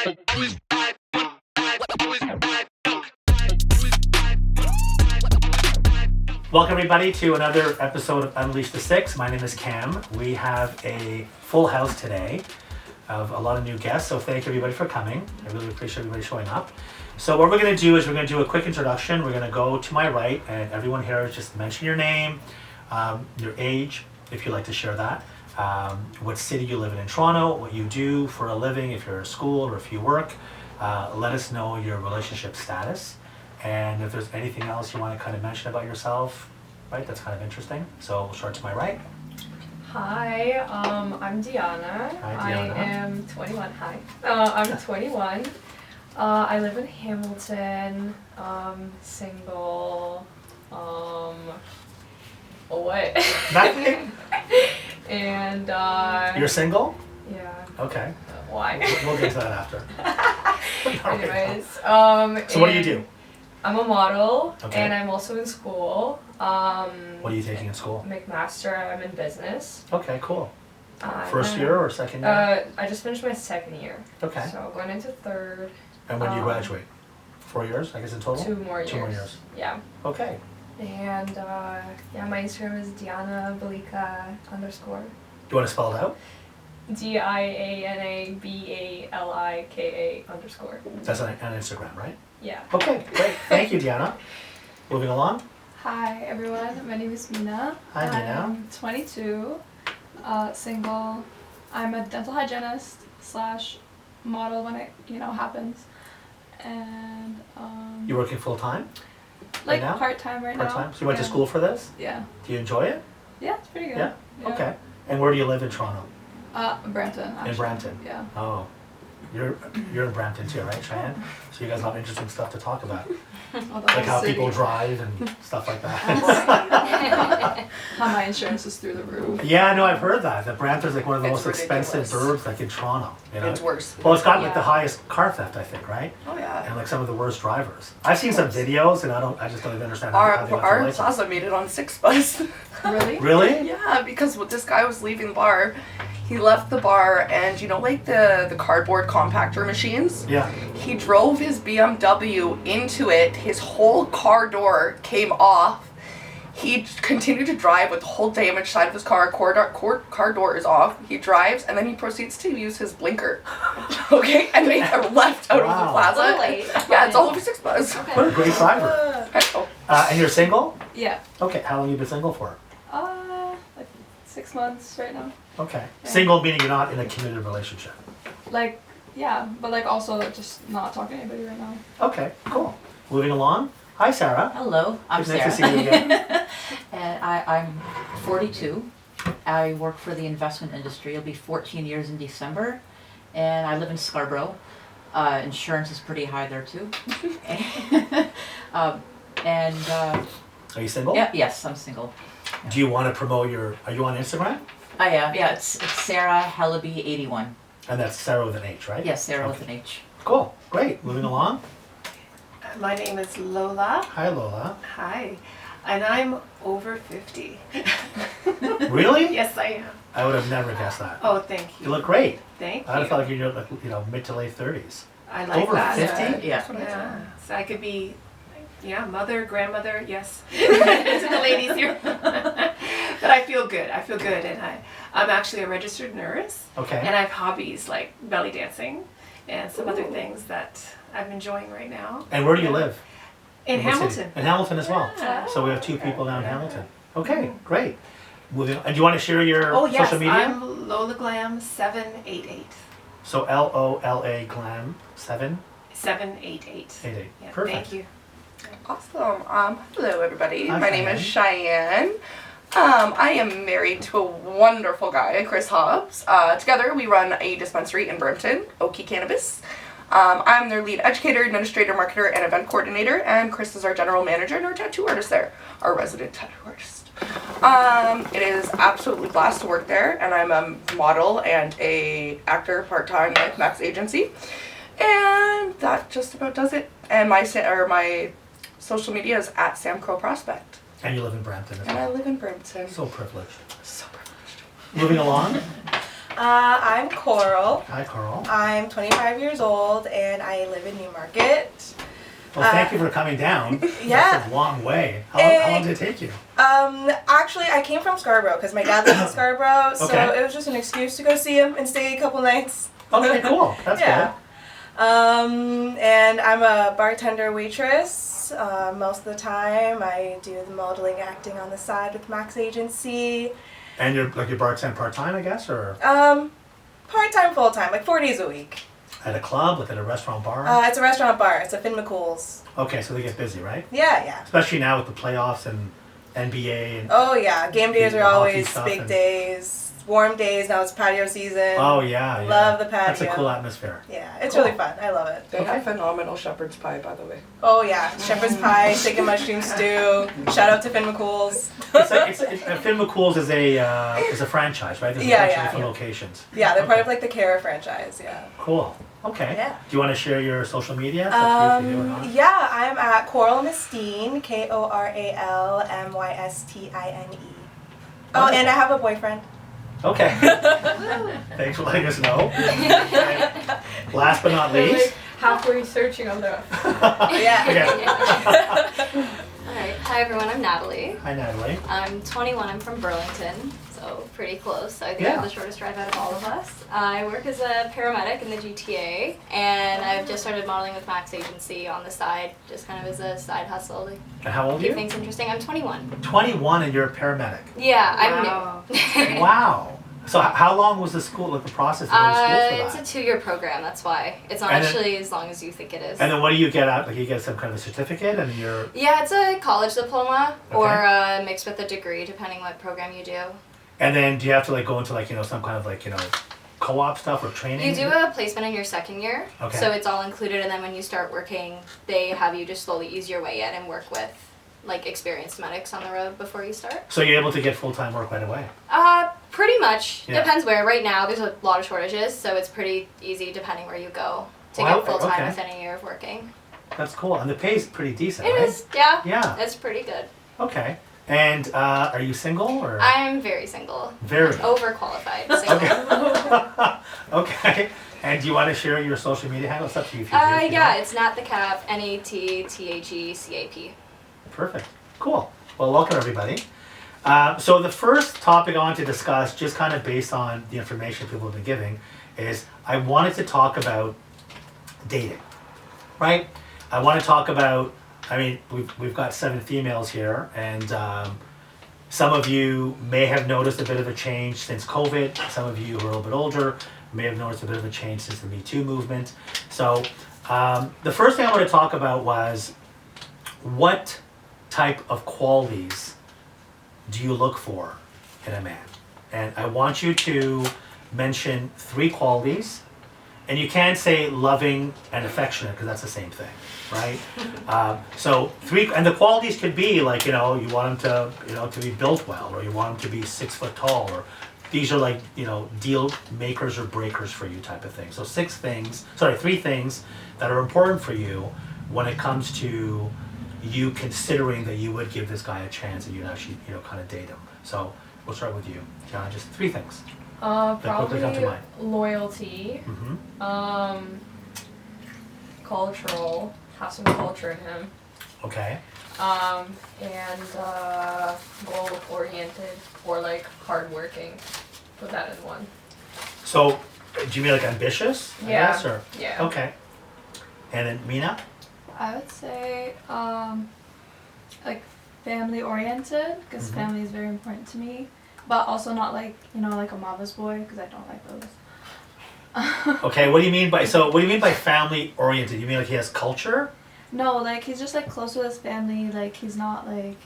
Welcome everybody to another episode of Unleash the Six. My name is Cam. We have a full house today of a lot of new guests, so thank everybody for coming. I really appreciate everybody showing up. So what we're going to do is we're going to do a quick introduction. We're going to go to my right, and everyone here is just mention your name, your age, if you'd like to share that, what city you live in Toronto, what you do for a living, if you're at school or if you work. Let us know your relationship status. And if there's anything else you want to kind of mention about yourself, right, that's kind of interesting. So we'll start to my right. Hi, I'm Diana. Hi, I Diana. am 21. Hi. I'm 21. I live in Hamilton. Single. What? Nothing? And You're single? yeah. Okay. Why? We'll get to that after. Anyways, So what do you do? I'm a model, Okay. and I'm also in school. What are you taking in school? McMaster. I'm in business. Okay, cool. First year or second year? I just finished my second year. Okay. So going into third. And when do you graduate? 4 years, I guess, in total? 2 more years. 2 more years. Yeah. Okay. And yeah, my Instagram is Diana Balika _. Do you want to spell it out? DianaBalika _. That's on Instagram, right? Yeah. Okay, great. Thank you, Diana. Moving along. Hi everyone, my name is Mina. Hi, Mina. I'm 22, single. I'm a dental hygienist / model when it happens, and You working full time? like now? part-time right now. Part time? So you went to Yeah. school for this? Yeah. Do you enjoy it? Yeah, it's pretty good. Yeah? Okay. And where do you live in Toronto? Brampton. Actually. In Brampton? Yeah. Oh. You're in Brampton too, right, Cheyenne? So you guys have interesting stuff to talk about. Like how people drive and stuff like that. How my insurance is through the roof. Yeah, no, I've heard that. That Brampton's like one of the It's most expensive ridiculous. burbs, like in Toronto. You know? It's worse. Well, it's got like the Yeah. highest car theft, I think, right? Oh yeah. And like some of the worst drivers. I've seen some videos, and I just don't even understand how Our they got their our license. plaza made it on 6 bus. Really? Really? Yeah, because this guy was leaving the bar. He left the bar, and like the cardboard compactor machines. Yeah. He drove his BMW into it. His whole car door came off. He continued to drive with the whole damaged side of his car. Car door is off. He drives, and then he proceeds to use his blinker. Okay, and make a left out of the Wow. plaza. Little late. Yeah, it's all over 6 bus. What a great driver. I know. And you're single? Yeah. Okay. How long have you been single for? Like 6 months right now. Okay. Yeah. Single meaning you're not in a committed relationship. Like, yeah, but like also just not talking to anybody right now. Okay. Cool. Moving along. Hi, Sarah. Hello, I'm It's Sarah. nice to see you again. And I'm 42. I work for the investment industry. It'll be 14 years in December. And I live in Scarborough. Insurance is pretty high there too. And Are you single? yeah, yes, I'm single. Do you want to promote are you on Instagram? I am. Yeah, it's Sarah Hellaby 81. And that's Sarah with an H, right? Yes, Sarah with Okay. an H. Cool. Great. Moving along. My name is Lola. Hi, Lola. Hi. And I'm over 50. Really? Yes, I am. I would have never guessed that. Oh, thank You you. look great. Thank I would have you. felt like you're like, mid to late 30s. I like over that. 50? Yeah. Yeah. So I could be, mother, grandmother, yes. To the ladies here. But I feel good. I feel good. And I'm actually a registered nurse. Okay. And I have hobbies like belly dancing and some other things that I'm enjoying right now. And where do you live? In what city? Hamilton. In Hamilton as well. Yeah. So we have 2 people now in Hamilton. Okay, great. Moving on. And do you want to share your Oh, yes. social media? I'm Lola Glam 788. So LOLA Glam 788. 788. Yeah, Perfect. thank you. Awesome. Hello everybody. Hi, My name is Cheyenne. I am married to a wonderful guy, Chris Hobbs. Together we run a dispensary in Brampton, Oki Cannabis. I'm their lead educator, administrator, marketer, and event coordinator, and Chris is our general manager and our tattoo artist there, our resident tattoo artist. It is absolutely a blast to work there, and I'm a model and a actor part-time with Max Agency. And that just about does it. And my social media is at Sam Crow Prospect. And you live in Brampton as And I well. live in Brampton. So privileged. So privileged. Moving along. I'm Coral. Hi, Carl. I'm 25 years old and I live in Newmarket. Well, thank you for coming down. Yeah. That's a long way. How long did it take you? Actually, I came from Scarborough because my dad lives in Scarborough, so Okay. it was just an excuse to go see him and stay a couple nights. Okay, cool. That's Yeah. And I'm a bartender waitress. Most of the time, I do the modeling, acting on the side with Max Agency. good. And you're bartending part-time, I guess, or Part-time, full-time, like 4 days a week. at a club, at a restaurant bar? It's a restaurant bar. It's a Finn McCool's. Okay, so they get busy, right? Yeah. Especially now with the playoffs and NBA and Oh yeah, game days are Hockey always stuff big and- days. Warm days, now it's patio season. oh yeah. Love the That's a patio. cool atmosphere. Yeah, it's Cool. really fun. I love it. They have phenomenal shepherd's pie, by the way. Oh yeah, shepherd's pie, chicken mushroom stew. Shout out to Finn McCool's. Finn McCool's is a franchise, right? There's a Yeah, bunch yeah, of different yeah. locations. Yeah, they're part of Okay. like the Kara franchise. Yeah. Cool. Okay. Yeah. Do you want to share your social media? It's up to you if you do or not. Yeah, I'm at Coral Mystine, KoralMystine. Oh, and I have a boyfriend. Okay. Thanks for letting us know. And last but not They're least. like halfway searching on the. Yeah. Okay. Alright, hi everyone, I'm Natalie. Hi, Natalie. I'm 21, I'm from Burlington, so pretty close. I think I Yeah. have the shortest drive out of all of us. I work as a paramedic in the GTA, and I've just started modeling with Max Agency on the side, just kind of as a side hustle to And how old are keep you? things interesting. I'm 21. 21 and you're a paramedic. Yeah, Wow. I'm new. Wow. So how long was the school, like the process to go to school for It's that? a 2-year program, that's why. It's not And then- actually as long as you think it is. And then what do you get out? Like you get some kind of a certificate and you're, Yeah, it's a college diploma or Okay. mixed with a degree, depending what program you do. and then do you have to like go into like, some kind of like, co-op stuff or training? You do a placement in your second year, Okay. so it's all included, and then when you start working, they have you just slowly ease your way in and work with like experienced medics on the road before you start. So you're able to get full-time work right away? Pretty much. Yeah. Depends where. Right now, there's a lot of shortages, so it's pretty easy depending where you go to Wow, get full time okay. within a year of working. That's cool. And the pay's pretty decent, It right? is, yeah. Yeah. It's pretty good. Okay. And are you single or? I'm very single. Very. Overqualified. Single. Okay. And do you want to share your social media handle? It's up to you if you do. if you Yeah, don't. it's Nat the Cap, NATTHECAP. Perfect. Cool. Well, welcome everybody. So the first topic I want to discuss, just kind of based on the information people have been giving, is I wanted to talk about dating, right? I want to talk about, I mean, we've got 7 females here, and some of you may have noticed a bit of a change since COVID. Some of you who are a little bit older may have noticed a bit of a change since the Me Too movement. So the first thing I want to talk about was what type of qualities do you look for in a man? And I want you to mention 3 qualities. And you can say loving and affectionate because that's the same thing, right? So 3, and the qualities could be like, you want them to, to be built well, or you want them to be 6 foot tall, or these are like, deal makers or breakers for you type of thing. So 3 things that are important for you when it comes to you considering that you would give this guy a chance and you'd actually, kind of date him. So we'll start with you, John. Just 3 things. quickly come to Probably mind. loyalty. Mm-hmm. Cultural. Have some culture in him. Okay. And goal oriented or like hardworking. Put that in one. So, do you mean like ambitious? I Yeah. guess, or? Yeah. Okay. And then Mina? I would say like family oriented because Mhm. family is very important to me, but also not like like a mama's boy because I don't like those. Okay. What do you mean by family oriented? You mean like he has culture? No, like he's just like close with his family. Like he's not like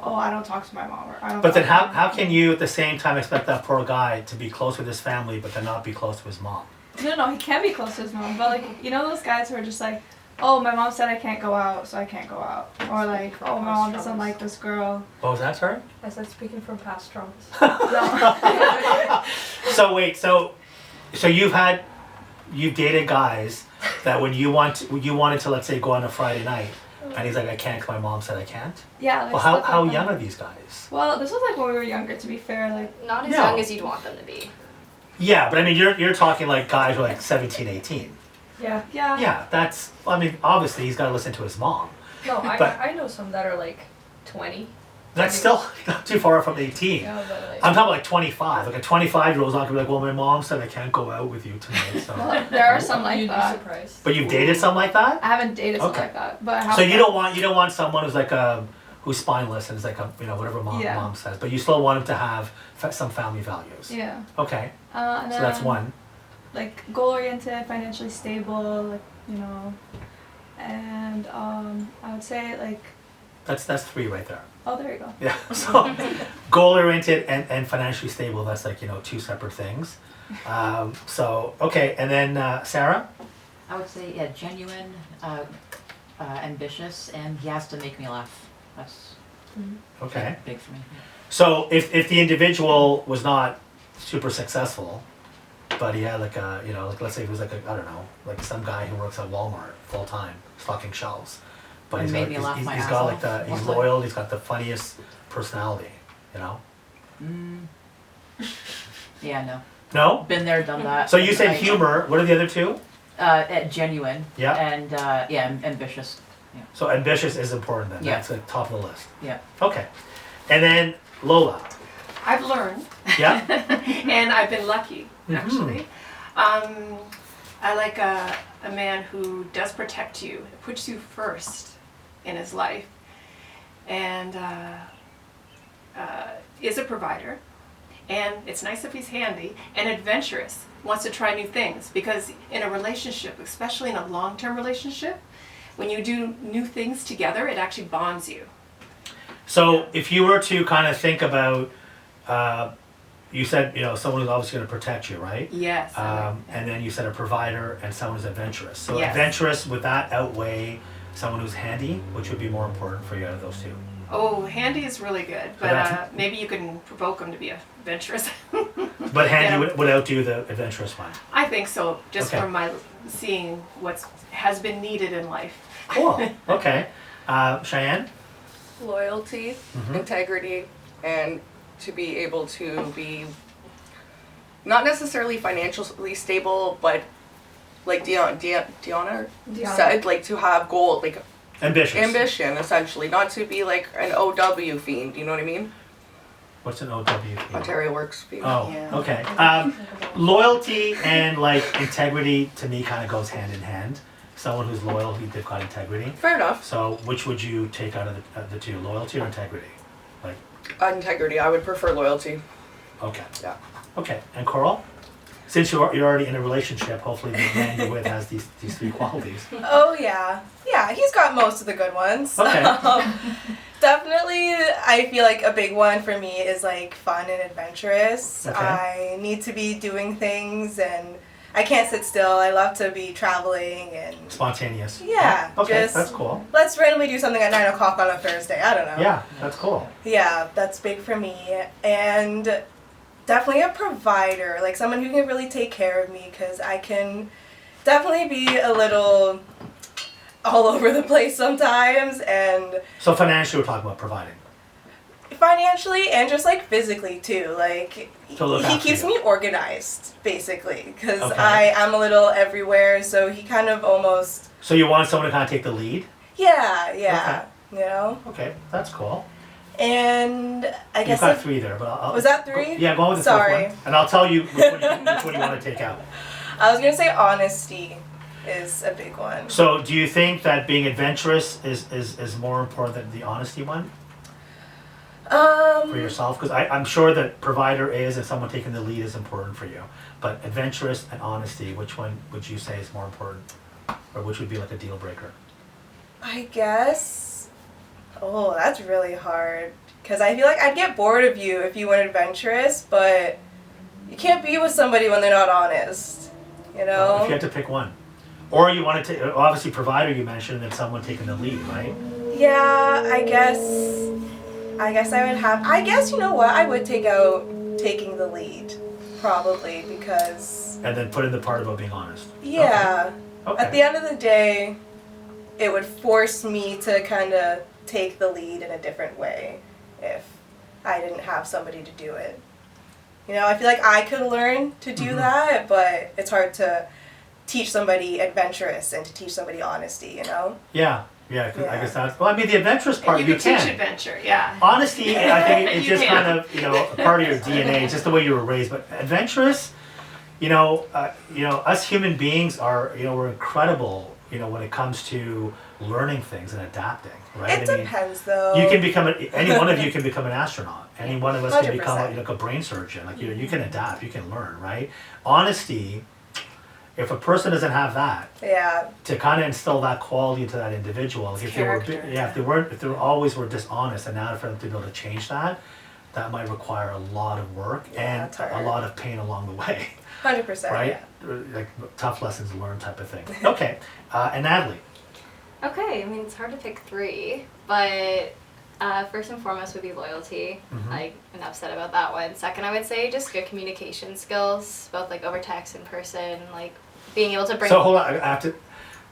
oh I don't talk to my mom or I don't. But then talk to how my can you at the same time expect that poor guy to be close with his family but then not be close to his mom? No, he can be close to his mom, but like those guys who are just like, oh my mom said I can't go out, so I can't go out, or like oh my mom doesn't like this girl. What was that, sorry? I said speaking from past traumas. No. So wait, so you've dated guys that when you wanted to, let's say, go on a Friday night and he's like, I can't 'cause my mom said I can't? Yeah. Like Well, stuff how like young that. are these guys? Well, this was like when we were younger. To be fair, like Not as No. young as you'd want them to be. Yeah, but I mean, you're talking like guys who are like 17, 18. Yeah. Yeah. Yeah, that's, I mean, obviously he's got to listen to his mom. No, But- I know some that are like 20. That's still not too far from 18. Yeah, but like. I'm talking about like 25. Like a 25-year-old's not gonna be like, well, my mom said I can't go out with you tonight. So. Well, there are some like You'd be that. surprised. But you've dated some like that? I haven't dated something Okay. like that, but I have. So you don't want someone who's like who's spineless and is like whatever Yeah. mom says, but you still want him to have some family values. Yeah. Okay, And so then, that's one. Like goal oriented, financially stable, like and I would say like That's 3 right there. oh there you go. Yeah. So goal oriented and financially stable. That's like 2 separate things. So okay, and then Sarah. I would say, yeah, genuine, ambitious, and he has to make me laugh. That's Okay. big for me. So if the individual was not super successful, but he had like like let's say he was like I don't know, like some guy who works at Walmart full time stocking shelves, but And he's made got, me laugh he's my he's ass got off. like he's Lovely. loyal, he's got the funniest personality, Yeah, no. No? Been there, done that. So you said Right. humor. What are the other 2? Genuine. Yeah. And ambitious. So ambitious is important then. Yeah. That's like top of the list. Yeah. Okay. And then Lola. I've learned, Yeah? and I've been lucky, Mhm. actually. I like a man who does protect you, puts you first in his life, and is a provider. And it's nice if he's handy and adventurous, wants to try new things. Because in a relationship, especially in a long-term relationship, when you do new things together, it actually bonds you. So if you were to kind of think about, you said, someone who's obviously going to protect you, right? Yes. And then you said a provider and someone who's adventurous. So Yes. adventurous, would that outweigh someone who's handy? Which would be more important for you out of those 2? Oh, handy is really good, but that's- maybe you can provoke him to be adventurous. But handy Yeah. would outdo the adventurous one. I think so, just Okay. from my seeing what has been needed in life. Cool. Okay. Cheyenne? Loyalty, Mhm. integrity, and to be able to be not necessarily financially stable, but like Deanna said, like to have goal, like Ambitious. ambition, essentially, not to be like an OW fiend. You know what I mean? What's an OWP? Ontario Works fiend. Oh, Yeah. okay. Loyalty and like integrity to me kind of goes hand in hand. Someone who's loyal, they've got integrity. Fair enough. So which would you take out of the 2, loyalty or integrity? Like, Integrity. I would prefer loyalty. okay. Yeah. Okay. And Coral? Since you're already in a relationship, hopefully the man you're with has these 3 qualities. Oh yeah, he's got most of the good ones. Okay. Definitely, I feel like a big one for me is like fun and adventurous. Okay. I need to be doing things and I can't sit still. I love to be traveling and Spontaneous. yeah, Okay, just that's cool. let's randomly do something at 9 o'clock on a Thursday. I don't know. Yeah, that's cool. Yeah, that's big for me. And definitely a provider, like someone who can really take care of me because I can definitely be a little all over the place sometimes and So financially, we're talking about providing. financially and just like physically too. Like To look he after keeps you. me organized basically because Okay. I am a little everywhere, so he kind of almost So you want someone to kind of take the lead? yeah, you know. Okay, that's cool. And I You've guess got if- 3 there, but I'll Was that go- 3? Yeah, go on with the Sorry. 4th one, and I'll tell you which one you want to take out. I was gonna say honesty is a big one. So, do you think that being adventurous is more important than the honesty one for yourself? Because I'm sure that provider is and someone taking the lead is important for you. But adventurous and honesty, which one would you say is more important? Or which would be like a deal breaker? I guess. Oh, that's really hard. Because I feel like I'd get bored of you if you weren't adventurous, but you can't be with somebody when they're not honest. You know? If you had to pick one. Or you wanted to, obviously provider you mentioned, and then someone taking the lead, right? Yeah, I guess I would have. I guess, you know what? I would take out taking the lead. Probably, because. And then put in the part about being honest. Yeah. Okay. At the end of the day, it would force me to kind of take the lead in a different way if I didn't have somebody to do it. You know, I feel like I could learn to do that, but it's hard to teach somebody adventurous and to teach somebody honesty, you know? Yeah. Yeah, 'cause I guess that's, well, I mean, the adventurous part You you can can. teach adventure, yeah. Honesty, I think it's You just can. kind of, a part of your DNA, it's just the way you were raised. But adventurous, us human beings are, we're incredible, when it comes to learning things and adapting, right? It depends, though. You can become, any one of you can become an astronaut. Any one of us can become 100%. like a brain surgeon. Like, you can adapt, you can learn, right? Honesty, if a person doesn't have that, Yeah. to kind of instill that quality into that individual. Like, if they were, character. if they always were dishonest, and now for them to be able to change that, that might require a lot of work and it's hard. a lot of pain along the way, 100%. right? Like tough lessons learned type of thing. Okay, and Natalie. Okay, I mean, it's hard to pick 3, but first and foremost would be loyalty. Like, enough said about that one. Second, I would say just good communication skills, both like over text and person, like being able to bring. So hold on, I have to.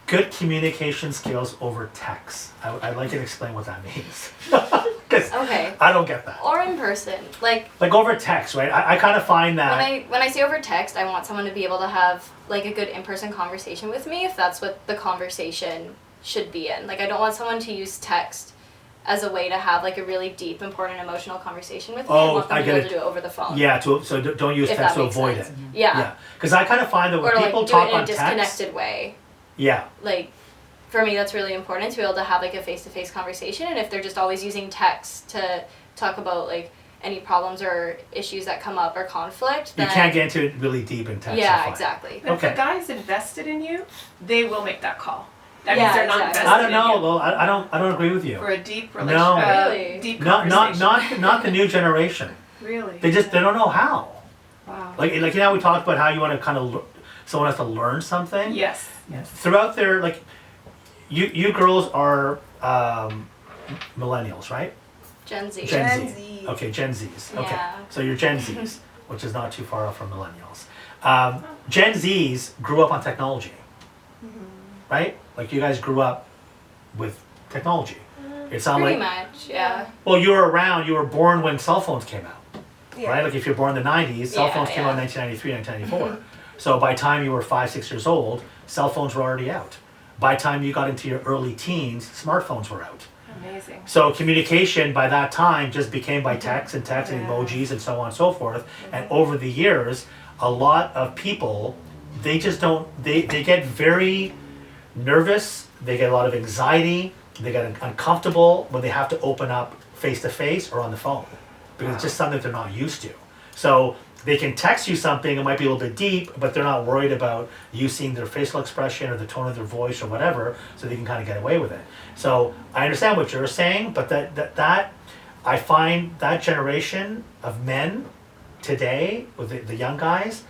Good communication skills over text. I'd like you to explain what that means. 'Cause Okay. I don't get that. Or in person, like over text, right? I kind of find that. when I say over text, I want someone to be able to have like a good in-person conversation with me if that's what the conversation should be in. Like, I don't want someone to use text as a way to have like a really deep, important, emotional conversation with me. I want them to be able to do it over the phone. Yeah, so don't use If text that to makes avoid sense. it. Yeah. Because I kind of find that when Or to people like do talk it in a on text, disconnected way. yeah, Like, for me, that's really important to be able to have like a face-to-face conversation. And if they're just always using text to talk about like any problems or issues that come up or conflict, you then can't get into it really deep in text. I yeah, find. exactly. But if Okay. the guy's invested in you, they will make that call. That Yeah, means they're not exactly. invested I don't know. in Well, I don't agree with you. you. For a deep No. relationship. Really? Deep Not conversation. not the new generation. Really? They don't know how. Wow. Like we talked about how you want to kind of someone has to learn something. Yes. Yes. Throughout their you girls are millennials, right? Gen Z. Gen Gen Z. Z. Okay, Gen Zs. Okay, Yeah. so you're Gen Zs, which is not too far off from millennials. Gen Zs grew up on technology, right? Like, you guys grew up with technology. It sounded Pretty like, much, yeah. well, you were born when cell phones came out, Yeah. right? Like, if you're born in the 90s, cell Yeah, phones came out in yeah. 1993, 1994. So by the time you were 5, 6 years old, cell phones were already out. By the time you got into your early teens, smartphones were out. Amazing. So communication by that time just became by text and emojis and so on and so forth. And over the years, a lot of people, they just don't, they get very nervous, they get a lot of anxiety, they get uncomfortable when they have to open up face to face or on the phone. Because it's just something they're not used to. So they can text you something, it might be a little bit deep, but they're not worried about you seeing their facial expression or the tone of their voice or whatever, so they can kind of get away with it. So I understand what you're saying, but that I find that generation of men today, with the young guys,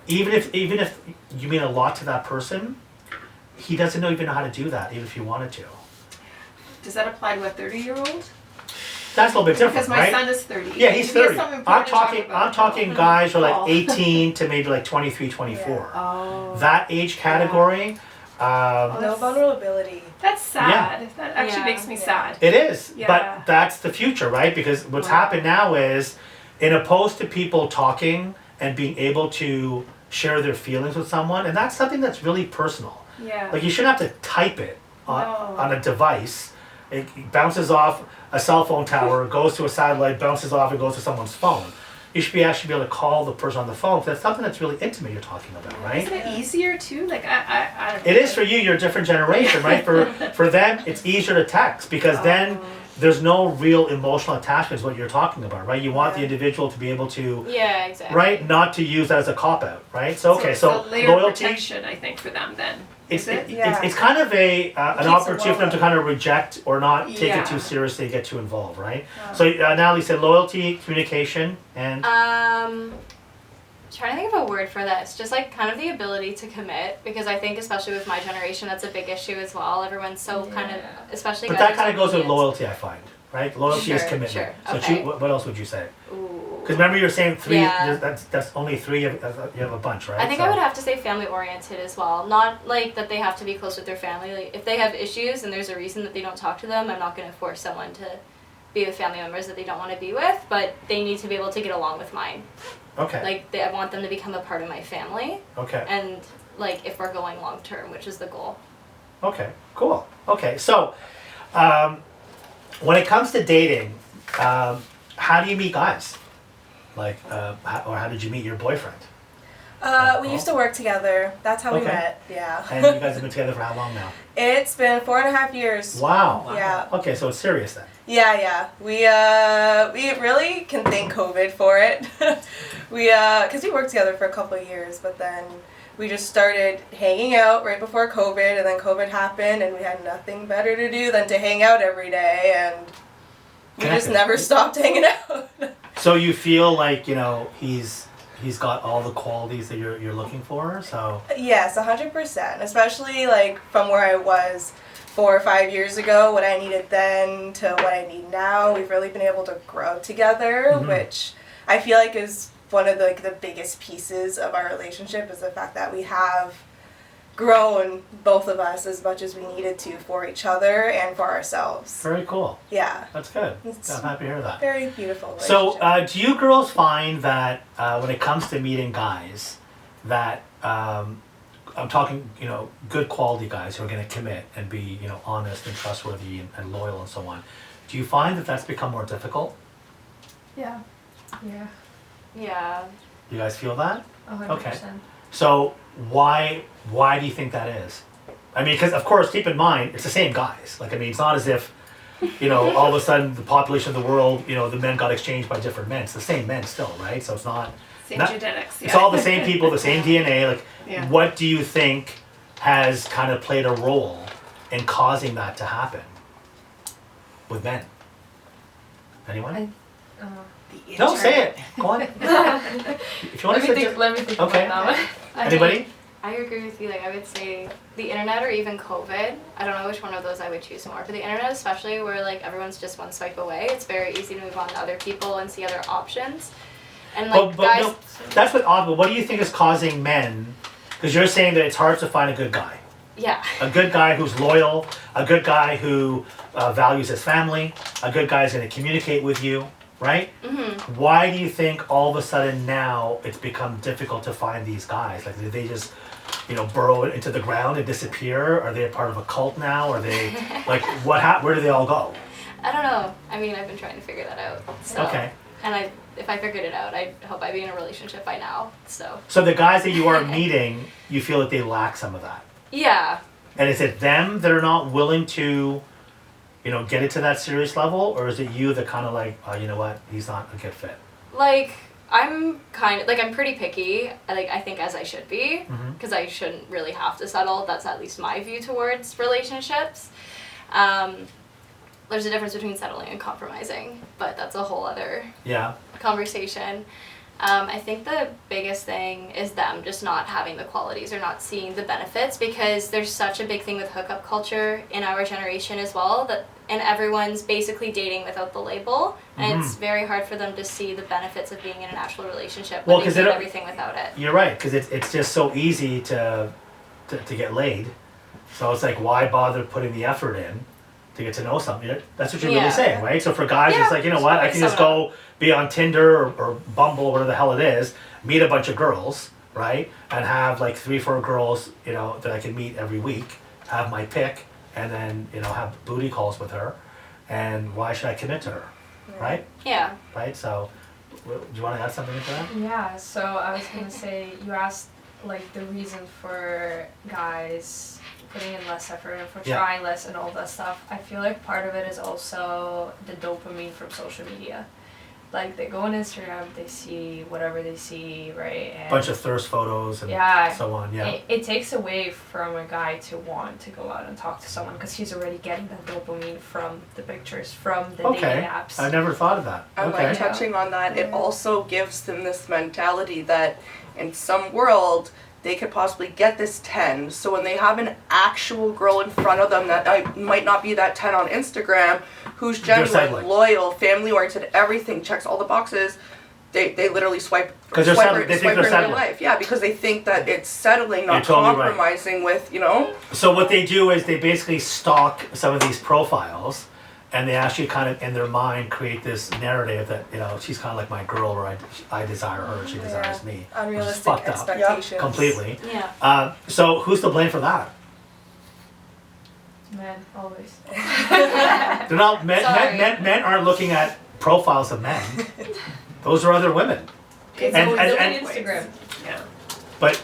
even if you mean a lot to that person, he doesn't even know how to do that, even if he wanted to. Does that apply to a 30-year-old? That's a little bit different, Because my right? son is 30. Yeah, he's He has 30. something I'm important to talk talking about. I'm talking guys who are like Paul. 18 to maybe like 23, 24. Oh. That age category, No vulnerability. That's sad. That actually Yeah. makes me sad. it is. Yeah. But that's the future, right? Because what's Wow. happened now is, in opposed to people talking and being able to share their feelings with someone, and that's something that's really personal. Yeah. Like, you shouldn't have to type it on, No. on a device. It bounces off a cell phone tower, goes to a satellite, bounces off and goes to someone's phone. You should actually be able to call the person on the phone, because that's something that's really intimate you're talking about, right? Isn't it easier too? Like I don't know. It is for you, you're a different generation, right? For them, it's easier to text, because then there's no real emotional attachment is what you're talking about, right? You want the individual to be able to, Yeah, exactly. right, not to use that as a cop-out, right? So, okay, it's so a layer of loyalty, protection, I think, for them then. it's, Is it? it's kind of an it opportunity for them to low. kind of reject or not take Yeah. it too seriously and get too involved, right? So Natalie said loyalty, communication, and Trying to think of a word for this. Just like kind of the ability to commit, because I think especially with my generation that's a big issue as well. Everyone's so kind of, especially. but guys that kind of goes with obedience. loyalty, I find, right? Loyalty is Sure, commitment. sure, So okay. what else would you say? Ooh. Because remember you were saying three, Yeah. that's only three, you have a bunch, right? I think So- I would have to say family oriented as well. Not like that they have to be close with their family. Like, if they have issues and there's a reason that they don't talk to them, I'm not going to force someone to be with family members that they don't want to be with, but they need to be able to get along with mine. Okay. Like, I want them to become a part of my family. Okay. And, like, if we're going long term, which is the goal. Okay, cool. Okay, so when it comes to dating, how do you meet guys? Like, how did you meet your boyfriend? We used to work together. That's how we Okay. met. Yeah. And you guys have been together for how long now? It's been 4.5 years. Wow. Yeah. Okay, so it's serious then. Yeah. We really can thank COVID for it. Because we worked together for a couple of years, but then we just started hanging out right before COVID, and then COVID happened, and we had nothing better to do than to hang out every day, and we just Connected. never stopped hanging out. So you feel like, he's got all the qualities that you're looking for, so Yes, 100%. Especially like from where I was 4 or 5 years ago, what I needed then to what I need now. We've really been able to grow together, Mhm. which I feel like is one of the biggest pieces of our relationship is the fact that we have grown, both of us, as much as we needed to for each other and for ourselves. very cool. Yeah, That's good. It's- I'm happy to hear that. very beautiful So, relationship. do you girls find that when it comes to meeting guys, that I'm talking, good quality guys who are going to commit and be, honest and trustworthy and loyal and so on. Do you find that that's become more difficult? Yeah. Yeah. Yeah. You guys feel that? 100%. Okay. So why do you think that is? I mean, because of course, keep in mind, it's the same guys. Like, I mean, it's not as if, all of a sudden the population of the world, the men got exchanged by different men. It's the same men still, right? So it's not. Same Not- genetics. It's all the same people, the same DNA. Like, Yeah. what do you think has kind of played a role in causing that to happen with men? Anyone? The No, say internet. it. Go on. If you want Let to me say think. Let me think Okay. about that one. Anybody? I agree with you. Like, I would say the internet or even COVID. I don't know which one of those I would choose more. But the internet, especially, where like everyone's just one swipe away. It's very easy to move on to other people and see other options. And like But guys, no, that's what odd. But what do you think is causing men? Because you're saying that it's hard to find a good guy. yeah, A good guy who's loyal, a good guy who values his family, a good guy is going to communicate with you, right? mm-hmm. Why do you think all of a sudden now it's become difficult to find these guys? Like, did they just, burrow into the ground and disappear? Are they a part of a cult now? Are they, like, where do they all go? I don't know. I mean, I've been trying to figure that out. So, Okay. And if I figured it out, I hope I'd be in a relationship by now. So So the guys that you are meeting, you feel that they lack some of that. yeah, And is it them that are not willing to, get it to that serious level? Or is it you that kind of like, oh, you know what, he's not a good fit? like I'm I'm pretty picky. I think as I should be, Mhm. because I shouldn't really have to settle. That's at least my view towards relationships. There's a difference between settling and compromising, but that's a whole other Yeah. conversation. I think the biggest thing is them just not having the qualities or not seeing the benefits, because there's such a big thing with hookup culture in our generation as well, and everyone's basically dating without the label, and it's very hard for them to see the benefits of being in an actual relationship Well, when 'cause they they do don't- everything without it. You're right, because it's just so easy to get laid. So it's like, why bother putting the effort in to get to know something? That's what you're really Yeah. saying, right? So for guys, Yeah, it's like, you know what, I can just go be on Tinder or Bumble, whatever the hell it is, meet a bunch of girls, right? And have like 3, 4 girls, that I can meet every week, have my pick, and then, have booty calls with her. And why should I commit to her, right? Yeah. Right? So, do you want to add something to that? Yeah, so I was gonna say, you asked like the reason for guys putting in less effort and for Yeah. trying less and all that stuff. I feel like part of it is also the dopamine from social media. Like they go on Instagram, they see whatever they see, right? And Bunch of thirst photos and Yeah. so on, yeah. it takes away from a guy to want to go out and talk to someone because he's already getting that dopamine from the pictures, from the dating Okay, apps. I never thought of that. And Okay. like touching on that, it also gives them this mentality that in some world they could possibly get this 10. So when they have an actual girl in front of them that might not be that 10 on Instagram, who's They're genuine, settling. loyal, family oriented, everything, checks all the boxes, they literally swipe 'Cause they're swipe settling. her, They think swipe they're her in real settling. life. Yeah, because they think that it's settling, not You're totally right. compromising with, So what they do is they basically stalk some of these profiles and they actually kind of in their mind create this narrative that, you know, she's kind of like my girl, or I desire her, she desires me. Which is Unrealistic fucked up. expectations. Completely. Yeah. So who's to blame for that? Men, always. They're not Sorry. men aren't looking at profiles of men. Those are other women. It's And- always and- on Instagram. Yeah. But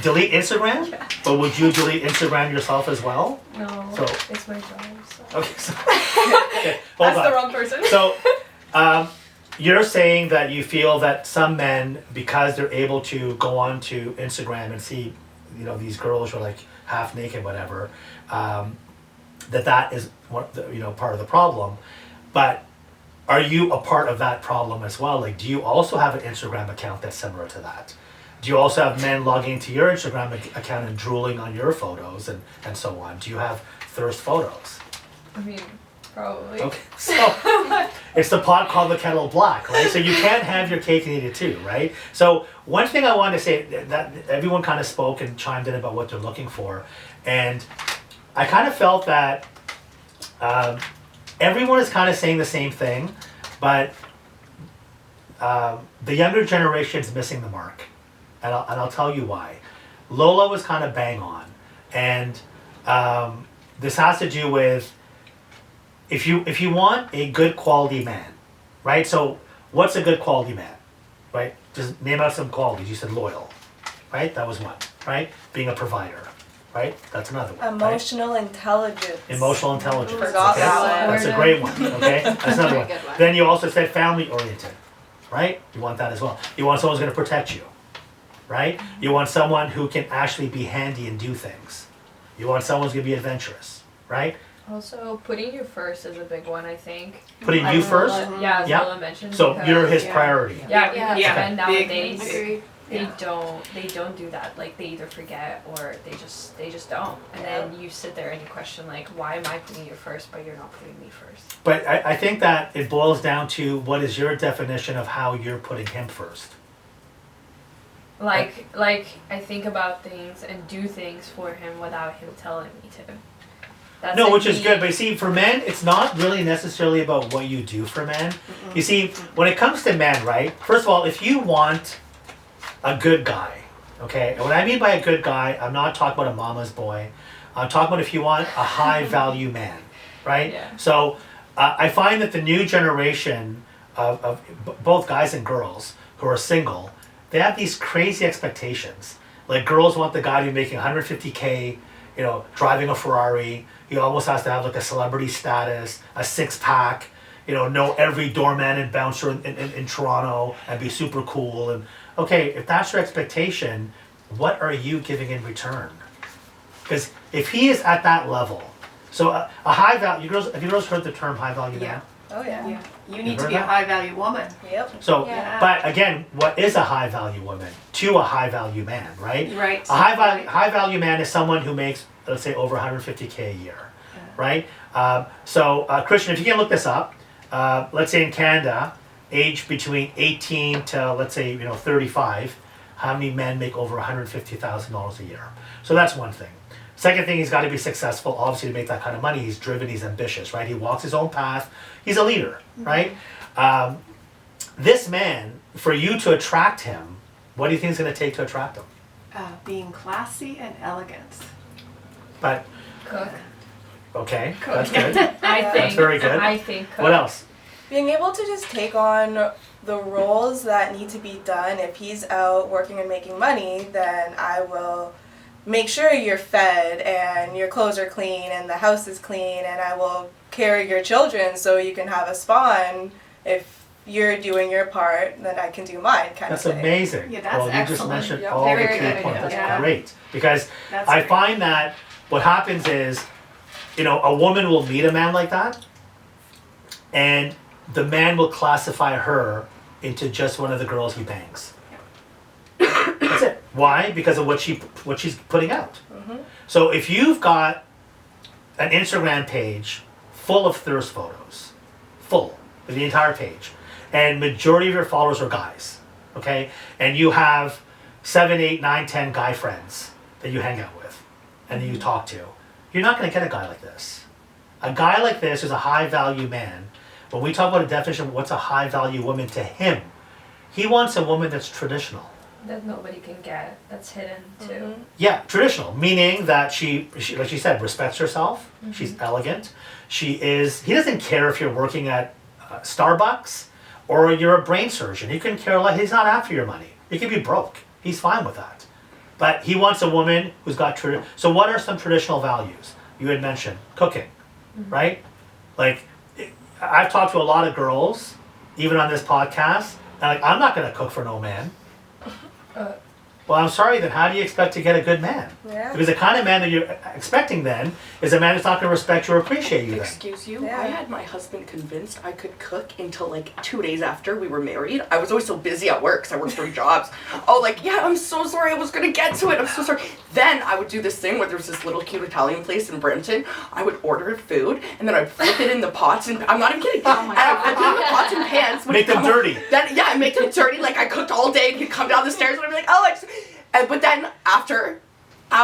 delete Instagram? But would you delete Instagram yourself as well? No, So- it's my job. So. Okay, so okay, hold That's on. the wrong person. So, you're saying that you feel that some men, because they're able to go on to Instagram and see, you know, these girls who are like half naked, whatever, that is what the, you know, part of the problem. But are you a part of that problem as well? Like, do you also have an Instagram account that's similar to that? Do you also have men logging into your Instagram account and drooling on your photos and so on? Do you have thirst photos? I mean, probably. Okay, so it's the pot called the kettle black, right? So you can't have your cake and eat it too, right? So one thing I wanted to say, that everyone kind of spoke and chimed in about what they're looking for, and I kind of felt that everyone is kind of saying the same thing, but the younger generation is missing the mark, and I'll tell you why. Lola was kind of bang on, and this has to do with if you want a good quality man, right? So what's a good quality man, right? Just name out some qualities. You said loyal, right? That was one, right? Being a provider, right? That's another one. right? Emotional intelligence. Emotional intelligence. Forgot okay? that one. That's a great one. Okay, that's another Very one. good one. Then you also said family oriented, right? You want that as well. You want someone who's going to protect you, right? You want someone who can actually be handy and do things. You want someone who's going to be adventurous, right? Also, putting you first is a big one, I think. Putting As you Lola- first. Yeah, as Yeah. Lola mentioned. So because- you're his yeah. priority. Yeah, Yeah. because Yeah. men Big nowadays Agreed. they Yeah. don't do that. Like they either forget or they just don't. And then you sit there and you question like, why am I putting you first, but you're not putting me first? But I think that it boils down to what is your definition of how you're putting him first. Like I think about things and do things for him without him telling me to. That's No, like which is me- good. But you see, for men, it's not really necessarily about what you do for men. You see, when it comes to men, right? First of all, if you want a good guy, okay? And what I mean by a good guy, I'm not talking about a mama's boy. I'm talking about if you want a high value man, right? Yeah. So I find that the new generation of both guys and girls who are single, they have these crazy expectations. Like girls want the guy to be making 150K, you know, driving a Ferrari. He almost has to have like a celebrity status, a six-pack, you know every doorman and bouncer in Toronto and be super cool. And okay, if that's your expectation, what are you giving in return? Because if he is at that level, so a high value, have you girls heard the term high value man? Yeah. Oh yeah. Yeah. You need heard to be a that? high value woman. Yep. So, Yeah. but again, what is a high value woman to a high value man, right? Right. A high value man is someone who makes, let's say, over 150K a year, right? So, Christian, if you can look this up, let's say in Canada, age between 18 to let's say 35, how many men make over $150,000 a year? So that's one thing. Second thing, he's got to be successful, obviously, to make that kind of money. He's driven, he's ambitious, right? He walks his own path. He's a leader, right? This man, for you to attract him, what do you think it's going to take to attract him? Being classy and elegant. But, Cook. okay, that's good. I think. That's very good. I think cook. What else? Being able to just take on the roles that need to be done. If he's out working and making money, then I will make sure you're fed and your clothes are clean and the house is clean, and I will carry your children so you can have a spawn. If you're doing your part, then I can do mine, kind That's of thing. amazing. Yeah, that's well, you just excellent. mentioned Yep. all the Very key good. points. That's Yeah. great. Because That's I great. find that what happens is, a woman will meet a man like that, and the man will classify her into just one of the girls he bangs. That's it. Why? Because of what she's putting out. So if you've got an Instagram page full of thirst photos, full, the entire page, and majority of your followers are guys, okay, and you have 7, 8, 9, 10 guy friends that you hang out with and that you talk to, you're not going to get a guy like this. A guy like this is a high value man. When we talk about a definition of what's a high value woman to him, he wants a woman that's traditional. That nobody can get. That's hidden too. Yeah, traditional, meaning that she like she said, respects herself. She's elegant. He doesn't care if you're working at Starbucks or you're a brain surgeon. He couldn't care less. He's not after your money. You could be broke. He's fine with that. But he wants a woman who's got so what are some traditional values? You had mentioned cooking, right? Like, I've talked to a lot of girls, even on this podcast, and like, I'm not gonna cook for no man. Well, I'm sorry, then how do you expect to get a good man? Yeah. Because the kind of man that you're expecting then is a man who's not going to respect you or appreciate you then. Excuse you? Yeah. I had my husband convinced I could cook until like 2 days after we were married. I was always so busy at work because I worked 3 jobs. Oh, like, yeah, I'm so sorry. I was going to get to it. I'm so sorry. Then I would do this thing where there was this little cute Italian place in Brampton. I would order food and then I'd flip it in the pots and I'm not even kidding. Oh my and I'd flip it in the pots and pans. when Make he'd them come dirty. Then, yeah, I'd make them dirty. Like I cooked all day and he'd come down the stairs and I'd be like, oh, but then after,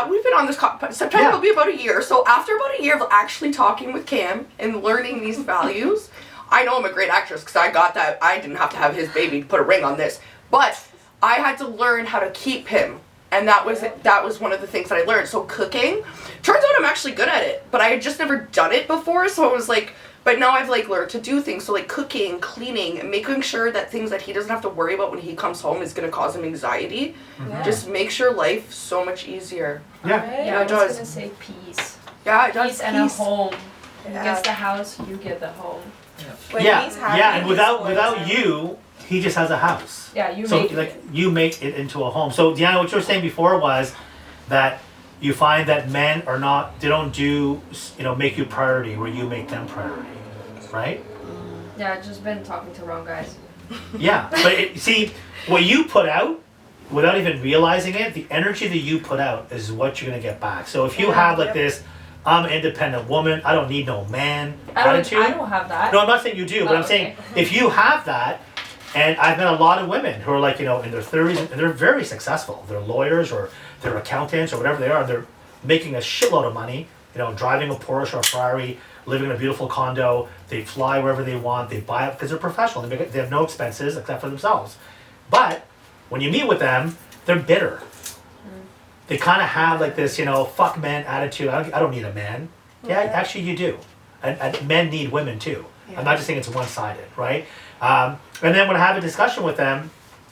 we've been on this, September will be about a year, so after about a year of actually talking with Cam and learning these values, I know I'm a great actress because I got that, I didn't have to have his baby to put a ring on this, but I had to learn how to keep him, and that was one of the things that I learned. So cooking, turns out I'm actually good at it, but I had just never done it before, so it was like, but now I've like learned to do things, so like cooking, cleaning, and making sure that things that he doesn't have to worry about when he comes home is gonna cause him anxiety. Just makes your life so much easier. Yeah. Right? Yeah, I it was does. gonna say peace. Yeah, it does. Peace and a home. If he Yeah. gets the house, you get the home. When Yeah, he's happy, yeah, and he without spoils it. you, he just has a house. Yeah, you So make like it. you make it into a home. So Deanna, what you were saying before was that you find that men are not, they don't do, make you priority where you make them priority, right? Yeah, I've just been talking to wrong guys. Yeah, but see, what you put out, without even realizing it, the energy that you put out is what you're gonna get back. So if you have like this, I'm an independent woman, I don't need no man attitude. I don't have that. No, I'm not saying you do, but Oh, I'm saying okay. if you have that, and I've met a lot of women who are like, in their 30s, and they're very successful. They're lawyers or they're accountants or whatever they are. They're making a shitload of money, driving a Porsche or a Ferrari, living in a beautiful condo. They fly wherever they want. They buy it because they're professional. They have no expenses except for themselves. But when you meet with them, they're bitter. They kind of have like this, fuck men attitude. I don't need a man. Yeah, actually you do. And men need women too. Yeah. I'm not just saying it's one-sided, right? And then when I have a discussion with them,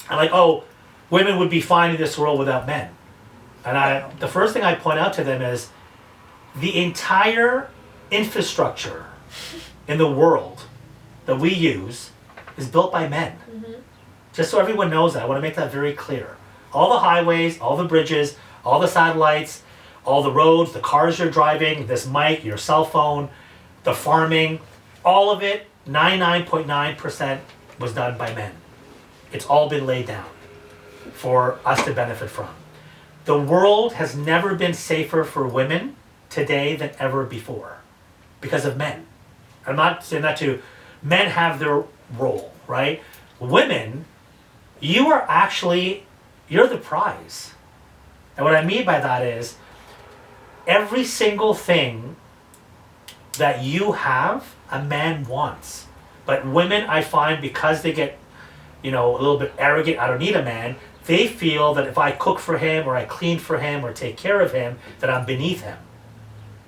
I'm like, oh, women would be fine in this world without men. And the first thing I point out to them is the entire infrastructure in the world that we use is built by men. Just so everyone knows that, I want to make that very clear. All the highways, all the bridges, all the satellites, all the roads, the cars you're driving, this mic, your cell phone, the farming, all of it, 99.9% was done by men. It's all been laid down for us to benefit from. The world has never been safer for women today than ever before because of men. I'm not saying that men have their role, right? Women, you're the prize. And what I mean by that is every single thing that you have, a man wants. But women, I find, because they get, a little bit arrogant, I don't need a man, they feel that if I cook for him or I clean for him or take care of him, that I'm beneath him.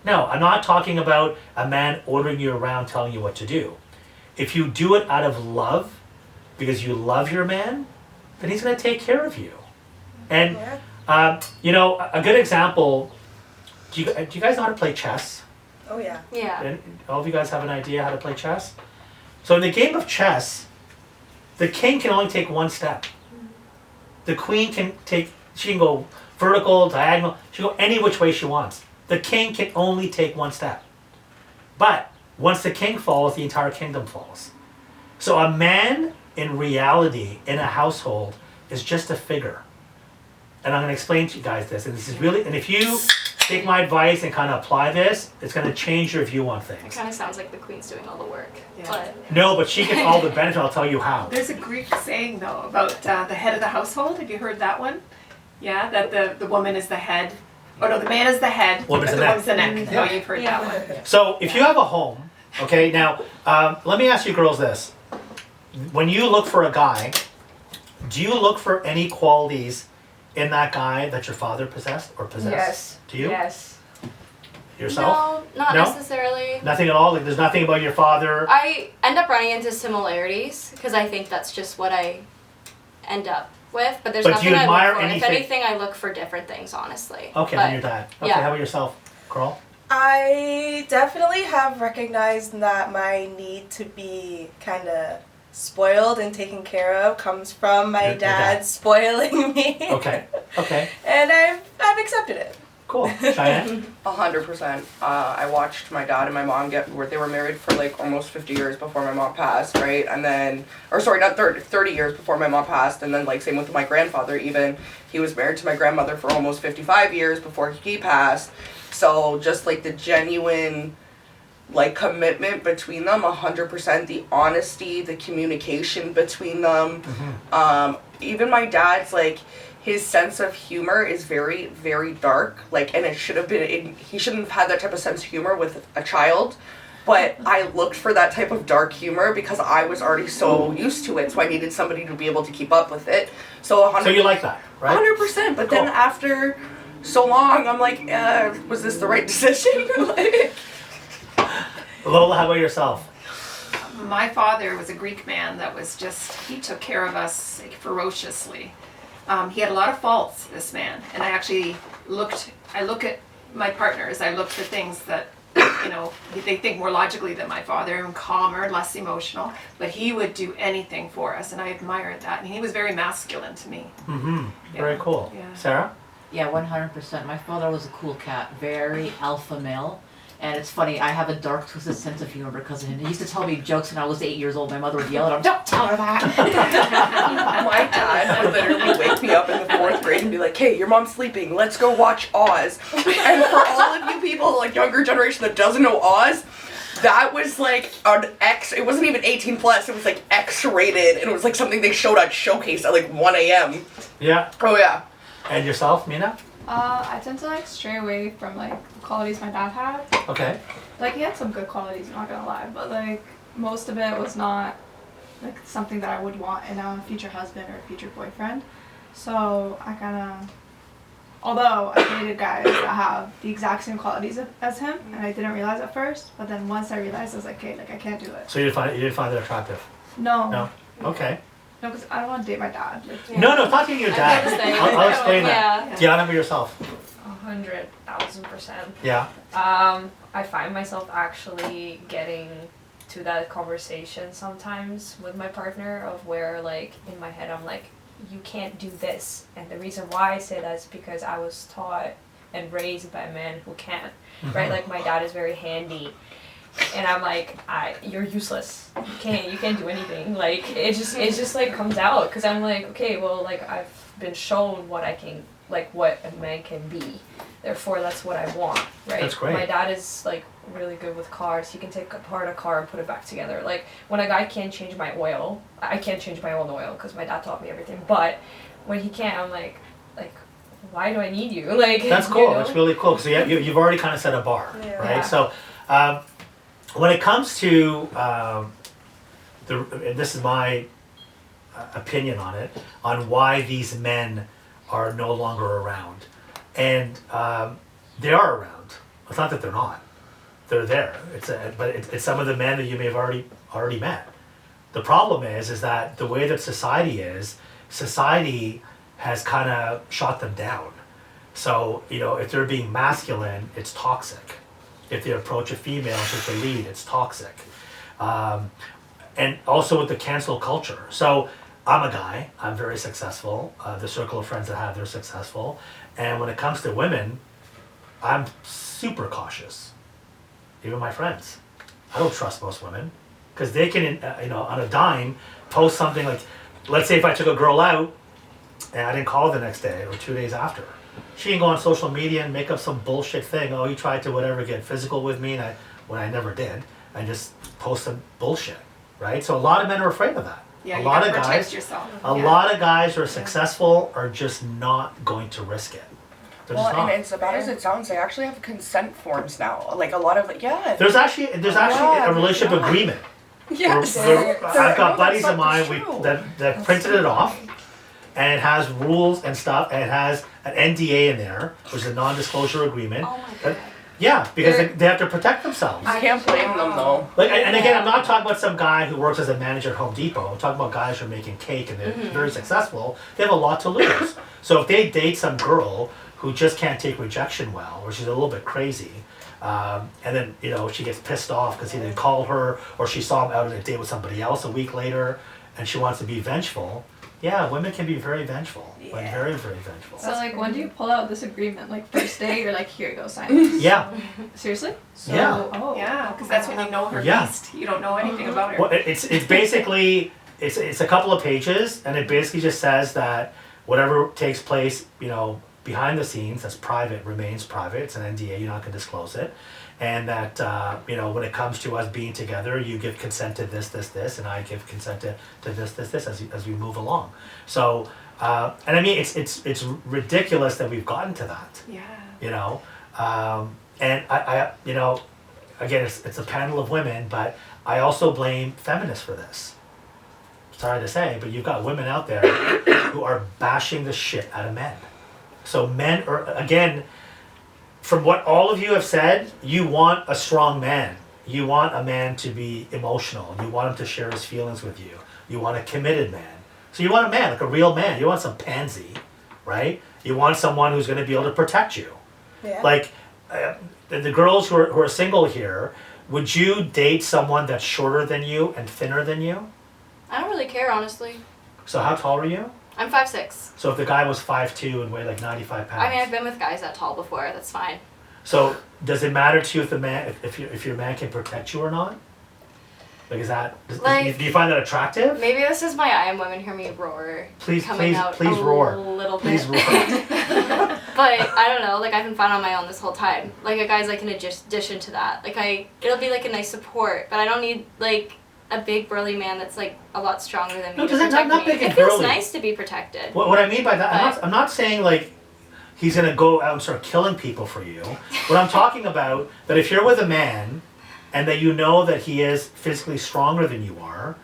No, I'm not talking about a man ordering you around telling you what to do. If you do it out of love, because you love your man, then he's going to take care of you. And, a good example, do you guys know how to play chess? Oh yeah. Yeah. And all of you guys have an idea how to play chess? So in the game of chess, the king can only take one step. The queen she can go vertical, diagonal, she can go any which way she wants. The king can only take one step. But once the king falls, the entire kingdom falls. So a man in reality, in a household, is just a figure. And I'm going to explain to you guys this. And this is really, and if you take my advice and kind of apply this, it's going to change your view on It things. kind of sounds like the queen's doing all the work. Yeah. But No, but she gets all the benefit. I'll tell you how. There's a Greek saying though about the head of the household. Have you heard that one? Yeah, that the woman is the head Oh no, the man is the head, Woman's but the the neck. woman's the neck. Yeah. Oh, you've heard that one. So if you have a home, okay, now let me ask you girls this. When you look for a guy, do you look for any qualities in that guy that your father possessed or possessed? Yes. Do you? Yes. Yourself? No, not No? necessarily. Nothing at all? Like there's nothing about your father? I end up running into similarities because I think that's just what I end up with. But there's But do you nothing I admire look for. anything- If anything, I look for different things, honestly. Okay, but, then your dad. Okay, yeah. how about yourself, Carl? I definitely have recognized that my need to be kind of spoiled and taken care of comes from my Your dad dad. spoiling me. Okay, okay, And I've accepted it. cool. Cheyenne? 100%. I watched my dad and my mom they were married for like almost 50 years before my mom passed, right? And then, or sorry, not 30 years before my mom passed. And then like same with my grandfather even. He was married to my grandmother for almost 55 years before he passed. So just like the genuine like commitment between them, 100%, the honesty, the communication between them. Even my dad's like, his sense of humor is very, very dark. Like, and it should have been, he shouldn't have had that type of sense of humor with a child. But I looked for that type of dark humor because I was already so used to it. So I needed somebody to be able to keep up with it. So 100%. So you like that, right? 100%. But then Cool. after so long, I'm like, was this the right decision? Like, Lola, how about yourself? My father was a Greek man that was just, he took care of us ferociously. He had a lot of faults, this man, and I look at my partners, I look for things that, you know, they think more logically than my father, and calmer, less emotional, but he would do anything for us, and I admired that, and he was very masculine to me. Very cool. Yeah. Sarah? Yeah, 100%. My father was a cool cat, very alpha male. And it's funny, I have a dark, twisted sense of humor because of him. He used to tell me jokes when I was 8 years old. My mother would yell at him, "Don't tell her that!" my dad would literally wake me up in the 4th grade and be like, "Hey, your mom's sleeping. Let's go watch Oz." And for all of you people, like younger generation that doesn't know Oz, that was like an X. It wasn't even 18 plus. It was like X-rated, and it was like something they showed at Showcase at like 1 a.m. Yeah. Oh yeah. And yourself, Mina? I tend to like stray away from like qualities my dad had. Okay. Like he had some good qualities, I'm not gonna lie, but like most of it was not like something that I would want in a future husband or a future boyfriend. So I although I dated guys that have the exact same qualities as him, and I didn't realize at first, but then once I realized, I was like, okay, like I can't do it. So you didn't find that attractive? No. No? Okay. No, because I don't want to date my dad. Like, Yeah. No, talk to your dad. I was gonna say, I'll explain that. Yeah. Diana, for yourself. 100,000%. Yeah. I find myself actually getting to that conversation sometimes with my partner of where like in my head I'm like, you can't do this, and the reason why I say that is because I was taught and raised by a man who can, right? Like my dad is very handy, and I'm like, you're useless. You can't do anything. Like it just like comes out because I'm like, okay, well, like I've been shown what I can, like what a man can be. Therefore, that's what I want, right? That's great. My dad is like really good with cars. He can take apart a car and put it back together. Like when a guy can't change my oil, I can't change my own oil because my dad taught me everything. But when he can't, I'm like, why do I need you? Like That's cool. You know? That's really cool. So you've already kind of set a bar, Yeah. right? Yeah. So when it comes to and this is my opinion on it, on why these men are no longer around, and they are around. It's not that they're not; they're there. It's some of the men that you may have already met. The problem is that the way that society has kind of shot them down. So, if they're being masculine, it's toxic. If they approach a female and take the lead, it's toxic. And also with the cancel culture. So, I'm a guy, I'm very successful. The circle of friends I have, they're successful. And when it comes to women, I'm super cautious. Even my friends. I don't trust most women. Because they can, on a dime, post something like, let's say if I took a girl out, and I didn't call her the next day or 2 days after. She can go on social media and make up some bullshit thing. Oh, he tried to whatever get physical with me, and when I never did, and just post some bullshit, right? So a lot of men are afraid of that. Yeah, a you lot gotta of protect guys, yourself. a Yeah. lot of guys who are successful are just not going to risk it. They're Well, just and not. it's as bad as it sounds, they actually have consent forms now. Like a lot of There's actually Yeah, a relationship yeah. agreement. yes. I've got No, buddies that's of mine true. that printed it off, and it has rules and stuff, and it has an NDA in there, which is a non-disclosure agreement. Oh my god. Yeah, because they have to protect themselves. I can't blame them though. Like, and again, I'm not talking about some guy who works as a manager at Home Depot. I'm talking about guys who are making cake and they're very successful. They have a lot to lose. So if they date some girl who just can't take rejection well, or she's a little bit crazy, and then she gets pissed off because he didn't call her, or she saw him out on a date with somebody else a week later, and she wants to be vengeful. Yeah, women can be very vengeful, like very, very vengeful. So like, when do you pull out this agreement? Like first day, you're like, here you go, sign this. Yeah. Seriously? So, Yeah. Oh. Yeah, because that's when you know her Yeah. least. You don't know anything about her. Well, it's basically it's a couple of pages, and it basically just says that whatever takes place, behind the scenes, that's private, remains private. It's an NDA. You're not going to disclose it, and that when it comes to us being together, you give consent to this, and I give consent to this as we move along. So, and I mean, it's ridiculous that we've gotten to that. Yeah. And I again, it's a panel of women, but I also blame feminists for this. Sorry to say, but you've got women out there who are bashing the shit out of men. So men are, again, from what all of you have said, you want a strong man. You want a man to be emotional. You want him to share his feelings with you. You want a committed man. So you want a man, like a real man. You want some pansy, right? You want someone who's going to be able to protect you. Yeah. Like, the girls who are single here, would you date someone that's shorter than you and thinner than you? I don't really care, honestly. So how tall are you? I'm 5'6". So if the guy was 5'2" and weighed like 95 pounds. I mean, I've been with guys that tall before. That's fine. So does it matter to you if the man, if your man can protect you or not? Like, is that, Like- do you find that attractive? Maybe this is my I am women hear me roar Please, coming please, out please a roar. little bit. Please roar. But I don't know, like I've been fine on my own this whole time. Like a guy's like an addition to that. Like it'll be like a nice support, but I don't need like a big burly man that's like a lot stronger than me No, to doesn't- protect not me. big and It feels burly. nice to be protected. What I mean by that, But- I'm not saying like he's gonna go out and start killing people for you. What I'm talking about, that if you're with a man and that you know that he is physically stronger than you are,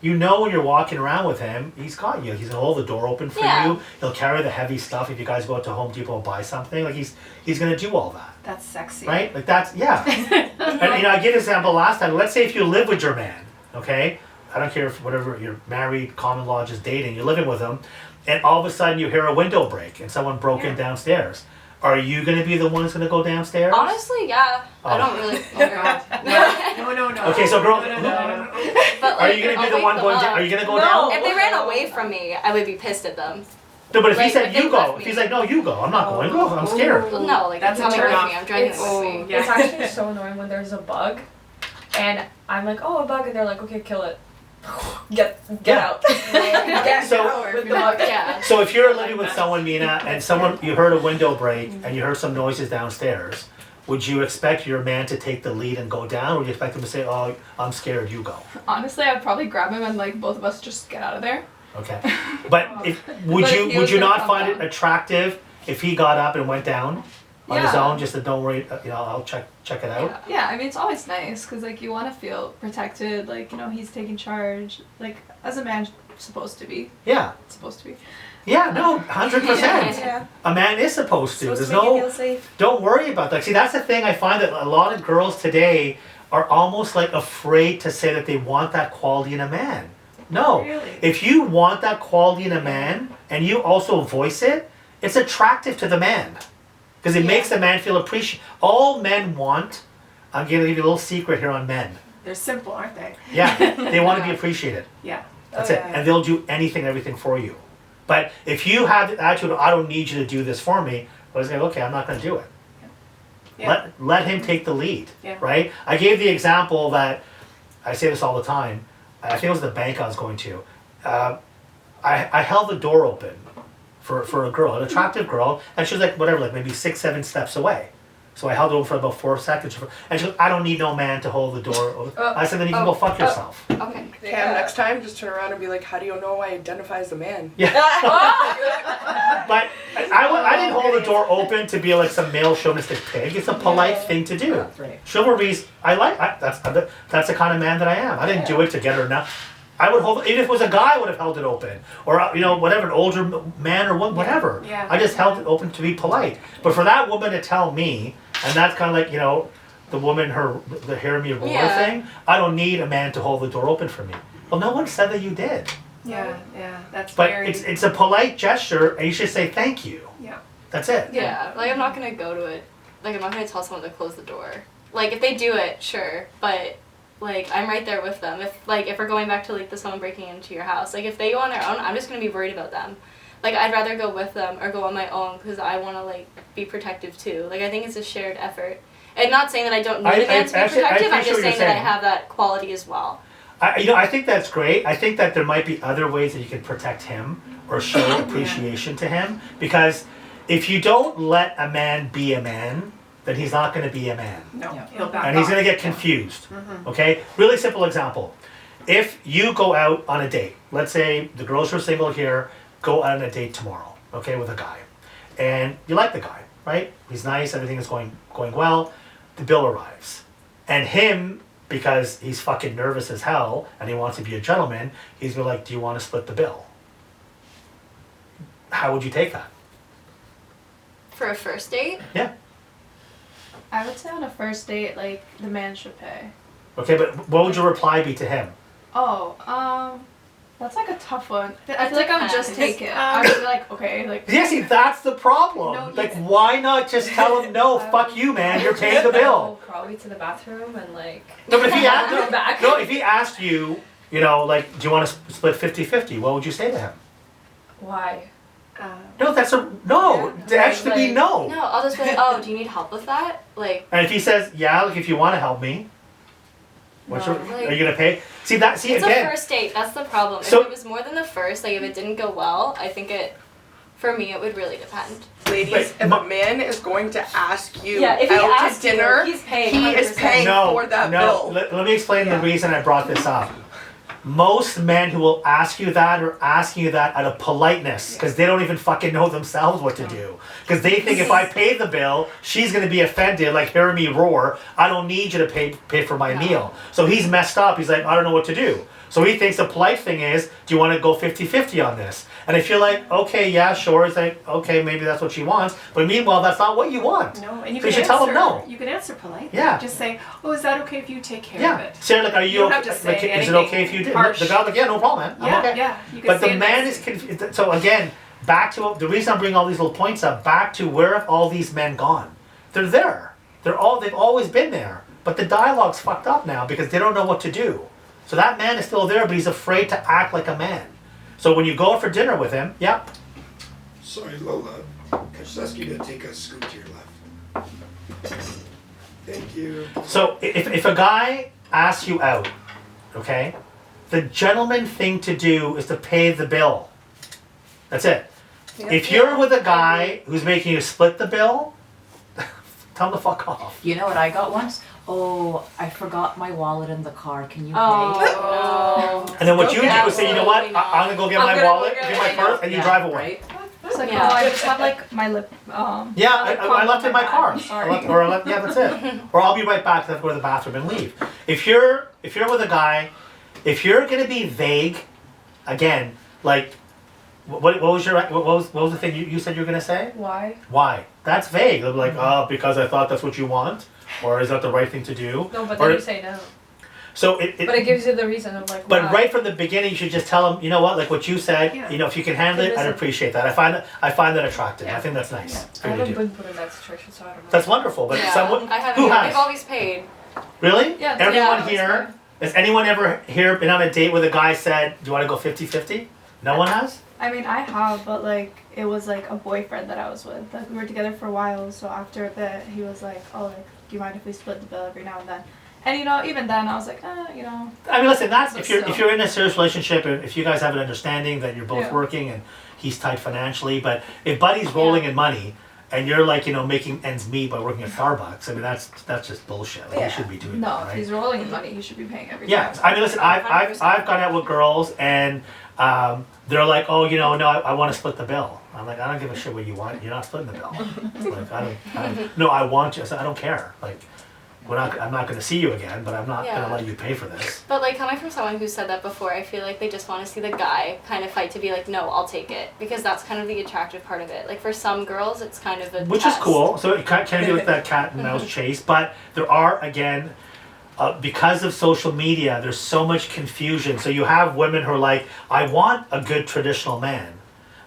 when you're walking around with him, he's got you. He's gonna hold the door open for Yeah. you. He'll carry the heavy stuff if you guys go out to Home Depot and buy something. Like he's gonna do all that. That's sexy. Right? Like that's, yeah. And I gave an example last time. Let's say if you live with your man, okay? I don't care if whatever, you're married, common law, just dating, you're living with him, and all of a sudden you hear a window break and someone broke in downstairs. Are you gonna be the one who's gonna go downstairs? Honestly, yeah. I Oh. don't really. Oh god. No. Okay, so girl, No. But, are like, you gonna be I'll the wake one them going down? up. Are you gonna go No. down? If they ran away from me, I would be pissed at them. No, but if he Like, said if they you go, left if me- he's like, no, you go, I'm not going, go, I'm scared. Well, no, like That's they're a coming turn with off. me. I'm dragging them Oh, with me. yeah. It's actually so annoying when there's a bug, and I'm like, oh, a bug, and they're like, okay, kill it. Get Yeah. out. Get So- out with the bug. Yeah. So if you're living with someone, Mina, and you heard a window break and you heard some noises downstairs, would you expect your man to take the lead and go down, or would you expect him to say, oh, I'm scared, you go? Honestly, I'd probably grab him and like both of us just get out of there. Okay. But would But you if he was gonna not come find it down. attractive if he got up and went down on his Yeah. own, just to don't worry, I'll check it out? Yeah, I mean, it's always nice because like you want to feel protected. Like he's taking charge. Like as a man supposed to be. Yeah. Supposed to be. Yeah, no, 100%. Yeah. A man is supposed to. Supposed There's to make you no, feel safe. don't worry about that. See, that's the thing I find, that a lot of girls today are almost like afraid to say that they want that quality in a man. No. Really? If you want that quality in a man and you also voice it, it's attractive to the man. Because it makes the man feel appreciated. All men want, I'm going to give you a little secret here on men. They're simple, aren't they? Yeah, they want to be appreciated. Yeah. That's Oh, it. yeah. And they'll do anything, everything for you. But if you have the attitude of, I don't need you to do this for me, I was like, okay, I'm not going to do it. Yeah. Let him take the lead, Yeah. right? I gave the example that, I say this all the time, I think it was the bank I was going to. I held the door open for a girl, an attractive girl, and she was like, whatever, like maybe 6, 7 steps away. So I held it open for about 4 seconds. And she goes, I don't need no man to hold the door open. I said, then you can go fuck yourself. Okay. Cam, next time, just turn around and be like, how do you know I identify as a man? Yeah. But I didn't hold the door open to be like some male chauvinistic pig. It's a polite thing to do. Right. Chivalry's, that's the kind of man that I am. I didn't do it to get her now. I would hold, even if it was a guy, I would have held it open. Or, whatever, an older man or whatever. Yeah. I just held it open to be polite. But for that woman to tell me, and that's kind of like, the woman, the hear me roar Yeah. thing, I don't need a man to hold the door open for me. Well, no one said that you did. Yeah, that's But very. it's a polite gesture, and you should say thank you. Yeah. That's it. Yeah, like I'm not gonna go to it. Like I'm not gonna tell someone to close the door. Like if they do it, sure, but like I'm right there with them. If we're going back to like the someone breaking into your house, like if they go on their own, I'm just gonna be worried about them. Like I'd rather go with them or go on my own because I want to like be protective too. Like I think it's a shared effort. And not saying that I don't need a man to be actually, I protective. I'm appreciate just what you're saying that I saying. have that quality as well. I think that's great. I think that there might be other ways that you can protect him or show appreciation to him. Because if you don't let a man be a man, then he's not going to be a man. No, Yeah. he'll back And he's off. going to get confused. Okay? Really simple example. If you go out on a date, let's say the girls who are single here go on a date tomorrow, okay, with a guy. And you like the guy, right? He's nice, everything is going well. The bill arrives. And him, because he's fucking nervous as hell and he wants to be a gentleman, he's gonna like, do you want to split the bill? How would you take that? For a first date, Yeah. I would say on a first date, like, the man should pay. Okay, but what would your reply be to him? Oh, that's like a tough one. I feel like I would just take it. I would be like, okay, like. Yeah, see, that's the problem. No, like, yes. why not just tell him, no, fuck you, man, you're paying the bill? Probably to the bathroom and like. No, but if he asked, Go back. no, if he asked you, like, do you want to split 50-50, what would you say to him? Why? No, no, Yeah. to actually be Like- no. no, I'll just be like, oh, do you need help with that? Like, And if he says, yeah, like, if you want to help me, No. are you gonna pay? See, it's again, a first date. That's the problem. So- if it was more than the first, like if it didn't go well, I think for me, it would really depend. Ladies, But if a man is going to ask you Yeah, if he out asks to you, dinner, he's paying he is 100%. paying no, for that no. bill. Let me explain the reason I brought this up. Most men who will ask you that are asking you that out of politeness because they don't even fucking know themselves what to do. Because they think if I pay the bill, she's gonna be offended, like hearing me roar. I don't need you to pay for my meal. So he's messed up. He's like, I don't know what to do. So he thinks the polite thing is, do you want to go 50-50 on this? And if you're like, okay, yeah, sure, it's like, okay, maybe that's what she wants. But meanwhile, that's not what you want. No, and you So can you should answer. tell them no. You can answer politely. Yeah. Just say, "Oh, is that okay if you take care of Yeah. it?" Sarah, like, are you, You don't okay? have to say Like, is it anything okay if you do? harsh. The guy's like, yeah, no problem, man. I'm Yeah, okay. yeah. You can But say the it man nice. is confused. So again, back to the reason I'm bringing all these little points up. Back to where have all these men gone? They're there. They've always been there. But the dialogue's fucked up now because they don't know what to do. So that man is still there, but he's afraid to act like a man. So when you go out for dinner with him, yeah. Sorry, Lola. Can I just ask you to take a scoot to your left? Thank you. So if a guy asks you out, okay, the gentleman thing to do is to pay the bill. That's it. If you're with a guy who's making you split the bill, tell him to fuck off. You know what I got once? Oh, I forgot my wallet in the car. Can you pay? Oh no. And then what you Okay. do is say, you know what, Absolutely not. I'm gonna go get I'm my gonna go wallet, get get my it. purse, and you Yeah, drive away. right? It's like, Yeah. oh, I just have like my lip. Yeah, I left it in my car. Sorry. Yeah, that's it. Or I'll be right back. 'Cause I have to go to the bathroom and leave. If you're with a guy, if you're gonna be vague, again, like, what was the thing you said you were gonna say? Why? Why? That's vague. They'll be like, oh, because I thought that's what you want, or is that the right thing to do? No, but Or then you say no. So But it gives you the reason of like. But why. right from the beginning, you should just tell them, you know what, like what you said, Yeah. if you can handle it, I'd Listen. appreciate that. I find that attractive. I Yeah. think that's nice. It's I good to haven't do. been put in that situation, so I don't know. That's wonderful. But Yeah, someone I haven't. who They've has always paid. really? Yeah, Everyone yeah, here. it's Has anyone ever here been on a date with a guy said, "Do you want to go 50-50?" No one has. I mean, I have, but like it was like a boyfriend that I was with. Like we were together for a while, so after a bit, he was like, "Oh, like, do you mind if we split the bill every now and then?" And even then, I was like, I mean, listen. That's But if you're still. in a serious relationship, if you guys have an understanding that you're both Yeah. working and he's tight financially, but if Buddy's rolling in money, and you're like, making ends meet by working at Starbucks, I mean, that's just bullshit. Like, Yeah. you should be doing No, that, if right? he's rolling in money, he should be paying everything. Yeah, I mean, listen, I've gone out with girls and they're like, oh, no, I want to split the bill. I'm like, I don't give a shit what you want. You're not splitting the bill. Like, I don't. No, I want you. I said, I don't care. Like, I'm not going to see you again, but I'm not going Yeah. to let you pay for this. But like coming from someone who said that before, I feel like they just want to see the guy kind of fight to be like, no, I'll take it, because that's kind of the attractive part of it. Like for some girls, it's kind of a Which test. is cool. So it can be like that cat and mouse chase, but there are, again, because of social media, there's so much confusion. So you have women who are like, I want a good traditional man,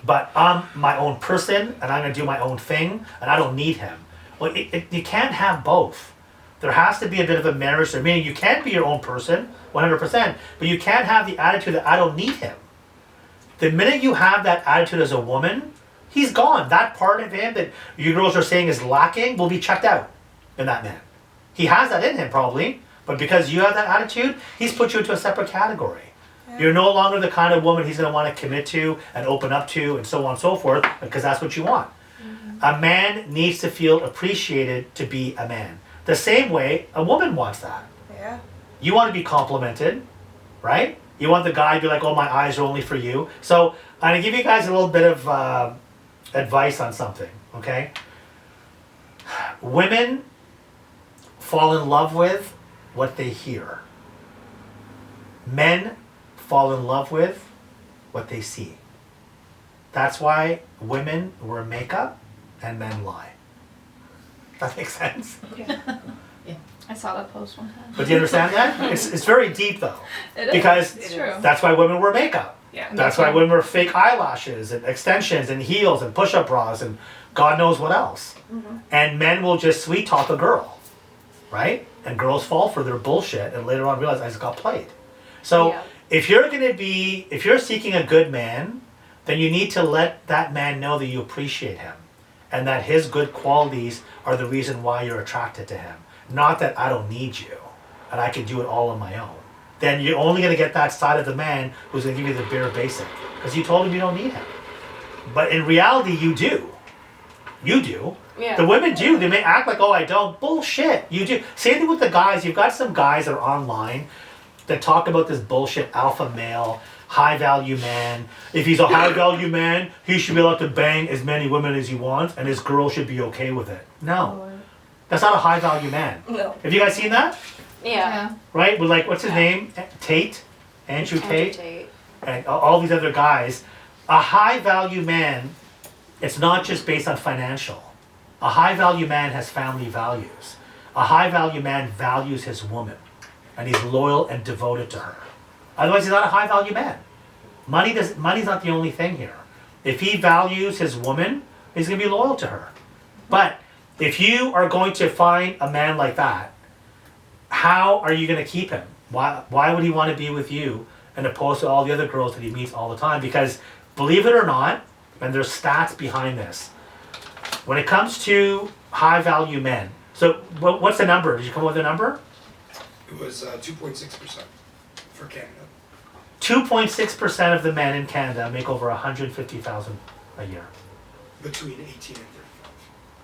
but I'm my own person and I'm gonna do my own thing and I don't need him. Well, you can't have both. There has to be a bit of a marriage there, meaning you can be your own person, 100%, but you can't have the attitude that I don't need him. The minute you have that attitude as a woman, he's gone. That part of him that you girls are saying is lacking will be checked out in that man. He has that in him probably, but because you have that attitude, he's put you into a separate category. You're no longer the kind of woman he's going to want to commit to and open up to and so on and so forth, because that's what you want. A man needs to feel appreciated to be a man. The same way a woman wants that. Yeah. You want to be complimented, right? You want the guy to be like, oh, my eyes are only for you. So I'm going to give you guys a little bit of advice on something, okay? Women fall in love with what they hear. Men fall in love with what they see. That's why women wear makeup and men lie. That makes sense? I saw that post one time. But do you understand that? It's very deep though. It is. Because It's true. that's why women wear makeup. Yeah. That's why women wear fake eyelashes and extensions and heels and push-up bras and God knows what else. And men will just sweet talk a girl, right? And girls fall for their bullshit and later on realize I just got played. So Yeah. if you're seeking a good man, then you need to let that man know that you appreciate him and that his good qualities are the reason why you're attracted to him. Not that I don't need you and I can do it all on my own. Then you're only going to get that side of the man who's going to give you the bare basic because you told him you don't need him. But in reality, you do. You do. Yeah. The women do. They may act like, oh, I don't. Bullshit. You do. Same thing with the guys. You've got some guys that are online that talk about this bullshit alpha male, high value man. If he's a high value man, he should be allowed to bang as many women as he wants and his girl should be okay with it. No. That's not a high value man. No. Have you guys seen that? Yeah. Right? With like, what's his name? Tate? Andrew Tate? Tate. And all these other guys. A high value man, it's not just based on financial. A high value man has family values. A high value man values his woman and he's loyal and devoted to her. Otherwise he's not a high value man. Money's not the only thing here. If he values his woman, he's going to be loyal to her. But if you are going to find a man like that, how are you going to keep him? Why would he want to be with you and opposed to all the other girls that he meets all the time? Because believe it or not, and there's stats behind this, when it comes to high value men, so what's the number? Did you come up with a number? It was 2.6% for Canada. 2.6% of the men in Canada make over $150,000 a year. Between 18 and 35.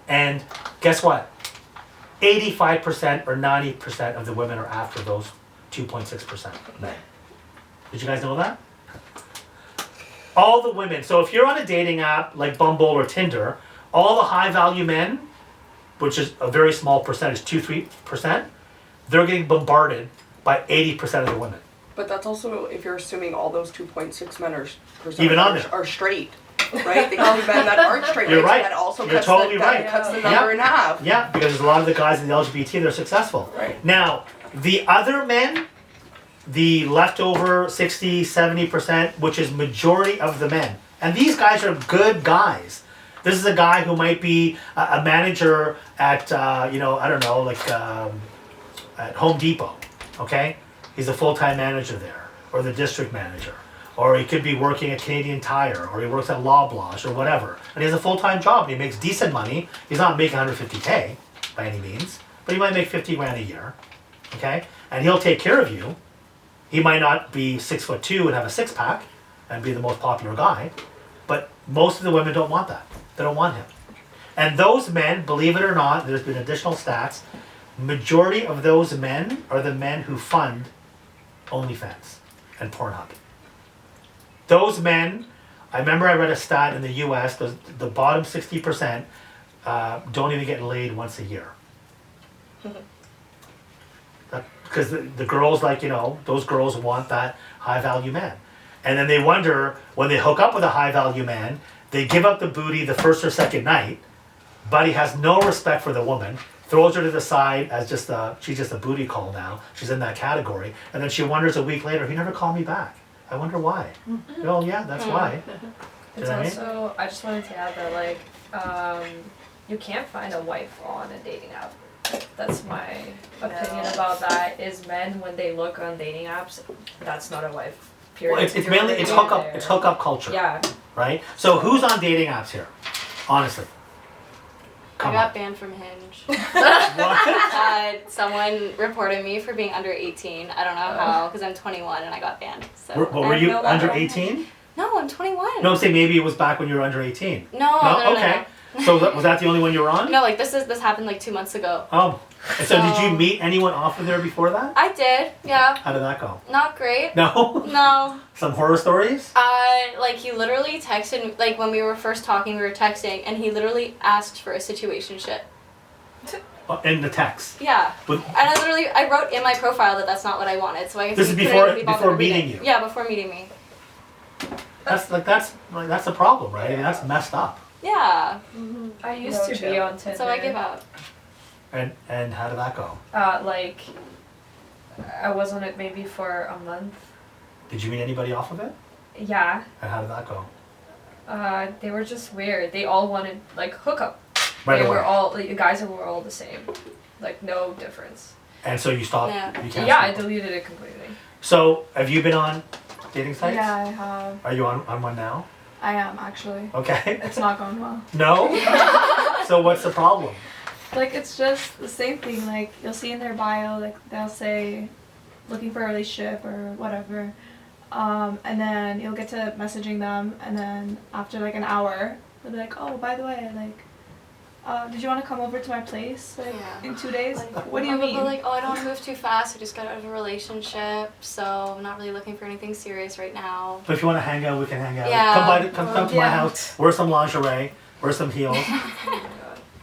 And guess what? 85% or 90% of the women are after those 2.6% men. Did you guys know that? All the women. So if you're on a dating app like Bumble or Tinder, all the high value men, which is a very small percentage, 2-3%, they're getting bombarded by 80% of the women. But that's also if you're assuming all those 2.6 men are Even on there. are straight, right? They call men that aren't straight. You're right? right. So that also You're cuts, totally right. that cuts the Yeah. number in half. Yeah, because a lot of the guys in the LGBT, they're successful. Right. Now, the other men, the leftover 60, 70%, which is majority of the men, and these guys are good guys. This is a guy who might be a manager at, I don't know, like at Home Depot, okay? He's a full-time manager there, or the district manager. Or he could be working at Canadian Tire, or he works at Loblaws, or whatever. And he has a full-time job, and he makes decent money. He's not making 150K by any means, but he might make 50 grand a year, okay? And he'll take care of you. He might not be 6'2" and have a six-pack and be the most popular guy, but most of the women don't want that. They don't want him. And those men, believe it or not, there's been additional stats, majority of those men are the men who fund OnlyFans and Pornhub. Those men, I remember I read a stat in the US, the bottom 60% don't even get laid once a year. Because the girls, like, you know, those girls want that high value man. And then they wonder, when they hook up with a high value man, they give up the booty the first or second night, but he has no respect for the woman, throws her to the side as she's just a booty call now. She's in that category. And then she wonders a week later, he never called me back. I wonder why. Well, yeah, that's why. You It's know what I mean? also, I just wanted to add that, like, you can't find a wife on a dating app. That's my opinion about that. Is men, when they look on dating apps, that's not a wife. Period. Well, it's You're mainly, already it's in hookup, there. it's hookup culture, Yeah. right? So who's on dating apps here? Honestly. I Come got on. banned from Hinge. What? Someone reported me for being under 18. I don't know how, because I'm 21 and I got banned. So Were I'm you no longer under on Hinge. 18? No, I'm 21. No, I'm saying maybe it was back when you were under 18. No. Okay. So was that the only one you were on? No, like this happened like 2 months ago. Oh. And so did you So- meet anyone off of there before that? I did, yeah. How did that go? Not great. No? No. Some horror stories? Like he literally texted, like when we were first talking, we were texting, and he literally asked for a situationship. In the text. Yeah. With, And I wrote in my profile that that's not what I wanted, so I guess This he is couldn't before- even be bothered before to read meeting it. you? Yeah, before meeting me. that's a problem, right? I mean, that's messed up. Yeah. I used No to be chill. on Tinder. So I give up. And how did that go? Like, I was on it maybe for a month. Did you meet anybody off of it? Yeah. And how did that go? They were just weird. They all wanted, like, hookup. Right They away. were all, like, the guys were all the same. Like, no difference. And so you stopped? Yeah. You canceled? Yeah, I deleted it completely. So have you been on dating sites? Yeah, I have. Are you on one now? I am actually. Okay. It's not going well. No? So what's the problem? Like, it's just the same thing. Like, you'll see in their bio, like, they'll say looking for a relationship or whatever. And then you'll get to messaging them, and then after like an hour, they'll be like, oh, by the way, like, did you want to come over to my place, like, Yeah. in 2 days? Like, What do you mean? Like, oh, I don't want to move too fast. I just got out of a relationship, so I'm not really looking for anything serious right now. But if you want to hang out, we can hang out. Yeah. Come to my Yeah. house. Wear some lingerie. Wear some heels.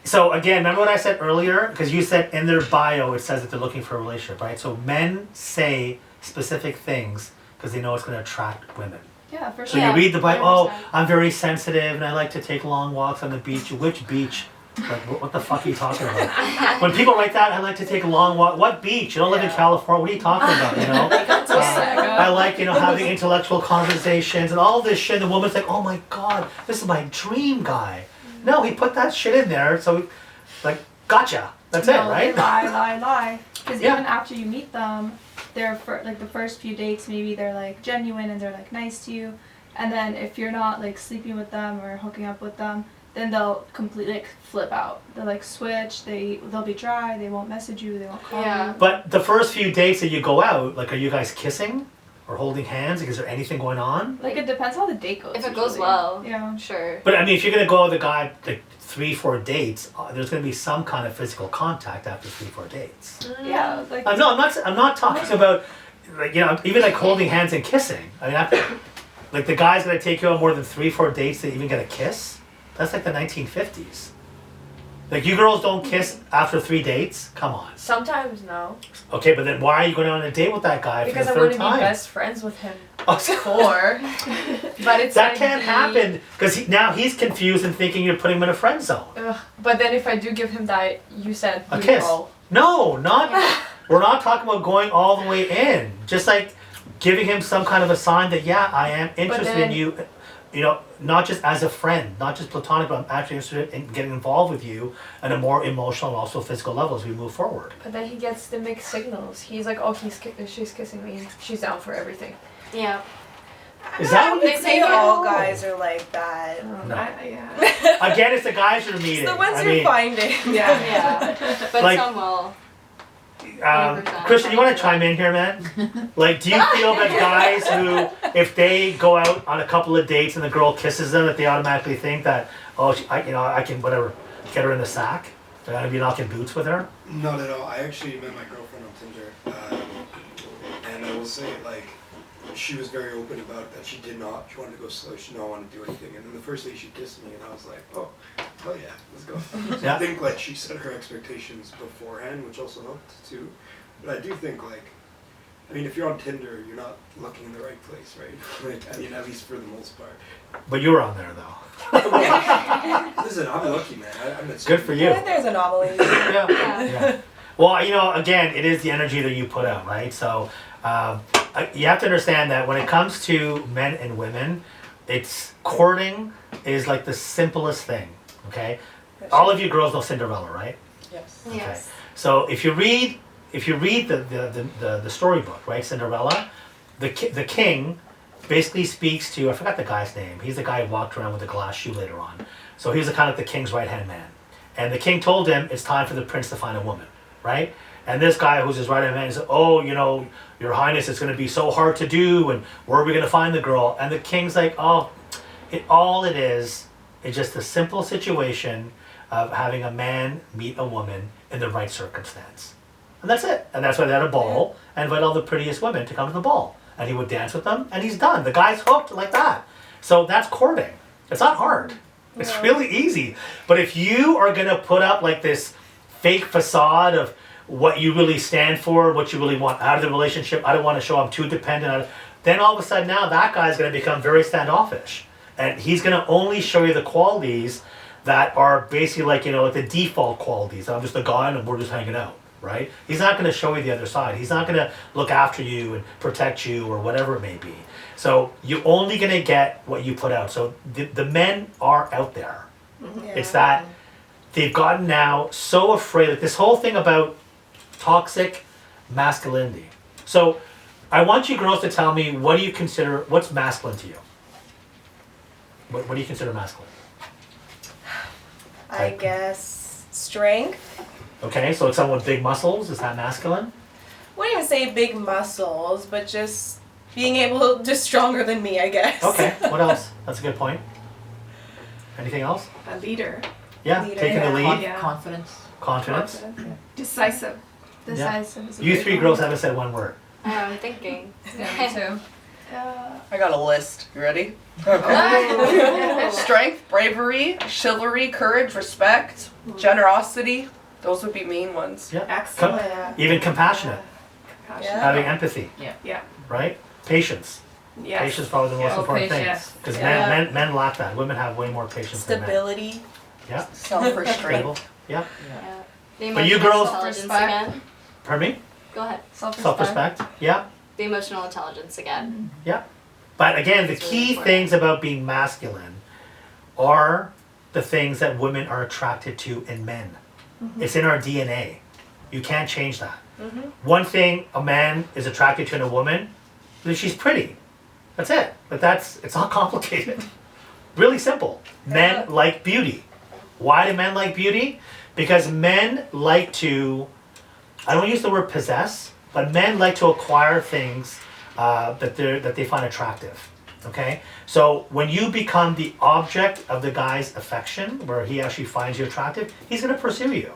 So again, remember what I said earlier? Because you said in their bio it says that they're looking for a relationship, right? So men say specific things because they know it's going to attract women. Yeah, for So sure. you read the bio, oh, 100%. I'm very sensitive and I like to take long walks on the beach. Which beach? Like, what the fuck are you talking about? When people write that, I like to take a long walk. What beach? You don't live in Yeah. California. What are you talking about? You know? I like, having intellectual conversations and all this shit. The woman's like, oh my god, this is my dream guy. No, he put that shit in there. So, like, gotcha. That's No, it, right? They lie. Because Yeah. even after you meet them, they're like the first few dates, maybe they're like genuine and they're like nice to you, and then if you're not like sleeping with them or hooking up with them, then they'll completely like flip out. They'll like switch. They'll be dry. They won't message you. They won't call Yeah. you. But the first few dates that you go out, like, are you guys kissing or holding hands? Like, is there anything going on? Like, it depends how the date goes. If it goes usually. well. Yeah. Sure. But I mean, if you're gonna go with a guy like 3-4 dates, there's gonna be some kind of physical contact after 3-4 dates. Yeah. Like. I'm not talking about, like, even like holding hands and kissing. I mean, like, the guy's gonna take you on more than 3-4 dates to even get a kiss. That's like the 1950s. Like, you girls don't kiss after 3 dates. Come on. Sometimes no. Okay, but then why are you going on a date with that guy Because for I the want third to be time? best friends with him Oh, before. But it's that like can't happen because now he's confused and thinking you're putting him in a friend zone. Ugh. But then if I do give him that, you said A booty kiss. call. No, not. We're not talking about going all the way in. Just like giving him some kind of a sign that, yeah, I am interested in then- you. Not just as a friend, not just platonic, but I'm actually interested in getting involved with you on a more emotional and also physical level as we move forward. But then he gets the mixed signals. He's like, oh, she's kissing me. She's down for everything. Yeah. Is that what They you say Say think? all guys are like that. No. Yeah. Again, it's the guys you're meeting. It's the ones I you're mean, finding. Yeah. But Like- some will. 100%. Christian, you want to chime in here, man? Like, do you feel that guys who, if they go out on a couple of dates and the girl kisses them, that they automatically think that, oh, I can whatever, get her in the sack? They're gonna be knocking boots with her? Not at all. I actually met my girlfriend on Tinder, and I will say, like, she was very open about that. She wanted to go slow. She did not want to do anything. And then the first day she kissed me, and I was like, oh yeah, let's go. So Yeah. I think, like, she set her expectations beforehand, which also helped too. But I do think, like, I mean, if you're on Tinder, you're not looking in the right place, right? Like, I mean, at least for the most part. But you were on there though. Listen, I'm lucky, man. I'm at Good for you. I think there's anomalies. Yeah. Yeah. Well, you know, again, it is the energy that you put out, right? So you have to understand that when it comes to men and women, it's courting is like the simplest thing. Okay. All of you girls know Cinderella, right? Yes. Yes. So if you read the storybook, right, Cinderella, the king basically speaks to, I forgot the guy's name. He's the guy who walked around with the glass shoe later on. So he was kind of the king's right hand man, and the king told him it's time for the prince to find a woman, right? And this guy who's his right hand man said, oh, you know, your highness, it's going to be so hard to do, and where are we going to find the girl? And the king's like, oh, all it is just a simple situation of having a man meet a woman in the right circumstance. And that's it. And that's why they had a ball and invite all the prettiest women to come to the ball. And he would dance with them, and he's done. The guy's hooked like that. So that's courting. It's not hard. It's really easy. But if you are going to put up like this fake facade of what you really stand for, what you really want out of the relationship, I don't want to show I'm too dependent, then all of a sudden now that guy's going to become very standoffish. And he's going to only show you the qualities that are basically like, you know, like the default qualities. I'm just a guy and we're just hanging out. Right? He's not going to show you the other side. He's not going to look after you and protect you or whatever it may be. So you're only going to get what you put out. So the men are out there. Yeah. It's that they've gotten now so afraid of this whole thing about toxic masculinity. So I want you girls to tell me, what do you consider, what's masculine to you? What do you consider masculine? I guess strength. Okay, so it's someone with big muscles, is that masculine? Wouldn't even say big muscles, but just being able, just stronger than me, I guess. Okay, what else? That's a good point. Anything else? A leader. Yeah, Leader, taking the yeah. lead, Yeah. Confidence. confidence. Confident, yeah. Decisive. Decisive is a You big three one. girls haven't said one word. I'm thinking. Yeah, me too. I got a list. You ready? Oh. Strength, bravery, chivalry, courage, respect, generosity. Those would be main ones. Yeah. Excellent. Yeah. Even compassionate, Compassion. having empathy, Yeah. right? Patience. Yes. Patience is probably the most Yeah. important thing. patience. Because Yeah. men lack that. Women have way more patience than men. Stability. Yeah. Self-restraint. Stable. Yeah. Yeah. The But you emotional girls- intelligence Self-respect. again. Pardon me? Go ahead. Self-respect. Yeah. The emotional intelligence again. But again, the That's really key important. things about being masculine are the things that women are attracted to in men. It's in our DNA. You can't change that. One thing a man is attracted to in a woman is she's pretty. That's it. But it's not complicated. Really simple. Men like beauty. Why do men like beauty? Because men like to, I don't use the word possess, but men like to acquire things that they find attractive. Okay? So when you become the object of the guy's affection, where he actually finds you attractive, he's gonna pursue you.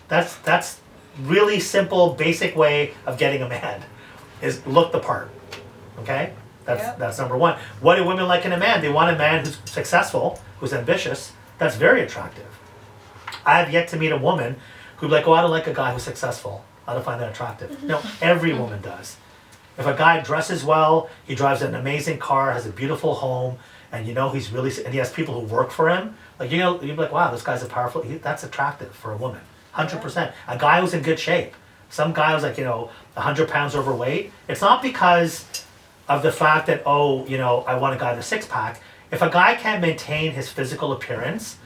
That's really simple, basic way of getting a man, is look the part. Okay? That's number one. What do women like in a man? They want a man who's successful, who's ambitious. That's very attractive. I have yet to meet a woman who'd be like, oh, I don't like a guy who's successful. I don't find that attractive. No, every woman does. If a guy dresses well, he drives an amazing car, has a beautiful home, and you know he's really, and he has people who work for him, like, you know, you'd be like, wow, this guy's that's attractive for a woman. 100%. A guy who's in good shape. Some guy who's like, you know, 100 pounds overweight. It's not because of the fact that, oh, you know, I want a guy with a six pack. If a guy can't maintain his physical appearance,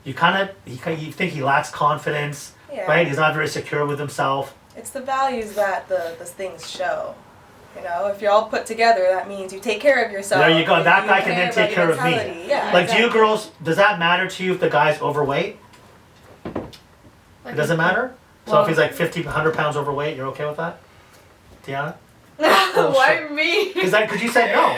you think he lacks confidence, Yeah. right? He's not very secure with himself. It's the values that the things show. You know, if you're all put together, that means you take care of yourself. There you go. and That you guy can then about take your care of me. mentality. Yeah, Like, do you exactly. girls, does that matter to you if the guy's overweight? It doesn't matter? So if he's like 50, 100 pounds overweight, you're okay with that? Deanna? Why me? Because you said no.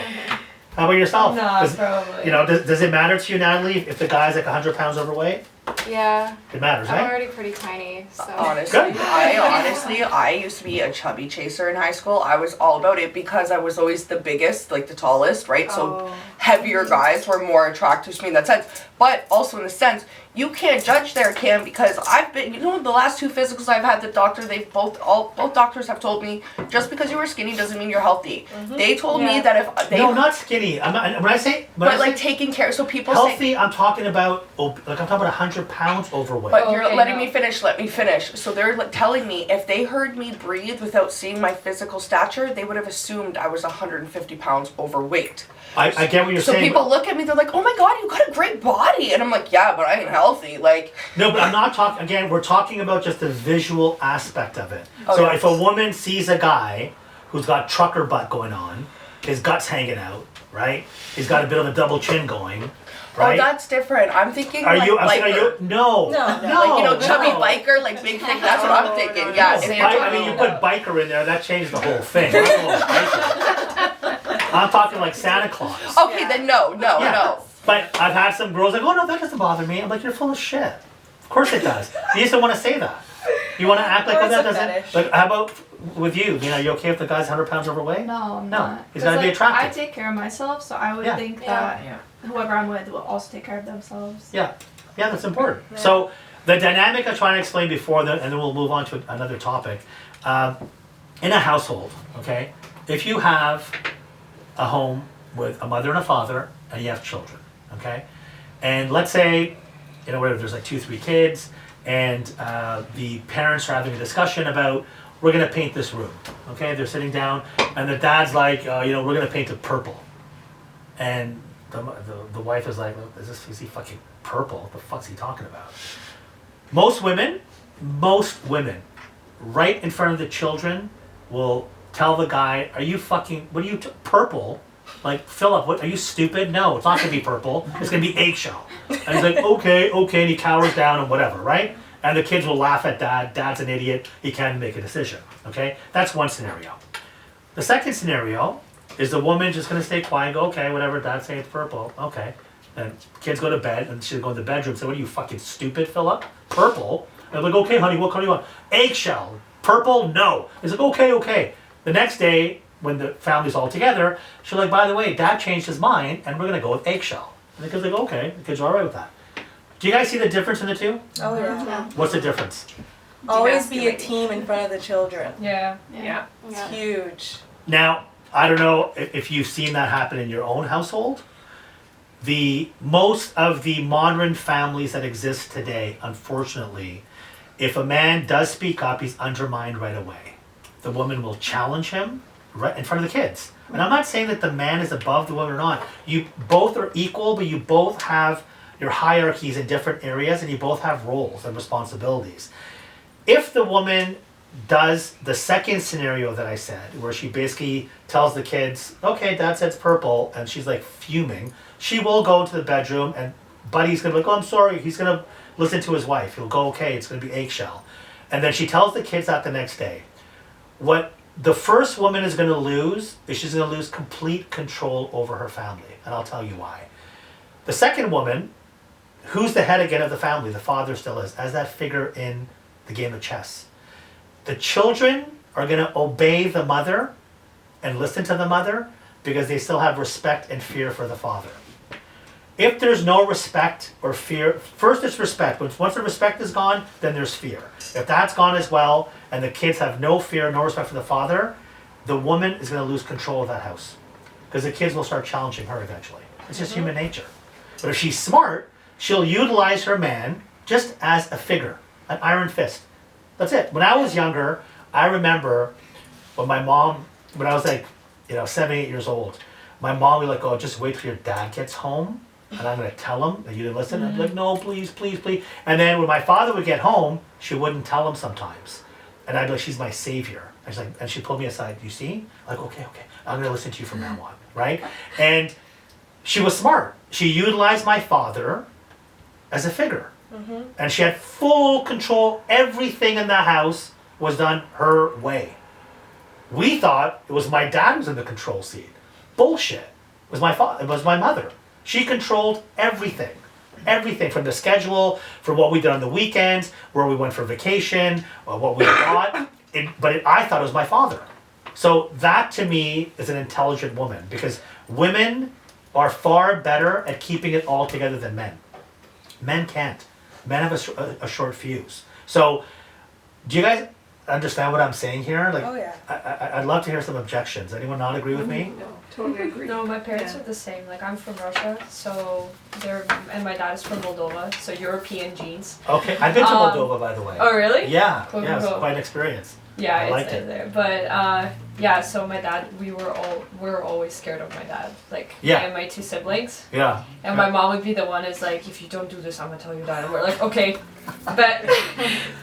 How about yourself? No, Does, probably. you know, does it matter to you, Natalie, if the guy's like 100 pounds overweight? Yeah. It matters, I'm right? already pretty tiny, so. Honestly, Good. I used to be a chubby chaser in high school. I was all about it because I was always the biggest, like the tallest, right? So heavier guys were more attractive to me in that sense. But also in the sense, you can't judge there, Cam, because I've been, the last 2 physicals I've had, the doctor, both doctors have told me, just because you were skinny doesn't mean you're healthy. They told me that if they... No, not skinny. I'm not, when I say... But like taking care, so people healthy, say... I'm talking about, like I'm talking about 100 pounds overweight. But you're letting me finish, let me finish. So they're telling me if they heard me breathe without seeing my physical stature, they would have assumed I was 150 pounds overweight. I get what you're saying. So people look at me, they're like, oh my god, you got a great body. And I'm like, yeah, but I ain't healthy. Like... No, but I'm not talking, again, we're talking about just the visual aspect of it. Oh, So yes. if a woman sees a guy who's got trucker butt going on, his guts hanging out, right? He's got a bit of a double chin going, right? Oh, that's different. I'm thinking Are like you, I'm biker. saying, are you, no. Like, chubby biker, like big thing. That's what I'm thinking. Yeah, if you're I mean, you put biker in there, that changed the whole thing. I'm talking like Santa Claus. Okay, then no. But I've had some girls like, oh no, that doesn't bother me. I'm like, you're full of shit. Of course it does. You just don't want to say that. You want to act like, Or oh, it's that a doesn't. fetish. Like, how about with you? You know, you okay if the guy's 100 pounds overweight? No, I'm No, not. he's gotta 'Cause, be like, attractive. I take care of myself, so I would Yeah. think Yeah. that whoever I'm with will also take care of themselves. Yeah, that's important. So the dynamic I'm trying to explain before, and then we'll move on to another topic. In a household, okay, if you have a home with a mother and a father, and you have children, okay, and let's say, whatever, there's like 2-3 kids, and the parents are having a discussion about, we're gonna paint this room, okay, they're sitting down, and the dad's like, we're gonna paint it purple, and the wife is like, is he fucking purple? What the fuck's he talking about? Most women, right in front of the children, will tell the guy, are you fucking, what are you, purple? Like, Philip, what, are you stupid? No, it's not gonna be purple, it's gonna be eggshell. And he's like, okay, and he cowers down and whatever, right? And the kids will laugh at dad's an idiot, he can't make a decision, okay? That's one scenario. The second scenario is the woman just gonna stay quiet and go, okay, whatever, dad's saying it's purple, okay. And kids go to bed, and she'll go in the bedroom and say, what are you, fucking stupid, Philip? Purple? And I'm like, okay, honey, what color do you want? Eggshell. Purple? No. He's like, okay. The next day, when the family's all together, she's like, by the way, dad changed his mind, and we're gonna go with eggshell. And the kids like, okay, the kids are all right with that. Do you guys see the difference in the two? Oh yeah. What's the difference? Always be a Demasculating. team in front of the children. Yeah. Yeah. It's Yeah. huge. Now, I don't know if you've seen that happen in your own household. Most of the modern families that exist today, unfortunately, if a man does speak up, he's undermined right away. The woman will challenge him right in front of the kids. And I'm not saying that the man is above the woman or not. You both are equal, but you both have your hierarchies in different areas, and you both have roles and responsibilities. If the woman does the second scenario that I said, where she basically tells the kids, okay, dad says purple, and she's like fuming, she will go into the bedroom, and Buddy's gonna be like, oh, I'm sorry, he's gonna listen to his wife. He'll go, okay, it's gonna be eggshell. And then she tells the kids that the next day. What the first woman is gonna lose is she's gonna lose complete control over her family, and I'll tell you why. The second woman, who's the head again of the family, the father still is, as that figure in the game of chess. The children are going to obey the mother and listen to the mother because they still have respect and fear for the father. If there's no respect or fear, first it's respect. Once the respect is gone, then there's fear. If that's gone as well, and the kids have no fear, no respect for the father, the woman is going to lose control of that house because the kids will start challenging her eventually. It's just human nature. But if she's smart, she'll utilize her man just as a figure, an iron fist. That's it. When I was younger, I remember when my mom, when I was like, 7, 8 years old, my mom would like, oh, just wait till your dad gets home, and I'm gonna tell him that you didn't listen. I'd be like, no, please. And then when my father would get home, she wouldn't tell him sometimes. And I'd be like, she's my savior. And she pulled me aside, you see? I'm like, okay, I'm gonna listen to you from now on, right? And she was smart. She utilized my father as a figure. And she had full control. Everything in the house was done her way. We thought it was my dad who was in the control seat. Bullshit. It was my father. It was my mother. She controlled everything. Everything from the schedule, from what we did on the weekends, where we went for vacation, what we bought. I thought it was my father. So that to me is an intelligent woman, because women are far better at keeping it all together than men. Men can't. Men have a short fuse. So do you guys understand what I'm saying here? Like, Oh, yeah. I'd love to hear some objections. Anyone not agree with me? No, totally agree. No, my parents Yeah. are the same. Like I'm from Russia, so and my dad is from Moldova, so European genes. Okay, I've been to Um, Moldova, by the way. Oh really? Yeah, Cool, yeah, it's cool. quite an experience. Yeah, I liked it's it. there. But yeah, so my dad, we were always scared of my dad. Like Yeah. me and my two siblings. Yeah. And my mom would be the one is like, if you don't do this, I'm gonna tell your dad. And we're like, okay, but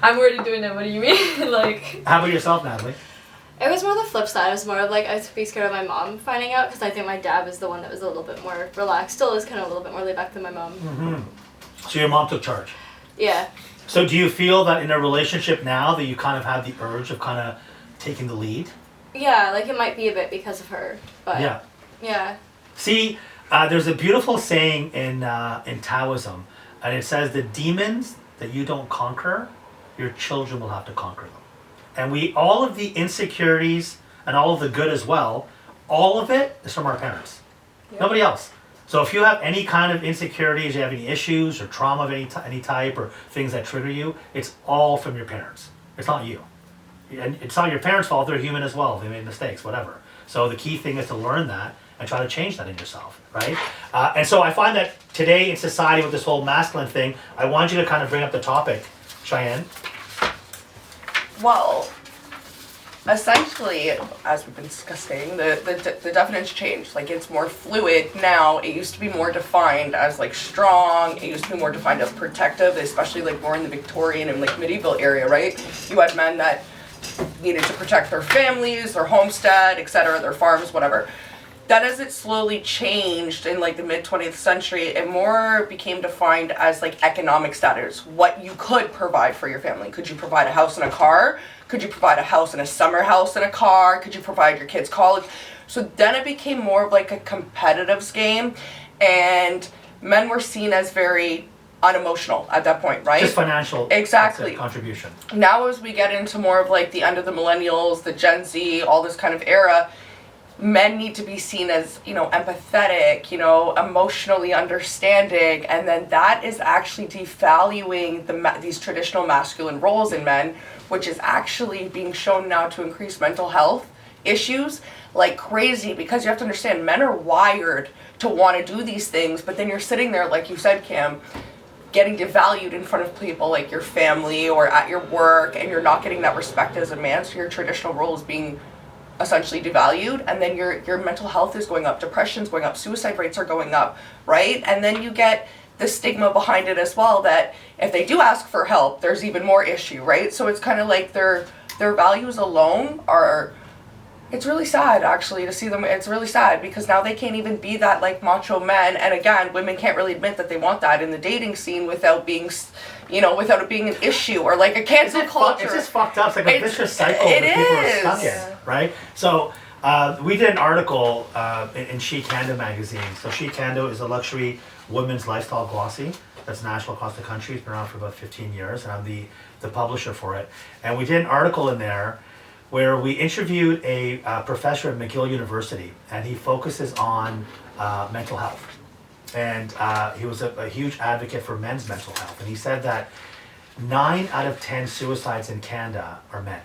I'm already doing it. What do you mean? Like. How about yourself, Natalie? It was more the flip side. It was more of like I was be scared of my mom finding out because I think my dad was the one that was a little bit more relaxed. Still is kind of a little bit more laid back than my mom. Mm-hmm. So your mom took charge. Yeah. So do you feel that in a relationship now that you kind of have the urge of kind of taking the lead? Yeah, like it might be a bit because of her, but Yeah. yeah. See, there's a beautiful saying in Taoism, and it says the demons that you don't conquer, your children will have to conquer them. And all of the insecurities and all of the good as well, all of it is from our parents. Yep. Nobody else. So if you have any kind of insecurities, you have any issues or trauma of any type or things that trigger you, it's all from your parents. It's not you. And it's not your parents' fault. They're human as well. They made mistakes, whatever. So the key thing is to learn that and try to change that in yourself, right? And so I find that today in society with this whole masculine thing, I want you to kind of bring up the topic, Cheyenne. Well, essentially, as we've been discussing, the definition changed. Like, it's more fluid now. It used to be more defined as like strong. It used to be more defined as protective, especially like more in the Victorian and like medieval area, right? You had men that needed to protect their families, their homestead, etc., their farms, whatever. Then as it slowly changed in like the mid 20th century, it more became defined as like economic status, what you could provide for your family. Could you provide a house and a car? Could you provide a house and a summer house and a car? Could you provide your kids college? So then it became more of like a competitive game, and men were seen as very unemotional at that point, right? Just financial Exactly. that's it, contribution. Now as we get into more of like the end of the millennials, the Gen Z, all this kind of era, men need to be seen as, empathetic, emotionally understanding, and then that is actually devaluing these traditional masculine roles in men, which is actually being shown now to increase mental health issues like crazy, because you have to understand, men are wired to want to do these things, but then you're sitting there, like you said, Cam, getting devalued in front of people like your family or at your work, and you're not getting that respect as a man, so your traditional role is being essentially devalued, and then your mental health is going up, depression's going up, suicide rates are going up, right? And then you get the stigma behind it as well, that if they do ask for help, there's even more issue, right? So it's kind of like their values alone are, it's really sad actually to see them. It's really sad because now they can't even be that like macho men, and again, women can't really admit that they want that in the dating scene without being, without it being an issue or like a cancel culture. It's just fucked up. It's like a vicious cycle that people are stuck in, right? So we did an article in She Kando magazine. So She Kando is a luxury women's lifestyle glossy that's national across the country. It's been around for about 15 years, and I'm the publisher for it. And we did an article in there where we interviewed a professor at McGill University, and he focuses on mental health. And he was a huge advocate for men's mental health. And he said that 9 out of 10 suicides in Canada are men.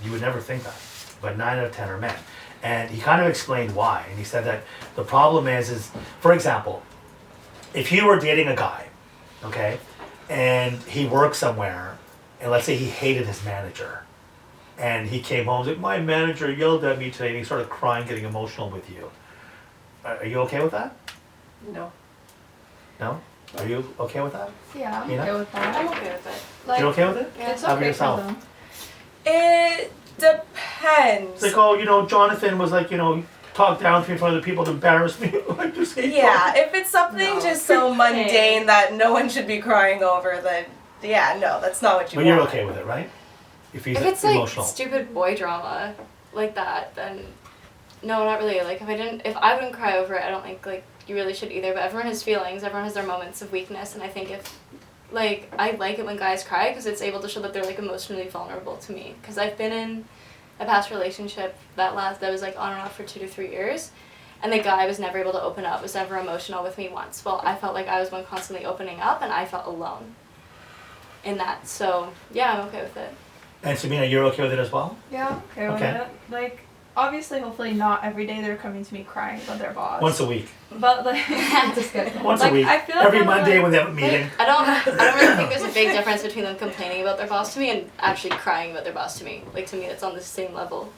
You would never think that, but 9 out of 10 are men. And he kind of explained why. And he said that the problem is for example, if you were dating a guy, okay, and he worked somewhere, and let's say he hated his manager, and he came home and said, my manager yelled at me today, and he started crying, getting emotional with you. Are you okay with that? No. No? Are you okay with that? Yeah, I'm Tina? okay with that. I'm okay with it. Like, You're okay with it? it's How about okay yourself? for them. It depends. It's like, oh, Jonathan was like, talked down to me in front of the people to embarrass me. I just hate Yeah, if it's something No. just so Okay. mundane that no one should be crying over, then yeah, no, that's not what you But want. you're okay with it, right? If he's If it's emotional. like stupid boy drama like that, then no, not really. Like if I wouldn't cry over it, I don't think like you really should either, but everyone has feelings, everyone has their moments of weakness, and I think if, like, I like it when guys cry because it's able to show that they're, like, emotionally vulnerable to me. Because I've been in a past relationship that was, like, on and off for 2 to 3 years, and the guy was never able to open up, was never emotional with me once. Well, I felt like I was one constantly opening up, and I felt alone in that. So, yeah, I'm okay with it. And Sabina, you're okay with it as well? Yeah, okay with Okay. it. Like, obviously, hopefully not every day they're coming to me crying about their boss. Once a week. But like, Once like, a week. I feel like Every I'm, Monday like, when they have a meeting. I don't really think there's a big difference between them complaining about their boss to me and actually crying about their boss to me. Like, to me, it's on the same level.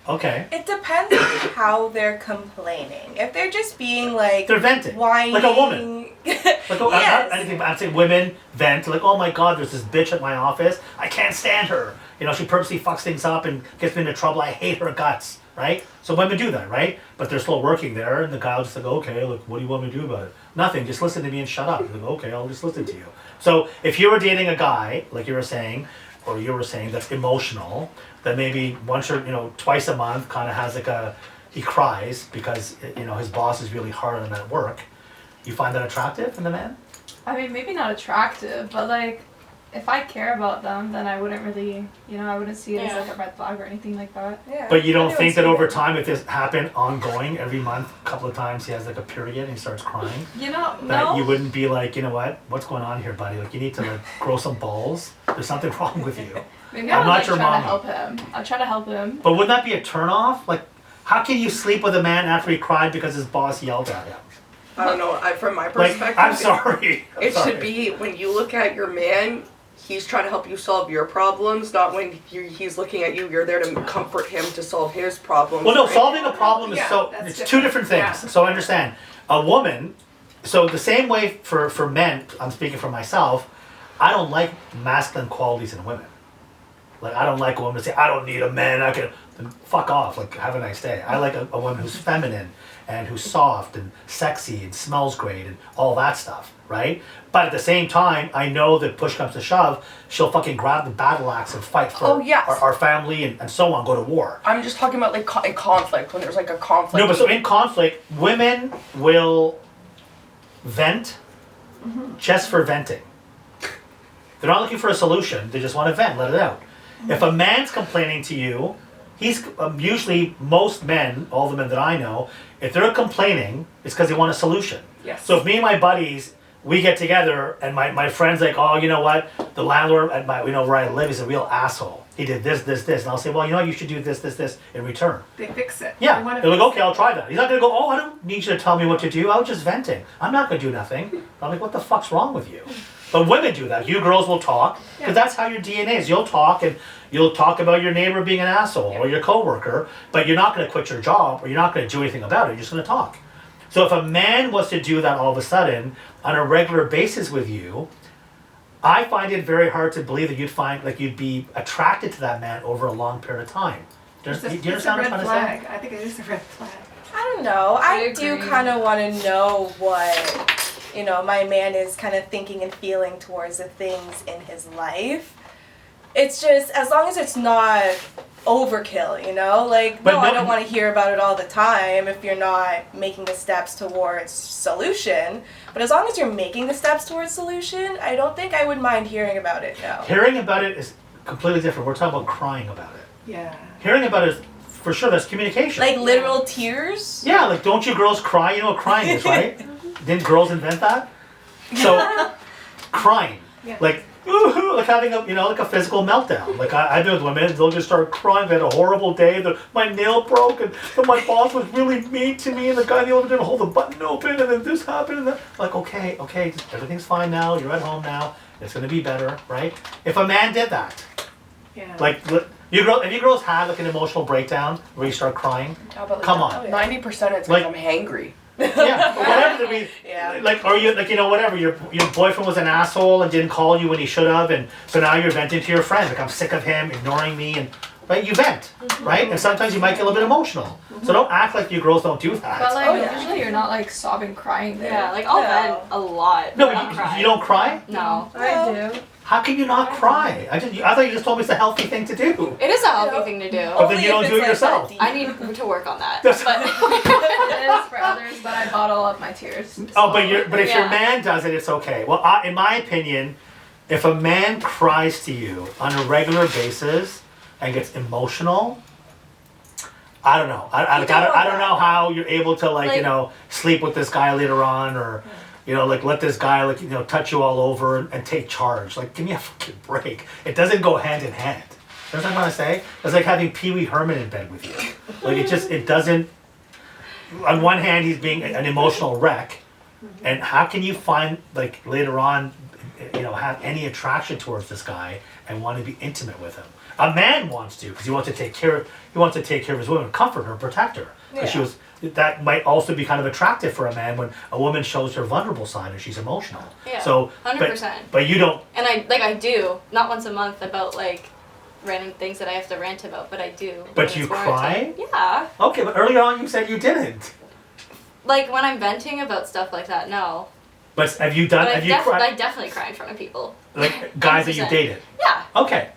Okay. It depends on how they're complaining. If they're just being like They're venting. whining, Like a woman. Like, oh, Yes. anything, I'd say women vent, like, oh my god, there's this bitch at my office, I can't stand her. You know, she purposely fucks things up and gets me into trouble, I hate her guts, right? So women do that, right? But they're still working there, and the guy will just like, okay, look, what do you want me to do about it? Nothing, just listen to me and shut up. He's like, okay, I'll just listen to you. So if you were dating a guy, like you were saying, that's emotional, then maybe once or, twice a month kind of has like he cries because, his boss is really hard on him at work. You find that attractive in the man? I mean, maybe not attractive, but like, if I care about them, then I wouldn't really, I wouldn't see it as like a red flag or anything like that. Yeah. But you don't I think that see over time, if this happened ongoing every month, a couple of times he has like a period and he starts crying, No. that you wouldn't be like, you know what, what's going on here, buddy? Like, you need to like grow some balls. There's something wrong with you. Maybe I'm I'll not like your try mama. to help him. I'll try to help him. But wouldn't that be a turnoff? Like, how can you sleep with a man after he cried because his boss yelled at him? I don't know. From my Like, perspective, I'm sorry. it should be when you look at your man, he's trying to help you solve your problems, not when he's looking at you, you're there to comfort him to solve his problems. Well, no, right? solving a problem is Yeah, that's it's different. two different things. Yeah. So I understand. A woman, so the same way for men, I'm speaking for myself, I don't like masculine qualities in women. Like, I don't like a woman to say, I don't need a man, then fuck off, like, have a nice day. I like a woman who's feminine and who's soft and sexy and smells great and all that stuff, right? But at the same time, I know that push comes to shove, she'll fucking grab the battle axe and fight for Oh, yes. our family and so on, go to war. I'm just talking about like in conflict, when there's like a conflict. No, but so in conflict, women will vent just for venting. They're not looking for a solution, they just want to vent, let it out. If a man's complaining to you, he's usually, most men, all the men that I know, if they're complaining, it's because they want a solution. Yes. So if me and my buddies, we get together and my friend's like, oh, you know what, the landlord at where I live is a real asshole. He did this. And I'll say, well, you know what, you should do this in return. They fix it. Yeah, They wanna they're like, fix okay, I'll try that. He's not gonna go, oh, I don't need you to tell me what to do. I was just venting. I'm not gonna do nothing. I'm like, what the fuck's wrong with you? But women do that. You girls will talk, because that's how your DNA is. You'll talk, and you'll talk about your neighbor being an asshole or your coworker, but you're not gonna quit your job or you're not gonna do anything about it. You're just gonna talk. So if a man was to do that all of a sudden on a regular basis with you, I find it very hard to believe that you'd be attracted to that man over a long period of time. Do you It's a understand what I'm red trying to say? flag. I think it is a red flag. I don't know. I do agree. kind of want to know what, my man is kind of thinking and feeling towards the things in his life. It's just, as long as it's not overkill, Like, But no, no- I don't want to hear about it all the time if you're not making the steps towards solution. But as long as you're making the steps towards solution, I don't think I would mind hearing about it, no. Hearing about it is completely different. We're talking about crying about it. Yeah. Hearing about it is, for sure, that's communication. Like literal tears? Yeah, like, don't you girls cry? You know what crying is, right? Didn't girls invent that? So, crying. Yeah. Like, ooh, like having like a physical meltdown. Like, I've been with women, they'll just start crying. They had a horrible day. My nail broke, and my boss was really mean to me, and the guy in the elevator didn't hold the button open, and then this happened, and that. Like, okay, everything's fine now. You're at home now. It's gonna be better, right? If a man did that, Yeah. like, if you girls have like an emotional breakdown where you start crying, come on. 90% it's Like- because I'm hangry. Yeah, or whatever the reason. Yeah. Like, or you, like, whatever. Your boyfriend was an asshole and didn't call you when he should have, and so now you're venting to your friend. Like, I'm sick of him ignoring me, and right, you vent, right? And sometimes you might get a little bit emotional. So don't act like you girls don't do that. But like, Oh, yeah. usually you're not like sobbing, crying there. Yeah, like I'll No. vent a lot. no, but I but cry. you don't cry. No. I do. How can you not cry? I thought you just told me it's a healthy thing to do. It is a healthy thing to do. But then you don't do it yourself. I need to work on that. That's- But It is for others, but I bottle up my tears. Oh, but if your Yeah. man does it, it's okay. Well, in my opinion, if a man cries to you on a regular basis and gets emotional, I don't know. I don't know how you're able to Like- sleep with this guy later on, or let this guy touch you all over and take charge. Like, give me a fucking break. It doesn't go hand in hand. That's what I'm trying to say. It's like having Pee Wee Herman in bed with you. Like it doesn't. On one hand, he's being an emotional wreck, and how can you find later on, have any attraction towards this guy and want to be intimate with him? A man wants to because he wants to take care of his woman, comfort her, protect her. 'Cause that might also be kind of attractive for a man when a woman shows her vulnerable side and she's emotional. Yeah, So, 100%. But you don't. And I do, not once a month, about random things that I have to rant about, but I do. But when you it's warranted. cry? Yeah. Okay, but earlier on you said you didn't. Like when I'm venting about stuff like that, no. But have you done? But Have you I cried? definitely cry in front of people. Like guys that you 100%. dated? Yeah. Okay.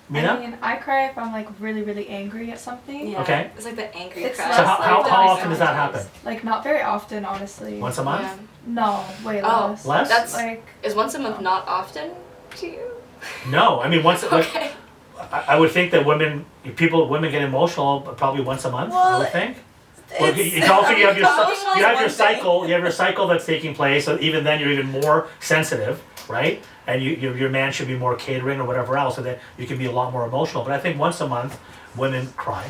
Mina? I mean, I cry if I'm really, really angry at something. Yeah. Okay. It's like the angry It's cry. less So like how the often does that sometimes. happen? Like not very often, honestly. Once a month? Yeah. No, way Oh, less. Less? That's Like is once a month not often to you? No, I mean once. Okay. I would think that women get emotional probably once a month. I Well, would think. Well, It's, it's also you have your Emotional you is have your one thing. cycle. You have your cycle that's taking place. So even then, you're even more sensitive, right? And your man should be more catering or whatever else, so that you can be a lot more emotional. But I think once a month, women cry.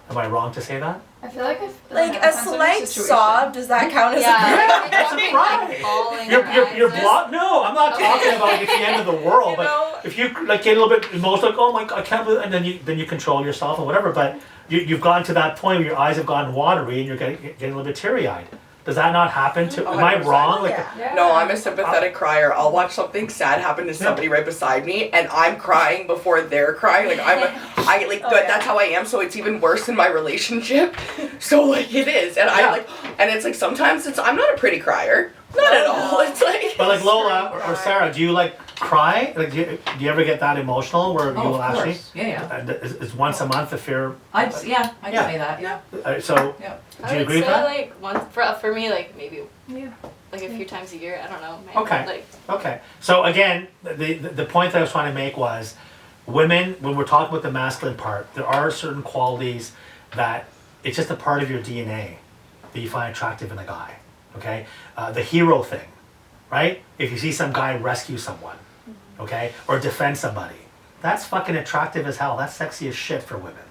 Am I wrong to say that? I feel like if like it a depends on the slight situation. sob, does that count as Yeah. a That's a cry. Bawling You're your eyes. blocked. No, I'm not talking about it's the end of the world. You But know? if you get a little bit emotional, oh my god, I can't believe, and then you control yourself and whatever. But you've gotten to that point where your eyes have gotten watery and you're getting a little bit teary eyed. Does that not happen to? Am I 100%. wrong? Like, Yeah. Yeah. No, I'm a sympathetic crier. I'll watch something sad happen to somebody right beside me, and I'm crying before they're crying. Like that's how I am. So it's even worse in my relationship. So it is, and Yeah. and it's sometimes I'm not a pretty crier, not at all. It's but like Lola or Sarah, do you cry? Like, do you ever get that emotional where you Oh, will of actually? course. Yeah. Is once a month if you're. I'd Yeah. say that. Yeah. So Yeah. do I you would agree with say that? once for me maybe Yeah. a few times a year. I don't know. Man. Okay. Okay. So again, the point that I was trying to make was, women, when we're talking about the masculine part, there are certain qualities that it's just a part of your DNA that you find attractive in a guy. Okay, the hero thing, right? If you see some guy rescue someone, okay, or defend somebody, that's fucking attractive as hell. That's sexy as shit for women,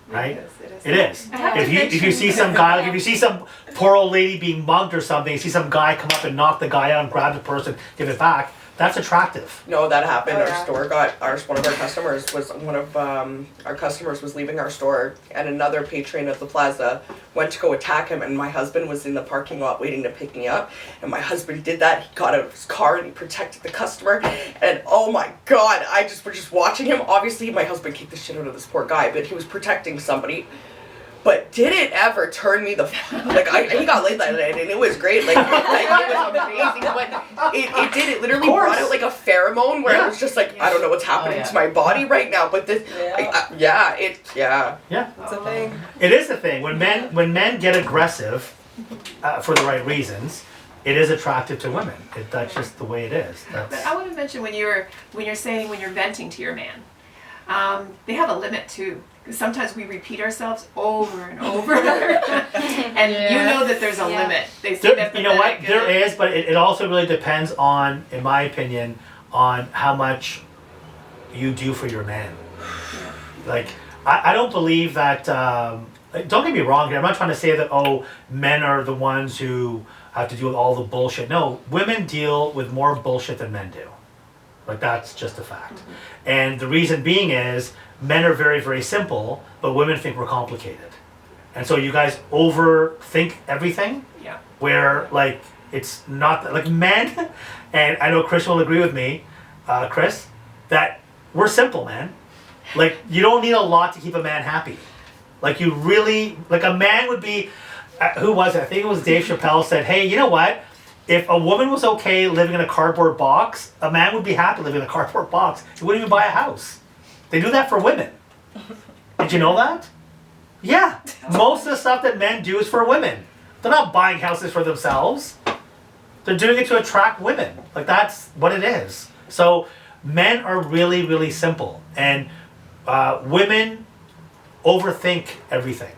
right? It is. I have to If you see some guy, if you see some poor old lady being mugged or something, you see some guy come up and knock the guy out and grab the person, give it back, that's attractive. No, that happened. Oh, Our yeah. store one of our customers was leaving our store, and another patron of the plaza went to go attack him, and my husband was in the parking lot waiting to pick me up, and my husband did that. He got out of his car and he protected the customer, and oh my god, we're just watching him. Obviously, my husband kicked the shit out of this poor guy, but he was protecting somebody. But did it ever turn me he got laid that night and it was great, it was amazing, but it literally brought out a pheromone where I was just I don't know what's happening to my body right now, but this, Yeah. Yeah, It's a thing. it is the thing. When men get aggressive for the right reasons, it is attractive to women. That's just the way it is. But That's, I want to mention when you're venting to your man, they have a limit too. Because sometimes we repeat ourselves over and over, and you know that there's a Yeah. limit. They say that you know what? There is, but it also really depends on, in my opinion, on how much you do for your man. Like, I don't believe that. Don't get me wrong here. I'm not trying to say that men are the ones who have to deal with all the bullshit. No, women deal with more bullshit than men do. Like, that's just a fact. And the reason being is men are very, very simple, but women think we're complicated. And so you guys overthink everything, Yeah. where it's not like men, and I know Chris will agree with me, Chris, that we're simple, man. Like, you don't need a lot to keep a man happy. Like, you really, a man would be, who was it? I think it was Dave Chappelle said, hey, you know what? if a woman was okay living in a cardboard box, a man would be happy living in a cardboard box. He wouldn't even buy a house. They do that for women. Did you know that? Yeah. Most of the stuff that men do is for women. They're not buying houses for themselves. They're doing it to attract women. Like, that's what it is. So men are really, really simple. And women overthink everything.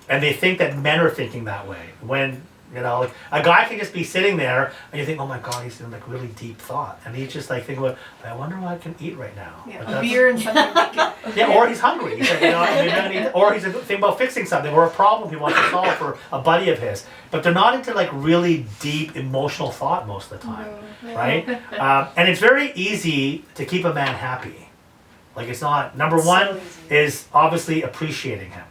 And they think that men are thinking that way. When, you know, like, a guy can just be sitting there and you think, oh my God, he's in like really deep thought. And he's just like thinking, well, I wonder what I can eat right now. Yeah, Like, a beer and something. yeah, or he's hungry. He's like, you know, maybe I need, or he's thinking about fixing something or a problem he wants to solve for a buddy of his. But they're not into like really deep emotional thought most of the time, right? And it's very easy to keep a man happy. Like, it's not, number one is obviously appreciating him.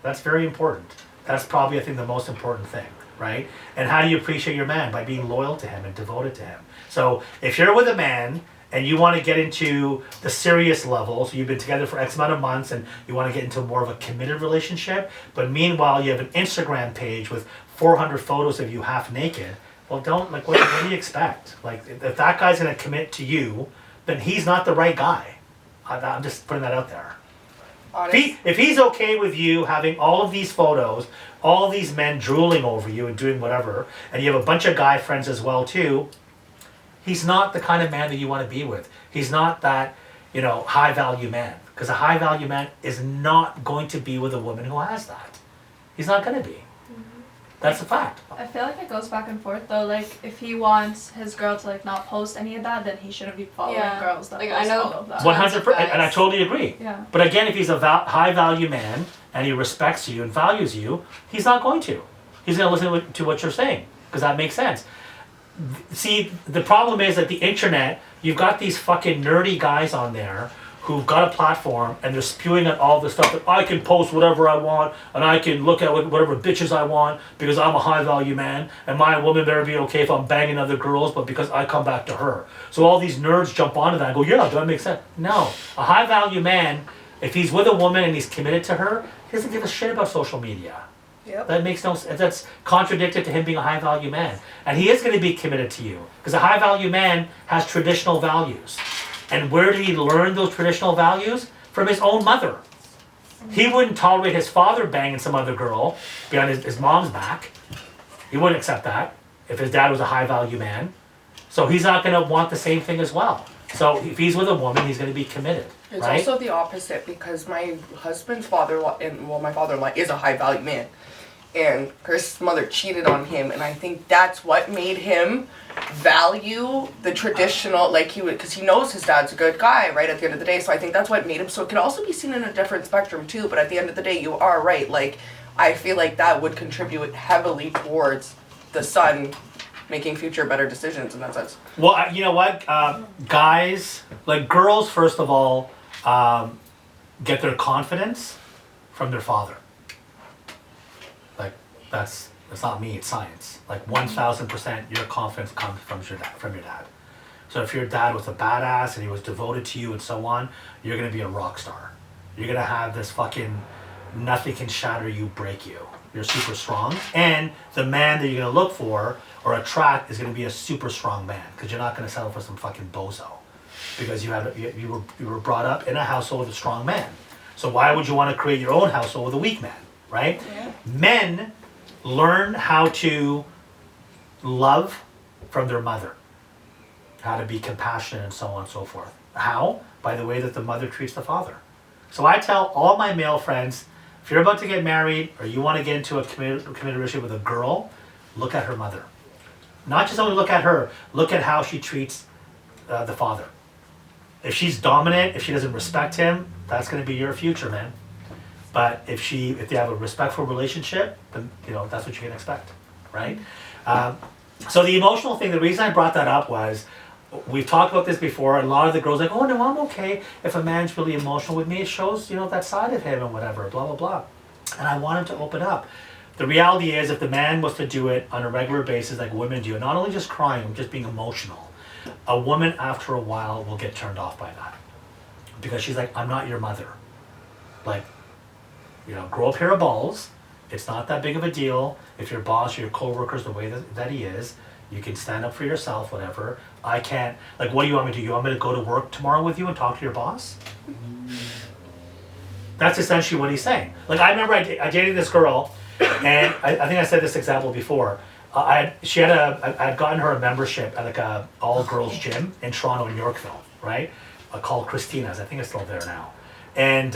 That's very important. That's probably, I think, the most important thing, right? And how do you appreciate your man? By being loyal to him and devoted to him. So if you're with a man and you want to get into the serious level, so you've been together for X amount of months and you want to get into more of a committed relationship, but meanwhile you have an Instagram page with 400 photos of you half naked, well, don't, like, what do you expect? Like, if that guy's going to commit to you, then he's not the right guy. I'm just putting that out there. If he's okay with you having all of these photos, all of these men drooling over you and doing whatever, and you have a bunch of guy friends as well too, he's not the kind of man that you want to be with. He's not that, you know, high value man. Because a high value man is not going to be with a woman who has that. He's not going to be. That's a fact. I feel like it goes back and forth though. Like, if he wants his girl to like not post any of that, then he shouldn't be following girls that Like, post I know all of that. 100%, and I totally agree. Yeah. But again, if he's a high value man and he respects you and values you, he's not going to. He's going to listen to what you're saying, because that makes sense. See, the problem is that the internet, you've got these fucking nerdy guys on there who've got a platform and they're spewing out all this stuff that I can post whatever I want and I can look at whatever bitches I want because I'm a high value man and my woman better be okay if I'm banging other girls, but because I come back to her. So all these nerds jump onto that and go, yeah, does that make sense? No. A high value man, if he's with a woman and he's committed to her, he doesn't give a shit about social media. Yep. That makes no sense. That's contradicted to him being a high value man. And he is going to be committed to you because a high value man has traditional values. And where did he learn those traditional values? From his own mother. He wouldn't tolerate his father banging some other girl behind his mom's back. He wouldn't accept that if his dad was a high value man. So he's not going to want the same thing as well. So if he's with a woman, he's going to be committed. It's right? also the opposite because my husband's father-in-law, my father-in-law is a high value man. And Chris' mother cheated on him, and I think that's what made him value the traditional, like he would, because he knows his dad's a good guy, right, at the end of the day, so I think that's what made him, so it could also be seen in a different spectrum too, but at the end of the day, you are right, like, I feel like that would contribute heavily towards the son making future better decisions in that sense. Well, you know what, guys, like girls, first of all, get their confidence from their father. Like, that's not me, it's science. Like 1000% your confidence comes from your dad. So if your dad was a badass and he was devoted to you and so on, you're gonna be a rock star. You're gonna have this fucking nothing can shatter you, break you. You're super strong. And the man that you're gonna look for or attract is gonna be a super strong man, because you're not gonna settle for some fucking bozo. Because you were brought up in a household with a strong man. So why would you want to create your own household with a weak man, right? Yeah. Men learn how to love from their mother, how to be compassionate and so on and so forth. How? By the way that the mother treats the father. So I tell all my male friends, if you're about to get married or you want to get into a committed relationship with a girl, look at her mother. Not just only look at her, look at how she treats the father. If she's dominant, if she doesn't respect him, that's going to be your future, man. But if they have a respectful relationship, then that's what you can expect, right? So the emotional thing, the reason I brought that up was, we've talked about this before, and a lot of the girls are like, oh no, I'm okay if a man's really emotional with me. It shows, that side of him and whatever, blah, blah, blah. And I want him to open up. The reality is, if the man was to do it on a regular basis like women do, not only just crying, just being emotional, a woman after a while will get turned off by that. Because she's like, I'm not your mother. Like, grow a pair of balls. It's not that big of a deal. If your boss or your co-worker's the way that he is, You can stand up for yourself, whatever. I can't, like, what do you want me to do? You want me to go to work tomorrow with you and talk to your boss? That's essentially what he's saying. Like, I remember I dated this girl, and I think I said this example before. I had gotten her a membership at like a all-girls gym in Toronto and Yorkville, right? Called Christina's. I think it's still there now. And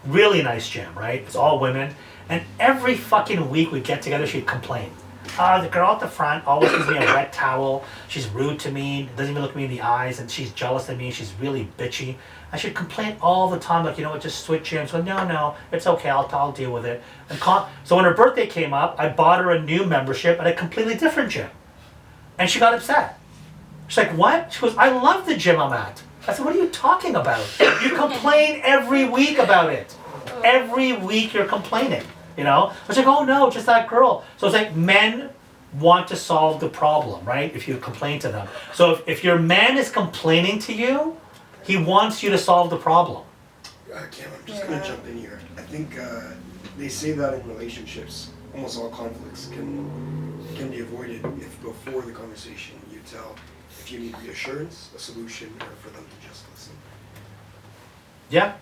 really nice gym, right? It's all women. And every fucking week we'd get together, she'd complain. The girl at the front always gives me a wet towel. She's rude to me, doesn't even look me in the eyes, and she's jealous of me. She's really bitchy. I should complain all the time, like, you know what, just switch gyms. So no, it's okay, I'll deal with it. So when her birthday came up, I bought her a new membership at a completely different gym. And she got upset. She's like, what? She goes, I love the gym I'm at. I said, what are you talking about? You complain every week about it. Every week you're complaining, you know? I was like, oh no, just that girl. So it's like men want to solve the problem, right? If you complain to them. So if your man is complaining to you, he wants you to solve the problem. Cam, I'm just gonna jump in here. I think they say that in relationships, almost all conflicts can be avoided if before the conversation you tell if you need reassurance, a solution, or for them to just listen. Yeah.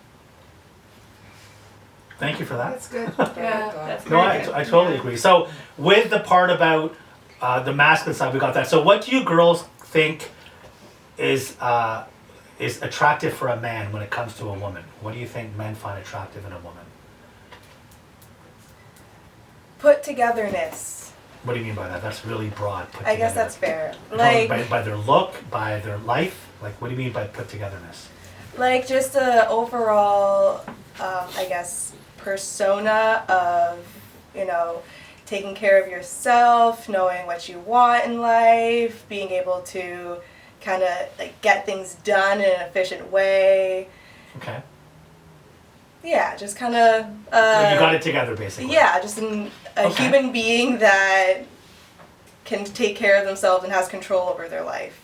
Thank you for that. That's good. Yeah, that's No, very good. I totally agree. So with the part about the masculine side, we got that. So what do you girls think is attractive for a man when it comes to a woman? What do you think men find attractive in a woman? Put togetherness. What do you mean by that? That's really broad. Put I guess together. that's fair. You're talking Like, by their look, by their life. Like, what do you mean by put togetherness? like just the overall, I guess, persona of, you know, taking care of yourself, knowing what you want in life, being able to kind of like get things done in an efficient way. Okay. Yeah, just kind of. So you got it together, basically. Yeah, just a Okay. human being that can take care of themselves and has control over their life.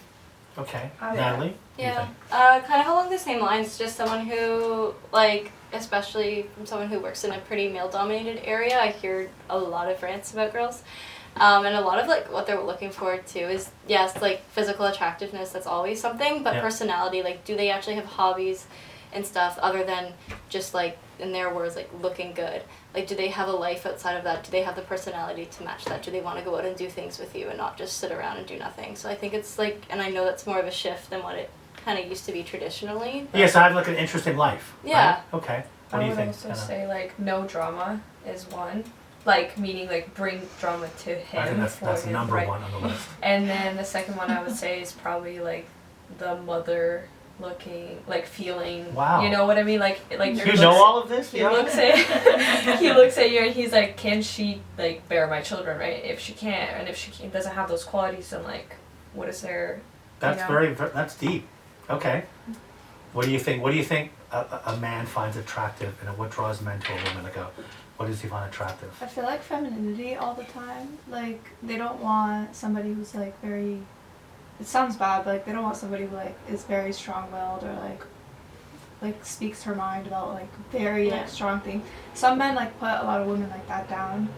Okay. Yeah. Natalie? What do you Yeah, think? kind of along the same lines, just someone who, like, especially from someone who works in a pretty male-dominated area, I hear a lot of rants about girls. And a lot of, like, what they're looking for, too, is, yes, like, physical attractiveness, that's always something, but Yeah. personality, like, do they actually have hobbies and stuff other than just, like, in their words, like, looking good? Like, do they have a life outside of that? Do they have the personality to match that? Do they want to go out and do things with you and not just sit around and do nothing? So I think it's, like, and I know that's more of a shift than what it kind of used to be traditionally. But Yes, I have like an interesting life. Yeah. Right? Okay. What I do you would think? also Anna? say like no drama is one. Like meaning like bring drama to him. I think that's for his number right. one on the list. And then the second one I would say is probably like the mother looking, like feeling. Wow. You know what I mean? Like You know all of this? He Yeah. looks at he looks at you and he's like, can she like bear my children, right? If she can't, and if she doesn't have those qualities, then like, what is there? That's you know? that's deep. Okay. What do you think? What do you think a man finds attractive, and what draws men to a woman? Like, what does he find attractive? I feel like femininity all the time. Like, they don't want somebody who's like very, it sounds bad, but like they don't want somebody who like is very strong-willed or like speaks her mind about like very Yeah. like strong things. Some men like put a lot of women like that down,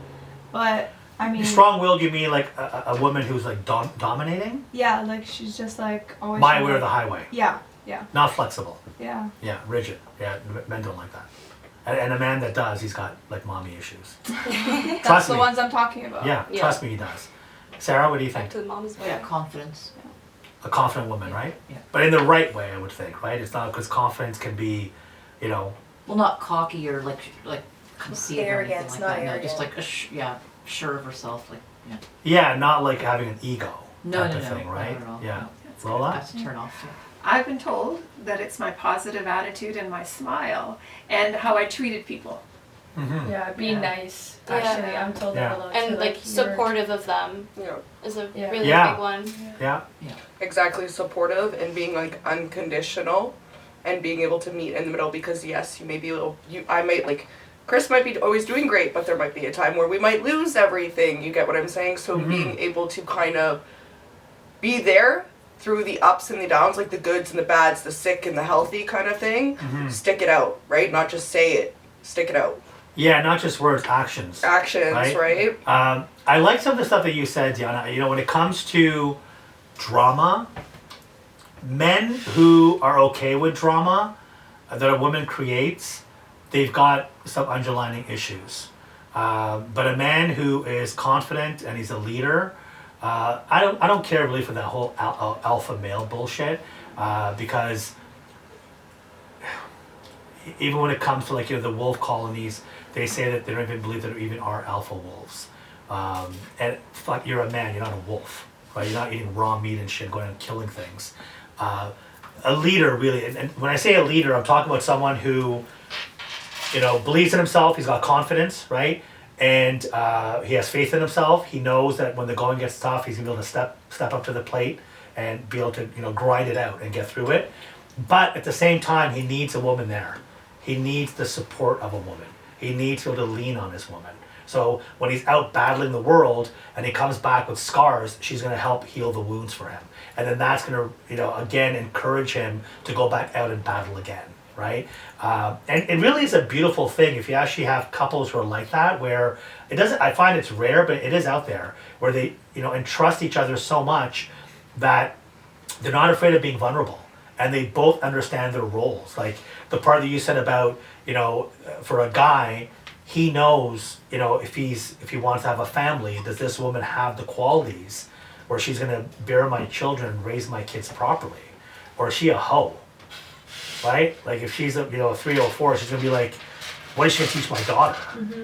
but I mean, Strong-willed, you mean like a woman who's like dominating? yeah, like she's just like always. My trying way or to- the highway. Yeah, Not flexible. yeah. Yeah, rigid. Yeah, men don't like that. And a man that does, he's got like mommy issues. That's Trust the me. ones I'm talking about. Yeah, Yeah. trust me, he does. Sarah, what do you back think? to the mom's Yeah, confidence. A confident woman, right? Yeah. But in the right way, I would think, right? It's not because confidence can be, you know, Well, not cocky or like conceited or anything Arrogance, like not that. No, just arrogant. like sure of herself. Like yeah, not like having an ego no, type no, of no, thing, right? not at all. Yeah. No. That's Lola? That's a turn off. Yeah. I've been told that it's my positive attitude and my smile and how I treated people. Mm-hmm. Yeah, be Yeah. nice. Yeah. Actually, I'm told that a lot. And too, like you're- supportive of them Yeah. is a Yeah. really Yeah. big one. Yeah. Exactly, supportive and being like unconditional and being able to meet in the middle, because yes, you may be I might like, Chris might be always doing great, but there might be a time where we might lose everything, you get what I'm saying? So Mhm. being able to kind of be there through the ups and the downs, like the goods and the bads, the sick and the healthy kind of thing, Mhm. stick it out, right? Not just say it, stick it out. Yeah, not just words, actions. Actions, right? I like some of the stuff that you said, Diana. You know, when it comes to drama, men who are okay with drama that a woman creates, they've got some underlying issues. But a man who is confident and he's a leader, I don't care really for that whole alpha male bullshit, because even when it comes to like, you know, the wolf colonies, they say that they don't even believe there even are alpha wolves. And fuck, you're a man, you're not a wolf, right? You're not eating raw meat and shit, going and killing things. A leader really, and when I say a leader, I'm talking about someone who, you know, believes in himself, he's got confidence, right? And he has faith in himself. He knows that when the going gets tough, he's gonna be able to step up to the plate and be able to, you know, grind it out and get through it. But at the same time, he needs a woman there. He needs the support of a woman. He needs to be able to lean on his woman. So when he's out battling the world and he comes back with scars, she's going to help heal the wounds for him. And then that's going to, you know, again, encourage him to go back out and battle again, right? And it really is a beautiful thing if you actually have couples who are like that, where it doesn't, I find it's rare, but it is out there, where they, you know, entrust each other so much that they're not afraid of being vulnerable. And they both understand their roles. Like the part that you said about, you know, for a guy, he knows, you know, if he wants to have a family, does this woman have the qualities where she's gonna bear my children, raise my kids properly? Or is she a hoe? Right? Like if she's a, you know, a 3 or 4, she's gonna be like, what is she gonna teach my daughter?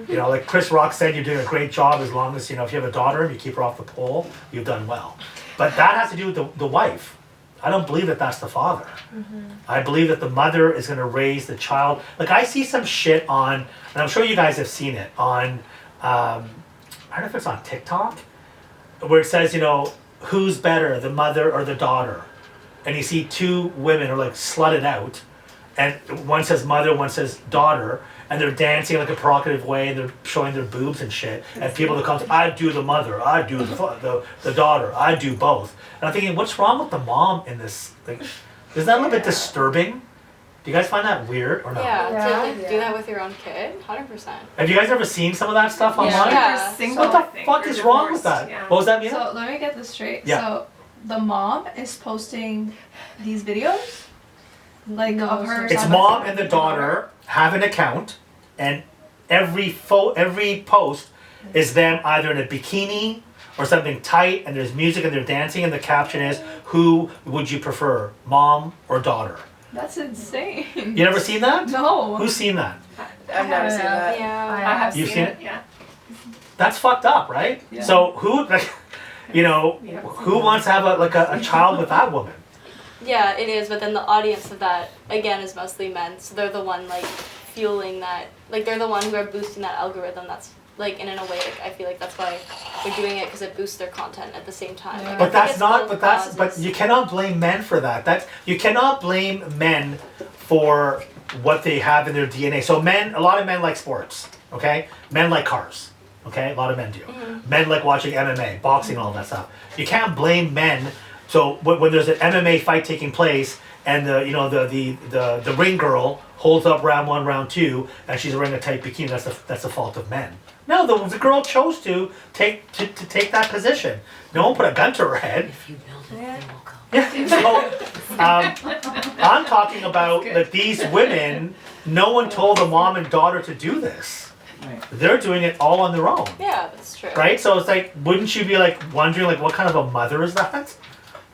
You know, like Chris Rock said, you're doing a great job as long as, you know, if you have a daughter and you keep her off the pole, you've done well. But that has to do with the wife. I don't believe that that's the father. I believe that the mother is going to raise the child. Like I see some shit on, and I'm sure you guys have seen it on, I don't know if it's on TikTok, where it says, you know, who's better, the mother or the daughter? And you see 2 women are like slutted out, and one says mother, one says daughter, and they're dancing like a provocative way, and they're showing their boobs and shit. And people that come, I do the mother, I do the daughter, I do both. And I'm thinking, what's wrong with the mom in this? Like, is that a little bit disturbing? Do you guys find that weird or not? Yeah, Yeah. to like do that with your own kid, 100%. Have you guys ever seen some of that stuff online? Yeah. They're single, What I the think, fuck or is wrong with divorced, that? yeah. What was that, Mia? So let me get this straight. Yeah. So the mom is posting these videos, like No, of her. It's side by mom side and the with daughter have an account, and every post is them either in a bikini or something tight, and there's music and they're dancing, and the caption is, who would you prefer, mom or daughter? That's insane. You never seen that? No. Who's seen that? I've never seen that. Yeah. I have You've seen seen it, it? yeah. That's fucked up, right? Yeah. So who, like, you know, Yeah. who wants to have a child with that woman? Yeah, it is, but then the audience of that, again, is mostly men, so they're the one, like, fueling that, like, they're the one who are boosting that algorithm that's, like, and in a way, like, I feel like that's why they're doing it, because it boosts their content at the same time. Like, I But think that's it's not. both But causes. you cannot blame men for that. You cannot blame men for what they have in their DNA. So a lot of men like sports. Okay, men like cars. Okay, a lot of men do. Men like watching MMA, boxing, and all that stuff. You can't blame men. So when there's an MMA fight taking place, and the ring girl holds up round 1, round 2, and she's wearing a tight bikini, that's the fault of men. No, the girl chose to take that position. No one put a gun to her head. If you build it, they will come. Yeah. So I'm talking about that these women, no one told the mom and daughter to do this. Right. They're doing it all on their own. Yeah, that's true. Right? So it's like, wouldn't you be like wondering like what kind of a mother is that?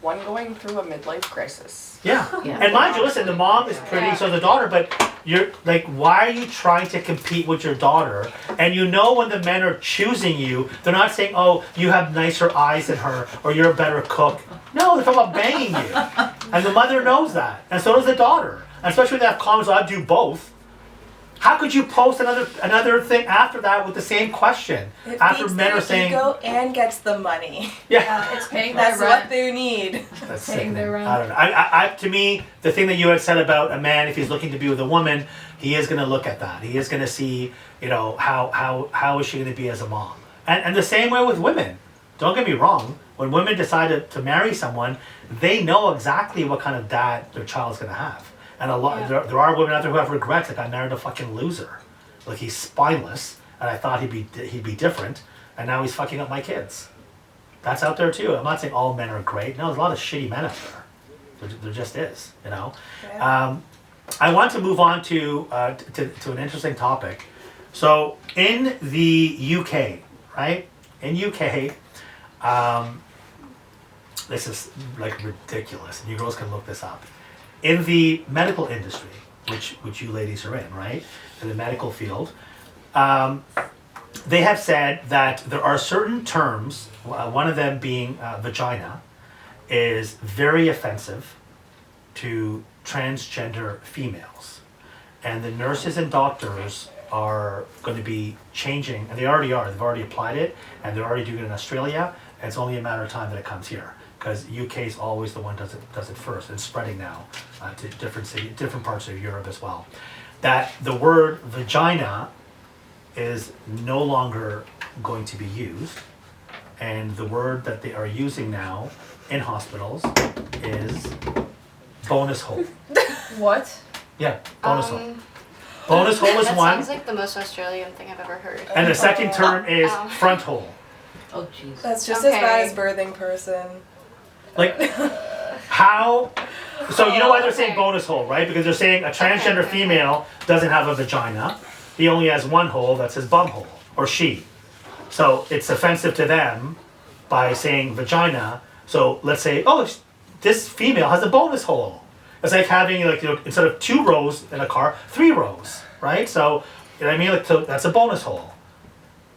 One going through a midlife crisis. Yeah. Yeah. And mind you, listen, the mom is pretty, Yeah. so the daughter, but you're like, why are you trying to compete with your daughter? And you know when the men are choosing you, they're not saying, oh, you have nicer eyes than her, or you're a better cook. No, they're talking about banging you. And the mother knows that. And so does the daughter. And especially when they have comments, I do both. How could you post another thing after that with the same question? It After feeds men their are saying, ego and gets the money. yeah. It's paying That's their what rent. they need. That's Paying their sickening. rent. I don't know. I, to me, the thing that you had said about a man, if he's looking to be with a woman, he is going to look at that. He is going to see, you know, how is she going to be as a mom? And the same way with women. Don't get me wrong. When women decide to marry someone, they know exactly what kind of dad their child's going to have. And a lot, Yeah. there are women out there who have regrets. Like, I married a fucking loser. like he's spineless, and I thought he'd be different, and now he's fucking up my kids. That's out there too. I'm not saying all men are great. No, there's a lot of shitty men out there. There just is, you know. Yeah. I want to move on to an interesting topic. So in the UK, right? In UK, this is like ridiculous. You girls can look this up. In the medical industry, which you ladies are in, right? In the medical field, they have said that there are certain terms, one of them being vagina, is very offensive to transgender females. And the nurses and doctors are going to be changing, and they already are, they've already applied it, and they're already doing it in Australia, and it's only a matter of time that it comes here. Because UK is always the one does it first, and spreading now to different parts of Europe as well. That the word vagina is no longer going to be used, and the word that they are using now in hospitals is bonus hole. What? Yeah, bonus hole. Bonus hole is That one, sounds like the most Australian thing I've ever heard. and the second term is Ow. front hole. Oh, jeez. That's just as bad Okay. as birthing person. Like, how? So you know why they're saying Okay. bonus hole, right? Because they're saying a transgender Okay. female doesn't have a vagina. He only has one hole, that's his bum hole, or she. So it's offensive to them by saying vagina. So let's say, oh, this female has a bonus hole. It's like having, like, you know, instead of 2 rows in a car, 3 rows, right? So, you know what I mean? Like, so that's a bonus hole,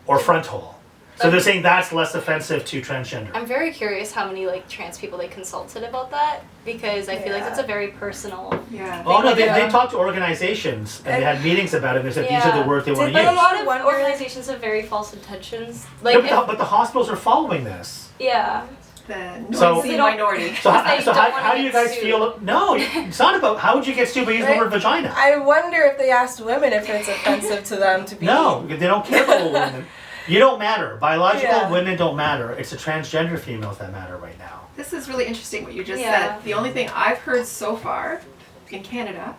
or front hole. So they're saying that's less offensive to transgender. I'm very curious how many like trans people they consulted about that, because I feel like Yeah. that's a very personal. Yeah. Oh no, they Yeah. talked to organizations and they had meetings about it and they said these are Yeah. the words they want to But use. a lot of wonder- organizations have very false intentions. No, Like, but the hospitals are following this. yeah. The So- noisy They don't- minority. So, Because they don't wanna how do you get guys sued. feel? No, it's not about how would you get sued by using the Right. word vagina. I wonder if they asked women if it's offensive to them to be. No, they don't care about women. You don't matter. Biological Yeah. women don't matter. It's the transgender females that matter right now. This is really interesting what you just Yeah. said. The only thing I've heard so far in Canada,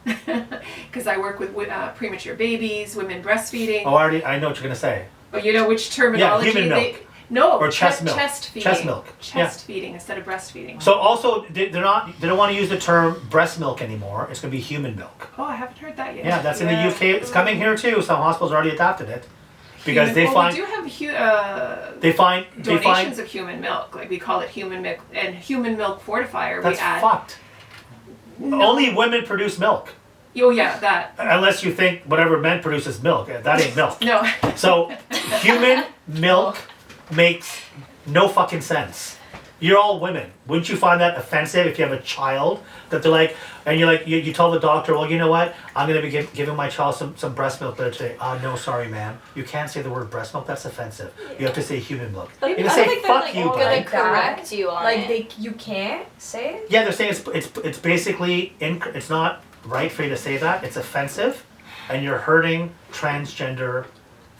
because I work with premature babies, women breastfeeding. Oh, I know what you're gonna say. Oh, you know which terminology? human milk. No, Or chest milk. Chest feeding. Chest milk. Chest feeding instead of breastfeeding. So also they don't want to use the term breast milk anymore. It's gonna be human milk. Oh, I haven't heard that yet. Yeah, that's in the Yeah. UK. It's coming here too. Some hospitals already adopted it because Human- they well, find we do have they find donations of human milk. Like we call it human milk and human milk fortifier. that's we add. fucked. No. Only women produce milk, Oh yeah, that. unless you think whatever men produce is milk. That ain't milk. No. So human milk makes no fucking sense. You're all women. Wouldn't you find that offensive if you have a child that they're like, and you're like, you tell the doctor, well, you know what? I'm going to be giving my child some breast milk later today. Oh, no, sorry, ma'am. You can't say the word breast milk. That's offensive. You have to say human milk. But You're I going to don't say, think they're fuck like you, gonna bud. like that. correct you on Like it. you can't say it. Yeah, they're saying it's basically, it's not right for you to say that. It's offensive, and you're hurting transgender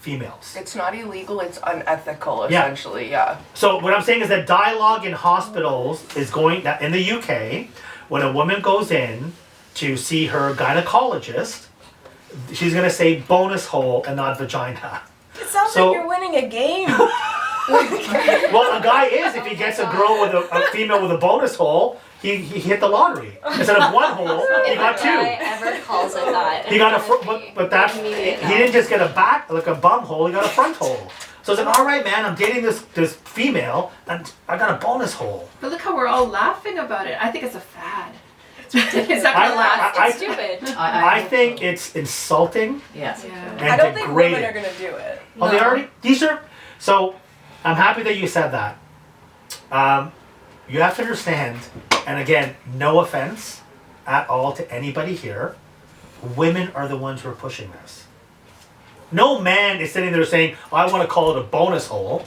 females. It's not illegal, it's unethical, Yeah. essentially, yeah. So what I'm saying is that dialogue in hospitals is going, in the UK, when a woman goes in to see her gynecologist, she's gonna say bonus hole and not vagina. It sounds So- like you're winning a game. Well, a guy is, if he gets a girl with a female with a bonus hole, he hit the lottery. Instead of one hole, he If got a guy 2. ever calls it that, He got a in front, front of me, but that's, he immediate no. didn't just get a back, like a bum hole, he got a front hole. So it's like, all right, man, I'm dating this female, and I got a bonus hole. But look how we're all laughing about it. I think it's a fad. It's ridiculous. It's not I- gonna last. I- It's stupid. I hope think so. it's insulting Yeah. Yeah. and I don't think degrading. women are gonna do it. Oh, they No. already. These are. So, I'm happy that you said that. You have to understand, and again, no offense at all to anybody here. Women are the ones who are pushing this. No man is sitting there saying, "I want to call it a bonus hole."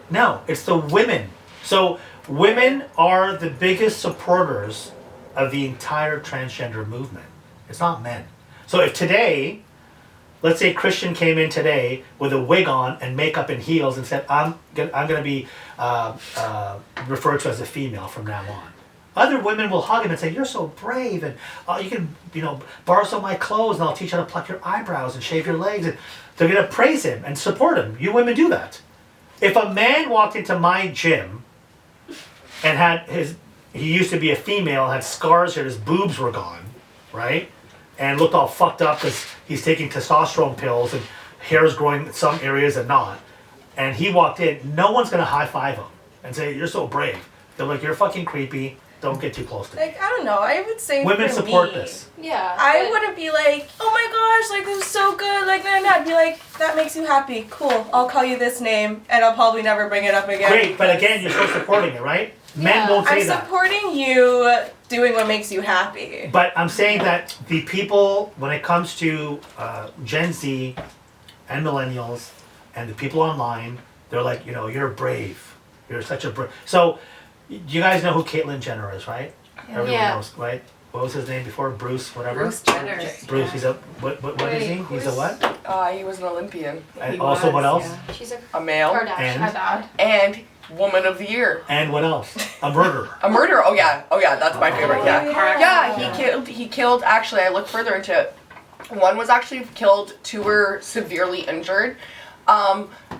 No, it's the women. So women are the biggest supporters of the entire transgender movement. It's not men. So if today, let's say Christian came in today with a wig on and makeup and heels and said, I'm gonna be referred to as a female from now on. other women will hug him and say, "You're so brave," and you can, borrow some of my clothes, and I'll teach you how to pluck your eyebrows and shave your legs. And they're gonna praise him and support him. You women do that. If a man walked into my gym and he used to be a female, had scars here, his boobs were gone, right? And looked all fucked up because he's taking testosterone pills and hair is growing in some areas and not. And he walked in, no one's gonna high five him and say, "You're so brave." They're like, "You're fucking creepy. Don't get too close to me." Like, I don't know. I would say Women for support me, this. Yeah. I but- wouldn't be like, "Oh my gosh, like this is so good." Like, I'd be like, "That makes you happy. Cool. I'll call you this name, and I'll probably never bring it up again." Great, but because again, you're still supporting it, right? Men Yeah. won't say I'm that. supporting you doing what makes you happy. But I'm saying that the people, when it comes to Gen Z and millennials and the people online, they're like, "You're brave. You're such a brave." So, you guys know who Caitlyn Jenner is, right? Everyone Yeah. knows, right? What was his name before? Bruce, whatever. Bruce Jenner. Bruce. He's a what is he? Wait, He's a what? He was an Olympian, And He also, was, what else? yeah. She's a a male, Kardashian. And? My bad. and Woman of the Year. And what else? A murderer. A murderer. Oh yeah, that's my favorite. Oh, Yeah. yeah. He killed. Actually, I looked further into it. One was actually killed. Two were severely injured.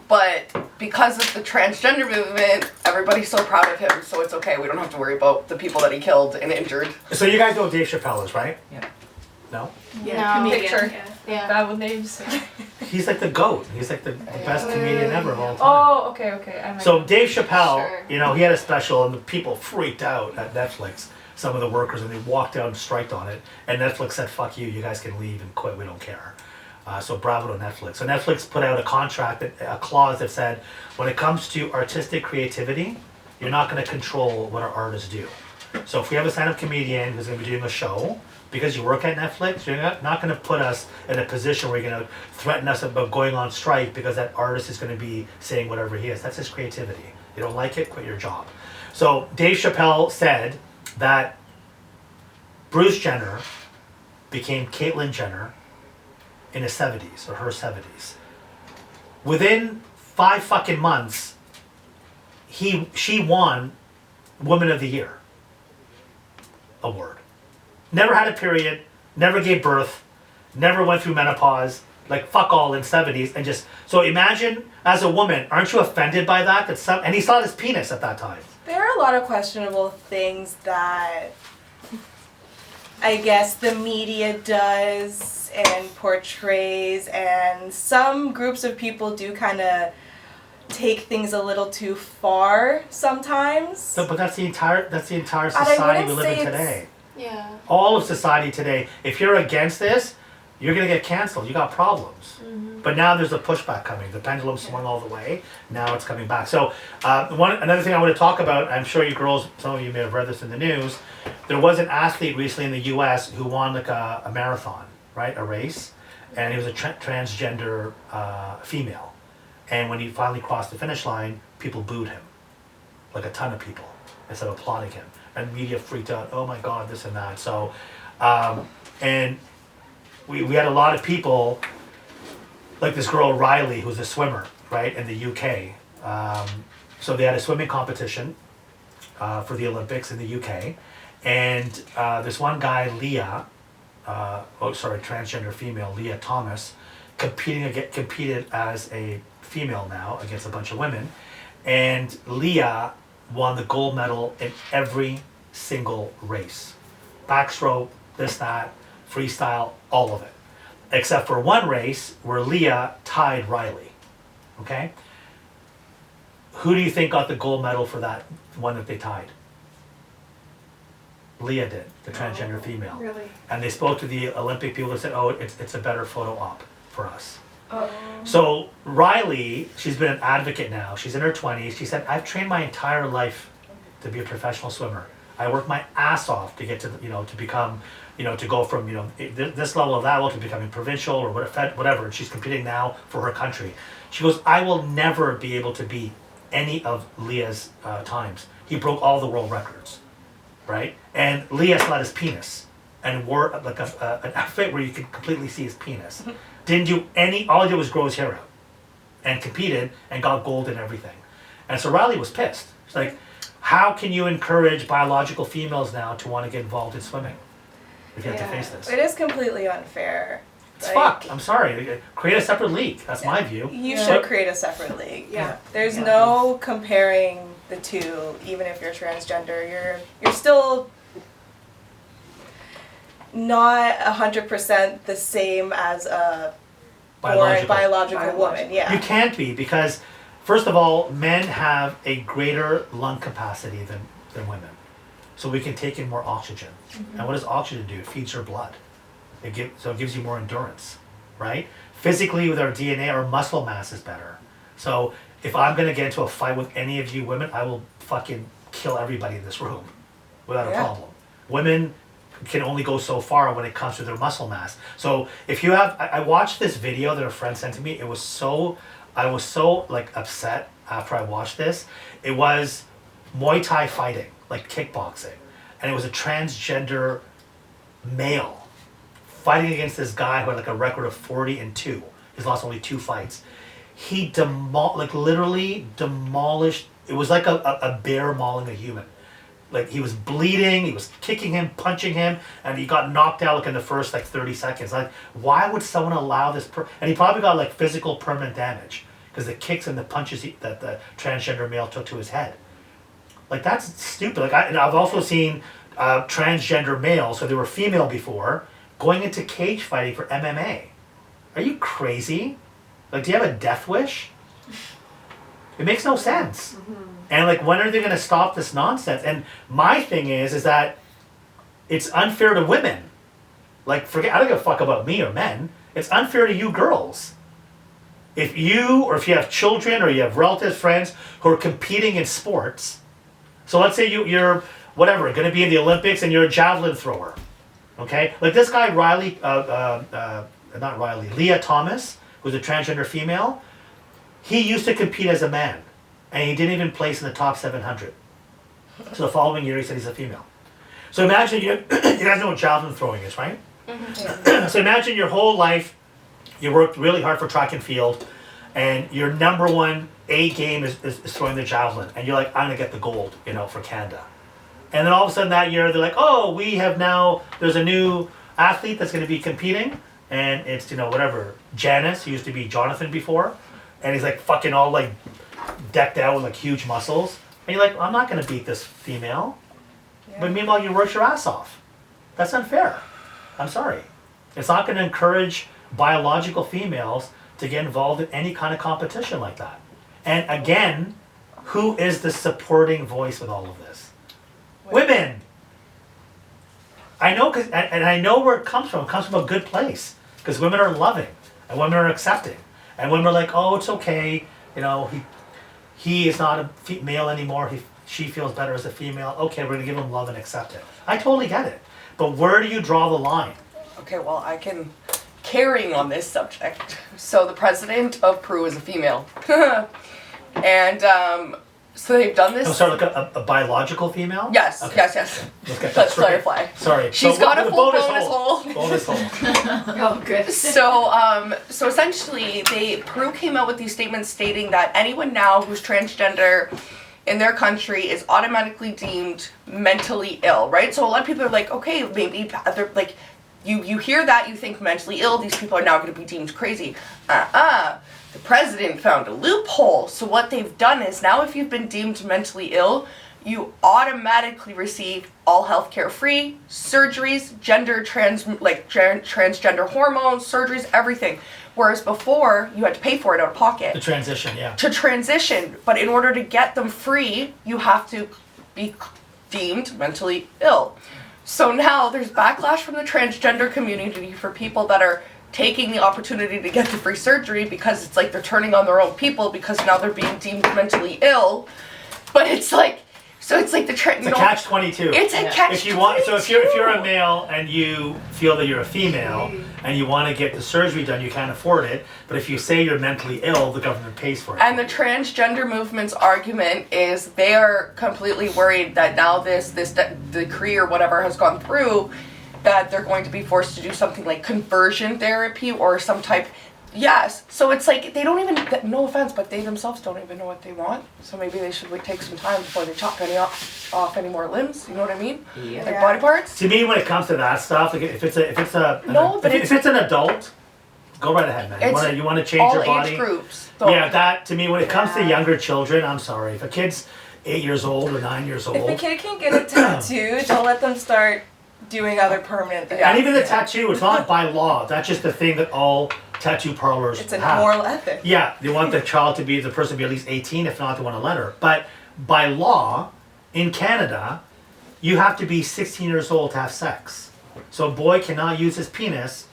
But because of the transgender movement, everybody's so proud of him. So it's okay. We don't have to worry about the people that he killed and injured. So you guys know who Dave Chappelle is, right? Yeah. No? Yeah, No. comedian. Picture. Yeah. Bad with names. He's like the GOAT. He's like the best comedian ever of all time. Oh, okay. I might So know. Dave Chappelle, Sure. he had a special and the people freaked out at Netflix, some of the workers, and they walked out and striked on it. And Netflix said, "Fuck you, you guys can leave and quit, we don't care." So bravo to Netflix. So Netflix put out a clause that said, when it comes to artistic creativity, you're not going to control what our artists do. So if we have a stand-up comedian who's going to be doing a show, because you work at Netflix, you're not going to put us in a position where you're going to threaten us about going on strike because that artist is going to be saying whatever he is. That's his creativity. You don't like it, quit your job. So Dave Chappelle said that Bruce Jenner became Caitlyn Jenner in his 70s or her 70s. Within 5 fucking months, she won Woman of the Year award. Never had a period, never gave birth, never went through menopause, like fuck all in 70s, and just so imagine as a woman, aren't you offended by that? And he saw his penis at that time. There are a lot of questionable things that I guess the media does and portrays, and some groups of people do kind of take things a little too far sometimes. But that's the entire I society we wouldn't live say in it's- today. Yeah. All of society today, if you're against this, you're gonna get canceled. You got problems. But now there's a pushback coming. The pendulum swung all the way. Now it's coming back. So another thing I want to talk about. I'm sure you girls, some of you may have read this in the news. There was an athlete recently in the U.S. who won like a marathon, right, a race, and he was a transgender female. And when he finally crossed the finish line, people booed him, like a ton of people, instead of applauding him. And media freaked out. Oh my God, this and that. So, and we had a lot of people, like this girl Riley, who's a swimmer, right, in the UK. So they had a swimming competition for the Olympics in the UK, and this one guy, Leah, transgender female, Leah Thomas, competed as a female now against a bunch of women, and Leah won the gold medal in every single race. Backstroke, this, that, freestyle, all of it. Except for one race where Leah tied Riley. Okay? Who do you think got the gold medal for that one that they tied? Leah did, the transgender female. Really? And they spoke to the Olympic people and said, "Oh, it's a better photo op for us." Oh. So Riley, she's been an advocate now. She's in her 20s. She said, "I've trained my entire life to be a professional swimmer. I worked my ass off to get to, to become, to go from, this level of that level to becoming provincial or whatever. And she's competing now for her country." She goes, "I will never be able to beat any of Leah's times. He broke all the world records, right? And Leah still had his penis and wore like an outfit where you could completely see his penis. Didn't do all he did was grow his hair out and competed and got gold and everything." And so Riley was pissed. She's like, how can you encourage biological females now to want to get involved in swimming if you have to face this? It is completely unfair. It's Like, fucked. I'm sorry. Create a separate league. That's my view. You Yeah. should create a separate league. Yeah. There's Yeah. no comparing the two, even if you're transgender. You're still not 100% the same as a born biological woman. Yeah. You can't be because, first of all, men have a greater lung capacity than women. So we can take in more oxygen. And what does oxygen do? It feeds your blood. So it gives you more endurance, right? Physically, with our DNA, our muscle mass is better. So if I'm going to get into a fight with any of you women, I will fucking kill everybody in this room without a problem. Women can only go so far when it comes to their muscle mass. So if you have, I watched this video that a friend sent to me. I was so like upset after I watched this. It was Muay Thai fighting, like kickboxing. And it was a transgender male fighting against this guy who had like a record of 40-2. He's lost only 2 fights. He literally demolished, it was like a bear mauling a human. Like he was bleeding, he was kicking him, punching him, and he got knocked out like in the first like 30 seconds. Like, why would someone allow this? And he probably got like physical permanent damage because the kicks and the punches that the transgender male took to his head. Like, that's stupid. Like, I've also seen transgender males, so they were female before, going into cage fighting for MMA. Are you crazy? Like, do you have a death wish? It makes no sense. And like, when are they going to stop this nonsense? And my thing is that it's unfair to women. Like, I don't give a fuck about me or men. It's unfair to you girls. If you have children or you have relatives, friends who are competing in sports. So let's say you're whatever, going to be in the Olympics and you're a javelin thrower. Okay? Like this guy, Leah Thomas, who's a transgender female. He used to compete as a man. And he didn't even place in the top 700. So the following year, he said he's a female. So imagine, you guys know what javelin throwing is, right? So imagine your whole life, you worked really hard for track and field, and your number one A game is throwing the javelin. And you're like, I'm going to get the gold, for Canada. And then all of a sudden that year, they're like, oh, there's a new athlete that's going to be competing. And it's, whatever, Janice, who used to be Jonathan before. And he's like fucking all like decked out with like huge muscles. And you're like, I'm not going to beat this female. Yeah. But meanwhile, you work your ass off. That's unfair. I'm sorry. It's not going to encourage biological females to get involved in any kind of competition like that. And again, who is the supporting voice with all of this? Women. I know, and I know where it comes from. It comes from a good place. Because women are loving. And women are accepting. And women are like, oh, it's okay. He is not a male anymore. She feels better as a female. Okay, we're going to give him love and accept it. I totally get it. But where do you draw the line? Okay, well, I can... Carrying on this subject. So the president of Peru is a female. And so they've done this... I'm sorry, like a biological female? Yes, okay. yes. Let's clarify. Sorry. She's got a full bonus hole. Bonus hole. Oh, good. So essentially, Peru came out with these statements stating that anyone now who's transgender in their country is automatically deemed mentally ill, right? So a lot of people are like, okay, maybe they're like, you hear that, you think mentally ill, these people are now going to be deemed crazy. The president found a loophole. So what they've done is now if you've been deemed mentally ill, you automatically receive all healthcare free surgeries, transgender hormones, surgeries, everything. Whereas before, you had to pay for it out of pocket. To transition, yeah. To transition. But in order to get them free, you have to be deemed mentally ill. So now there's backlash from the transgender community for people that are taking the opportunity to get the free surgery because it's like they're turning on their own people because now they're being deemed mentally ill. But it's like, so it's like it's a catch-22. It's a catch-22. If you're a male and you feel that you're a female and you want to get the surgery done, you can't afford it. But if you say you're mentally ill, the government pays for it. And the transgender movement's argument is they are completely worried that now this decree or whatever has gone through, that they're going to be forced to do something like conversion therapy or some type. Yes. So it's like they don't even, no offense, but they themselves don't even know what they want. So maybe they should take some time before they chop off any more limbs. You know what I mean? Yeah. Like body parts. To me, when it comes to that stuff, like if it's No, but if it's an adult, go right ahead, man. You want to change all your body. age groups. Yeah, that to me, when it comes to Yeah. younger children, I'm sorry. If a kid's 8 years old or 9 years If a old, kid can get a tattoo, don't let them start doing other permanent things. and even the tattoo, it's not by law. That's just the thing that all tattoo parlors It's a have. moral ethic. Yeah, they want the person to be at least 18. If not, they want a letter. But by law, in Canada, you have to be 16 years old to have sex. So a boy cannot use his penis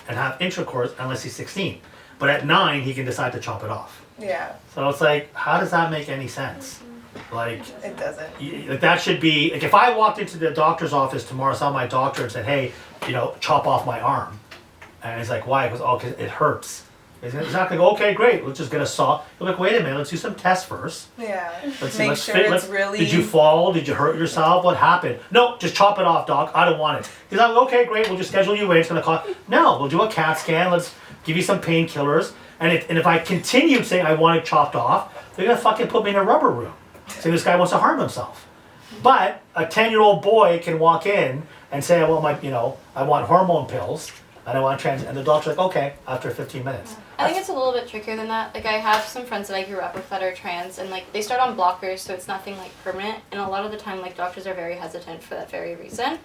and have intercourse unless he's 16. But at 9, he can decide to chop it off. Yeah, So it's like, how does that make any sense? Like, it doesn't. like that should be, like if I walked into the doctor's office tomorrow, saw my doctor and said, hey, chop off my arm. And he's like, why? He goes, oh, because it hurts. He's not going to go, okay, great, let's just get a saw. You're like, wait a minute, let's do some tests first. Yeah. Let's Make sure it's really. Did you fall? Did you hurt yourself? What happened? No, just chop it off, doc. I don't want it. He's like, okay, great, we'll just schedule you in. It's going to cost. No, we'll do a CAT scan. Let's give you some painkillers. And if I continue saying I want it chopped off, they're going to fucking put me in a rubber room. Say this guy wants to harm himself. But a 10-year-old boy can walk in and say, I want hormone pills. And I want and the doctor's like, okay, after 15 minutes. I think it's a little bit trickier than that. Like, I have some friends that I grew up with that are trans, and like they start on blockers, so it's nothing like permanent. And a lot of the time, like doctors are very hesitant for that very reason.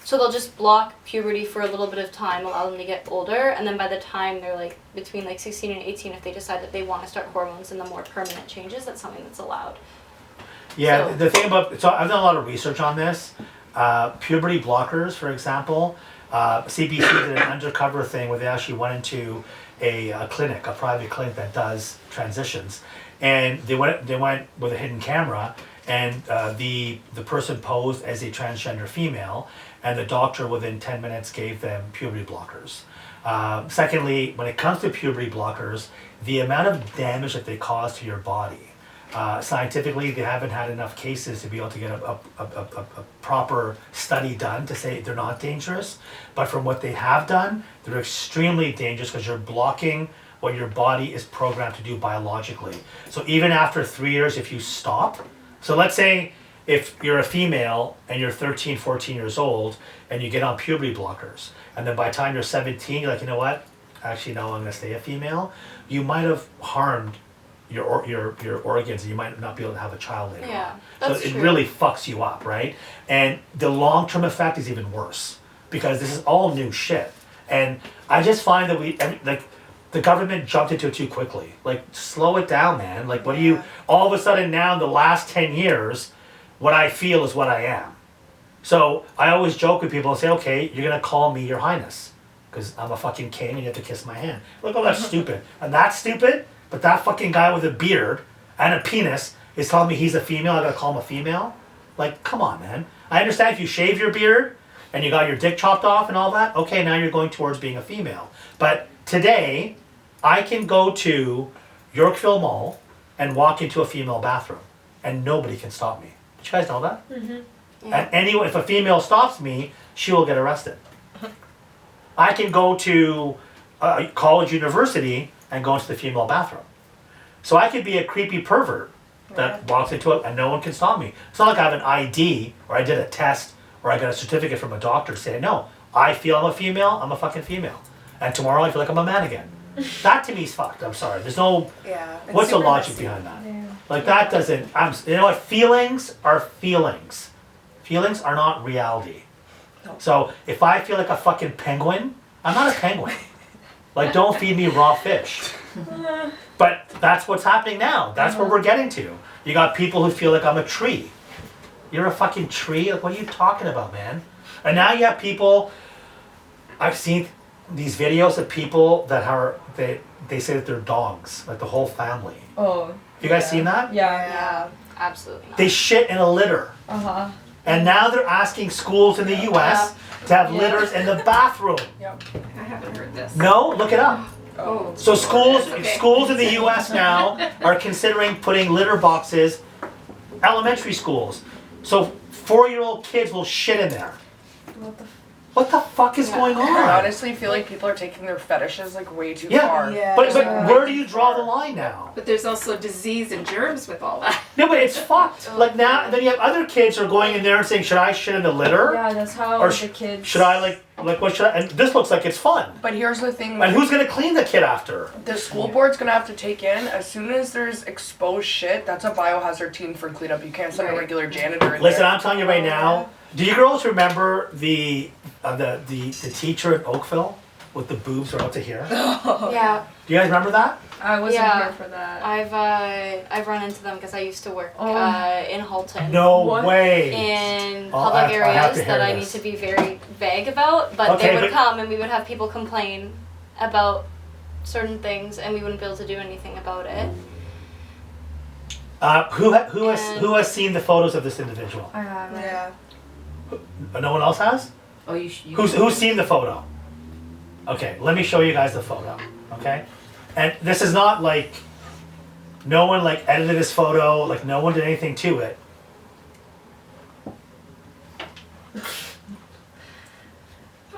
So they'll just block puberty for a little bit of time, allow them to get older, and then by the time they're like between like 16 and 18, if they decide that they want to start hormones and the more permanent changes, that's something that's allowed. Yeah, So- the thing about, so I've done a lot of research on this. Puberty blockers, for example, CBC did an undercover thing where they actually went into a clinic, a private clinic that does transitions, and they went with a hidden camera, and the person posed as a transgender female, and the doctor within 10 minutes gave them puberty blockers. Secondly, when it comes to puberty blockers, the amount of damage that they cause to your body, scientifically, they haven't had enough cases to be able to get a proper study done to say they're not dangerous. But from what they have done, they're extremely dangerous because you're blocking what your body is programmed to do biologically. So even after 3 years, if you stop, so let's say if you're a female and you're 13, 14 years old and you get on puberty blockers, and then by the time you're 17, you're like, you know what? Actually, no, I'm gonna stay a female. You might have harmed your organs, and you might not be able to have a child later Yeah, on. that's So it true. really fucks you up, right? And the long-term effect is even worse because this is all new shit. And I just find that the government jumped into it too quickly. Like, slow it down, man. Like, what do you, all of a sudden now in the last 10 years, what I feel is what I am. So I always joke with people and say, okay, you're gonna call me your highness because I'm a fucking king and you have to kiss my hand. Like, oh, that's stupid. And that's stupid? But that fucking guy with a beard and a penis is telling me he's a female, I gotta call him a female? Like, come on, man. I understand if you shave your beard and you got your dick chopped off and all that, okay, now you're going towards being a female. But today, I can go to Yorkville Mall and walk into a female bathroom and nobody can stop me. Did you guys know that? Yeah. And anyway, if a female stops me, she will get arrested. I can go to college, university, and go into the female bathroom. So I could be a creepy pervert that walks into it and no one can stop me. It's not like I have an ID or I did a test or I got a certificate from a doctor saying, no, I feel I'm a female, I'm a fucking female. And tomorrow I feel like I'm a man again. That to me is fucked, I'm sorry. There's no, Yeah. it's what's the super logic messy. behind that? Like that doesn't, you know what, feelings are feelings. Feelings are not reality. No. So if I feel like a fucking penguin, I'm not a penguin. Like, don't feed me raw fish. But that's what's happening now. That's where we're getting to. You got people who feel like I'm a tree. You're a fucking tree? Like, what are you talking about, man? And now you have people, I've seen these videos of people that are, they say that they're dogs, like the whole family. Oh. You guys seen that? Yeah. Yeah, absolutely not. They shit in a litter. Uh-huh. And now they're asking schools in the US to have Yeah. litters in the bathroom. I haven't heard this. No? Look it up. Oh. So schools Okay. schools in the US now are considering putting litter boxes, elementary schools. So 4-year-old kids will shit in there. What the What the fuck is going on? I honestly feel like people are taking their fetishes like way too Yeah. far. Yeah. But where do you draw the line now? But there's also disease and germs with all that. No, but it's fucked. Like now, then you have other kids who are going in there and saying, should I shit in the litter? Yeah, that's how Or the kids. Should I like what should I? And this looks like it's fun. But here's the thing. And who's gonna clean the kid after? The school board's gonna have to take in, as soon as there's exposed shit, that's a biohazard team for cleanup. You can't send a Right. regular janitor in Listen, there. I'm telling you right now. Do you girls remember the teacher at Oakville with the boobs right up to here? Yeah, Do you guys remember that? I wasn't Yeah. here for that. I've run into them because I used to work Oh. in Halton. No What? way. In Oh, public I have areas to hear that I this. need to be very vague about, but Okay, they would but- come and we would have people complain about certain things and we wouldn't be able to do anything about it. Who has seen the photos of this individual? I haven't. Yeah. No one else has. Oh, you. Who's seen the photo? Okay, let me show you guys the photo. Okay, and this is not like no one like edited this photo. Like no one did anything to it.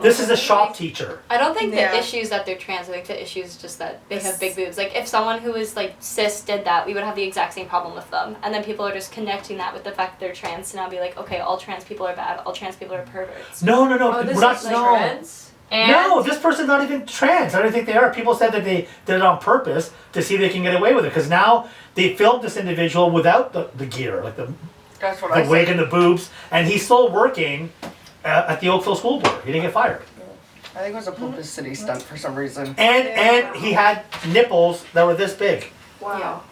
This is a shop teacher. I don't think Yeah. the issue is that they're trans. I think the issue is just that they have big boobs. Like if someone who is like cis did that, we would have the exact same problem with them. And then people are just connecting that with the fact that they're trans to now be like, okay, all trans people are bad. All trans people are perverts. No. Oh, this we're not. is No. trans. And No, this person's not even trans. I don't think they are. People said that they did it on purpose to see if they can get away with it. Because now they filmed this individual without the gear, like the That's what I wig said. and the boobs, and he's still working at the Oakville School Board. He didn't get fired. I think it was a publicity stunt for some reason. And he had nipples that were this big. Wow.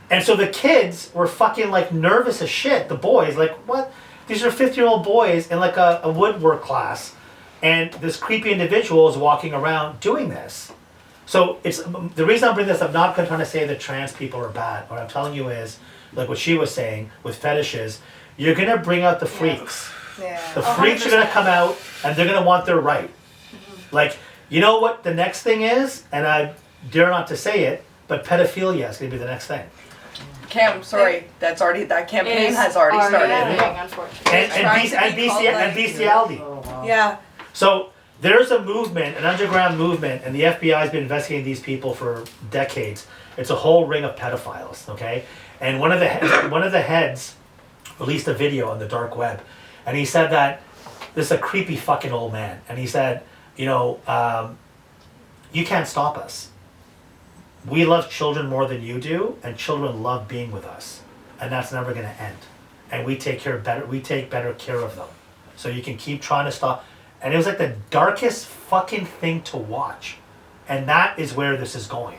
And so the kids were fucking like nervous as shit. The boys, like, what? These are 50-year-old boys in like a woodwork class. And this creepy individual is walking around doing this. So it's the reason I'm bringing this up, I'm not trying to say that trans people are bad. What I'm telling you is, like what she was saying with fetishes, you're gonna bring out the freaks. Yeah. The freaks are gonna come out and they're gonna want their right. Like, you know what the next thing is? And I dare not to say it, but pedophilia is gonna be the next thing. Cam, sorry, that campaign Is has already started. happening, unfortunately. And bestiality. Oh, wow. Yeah. So there's a movement, an underground movement, and the FBI has been investigating these people for decades. It's a whole ring of pedophiles, okay? And one of the heads released a video on the dark web, and he said that this is a creepy fucking old man, and he said, you can't stop us. We love children more than you do, and children love being with us, and that's never going to end. And we take better care of them. So you can keep trying to stop. And it was like the darkest fucking thing to watch. And that is where this is going.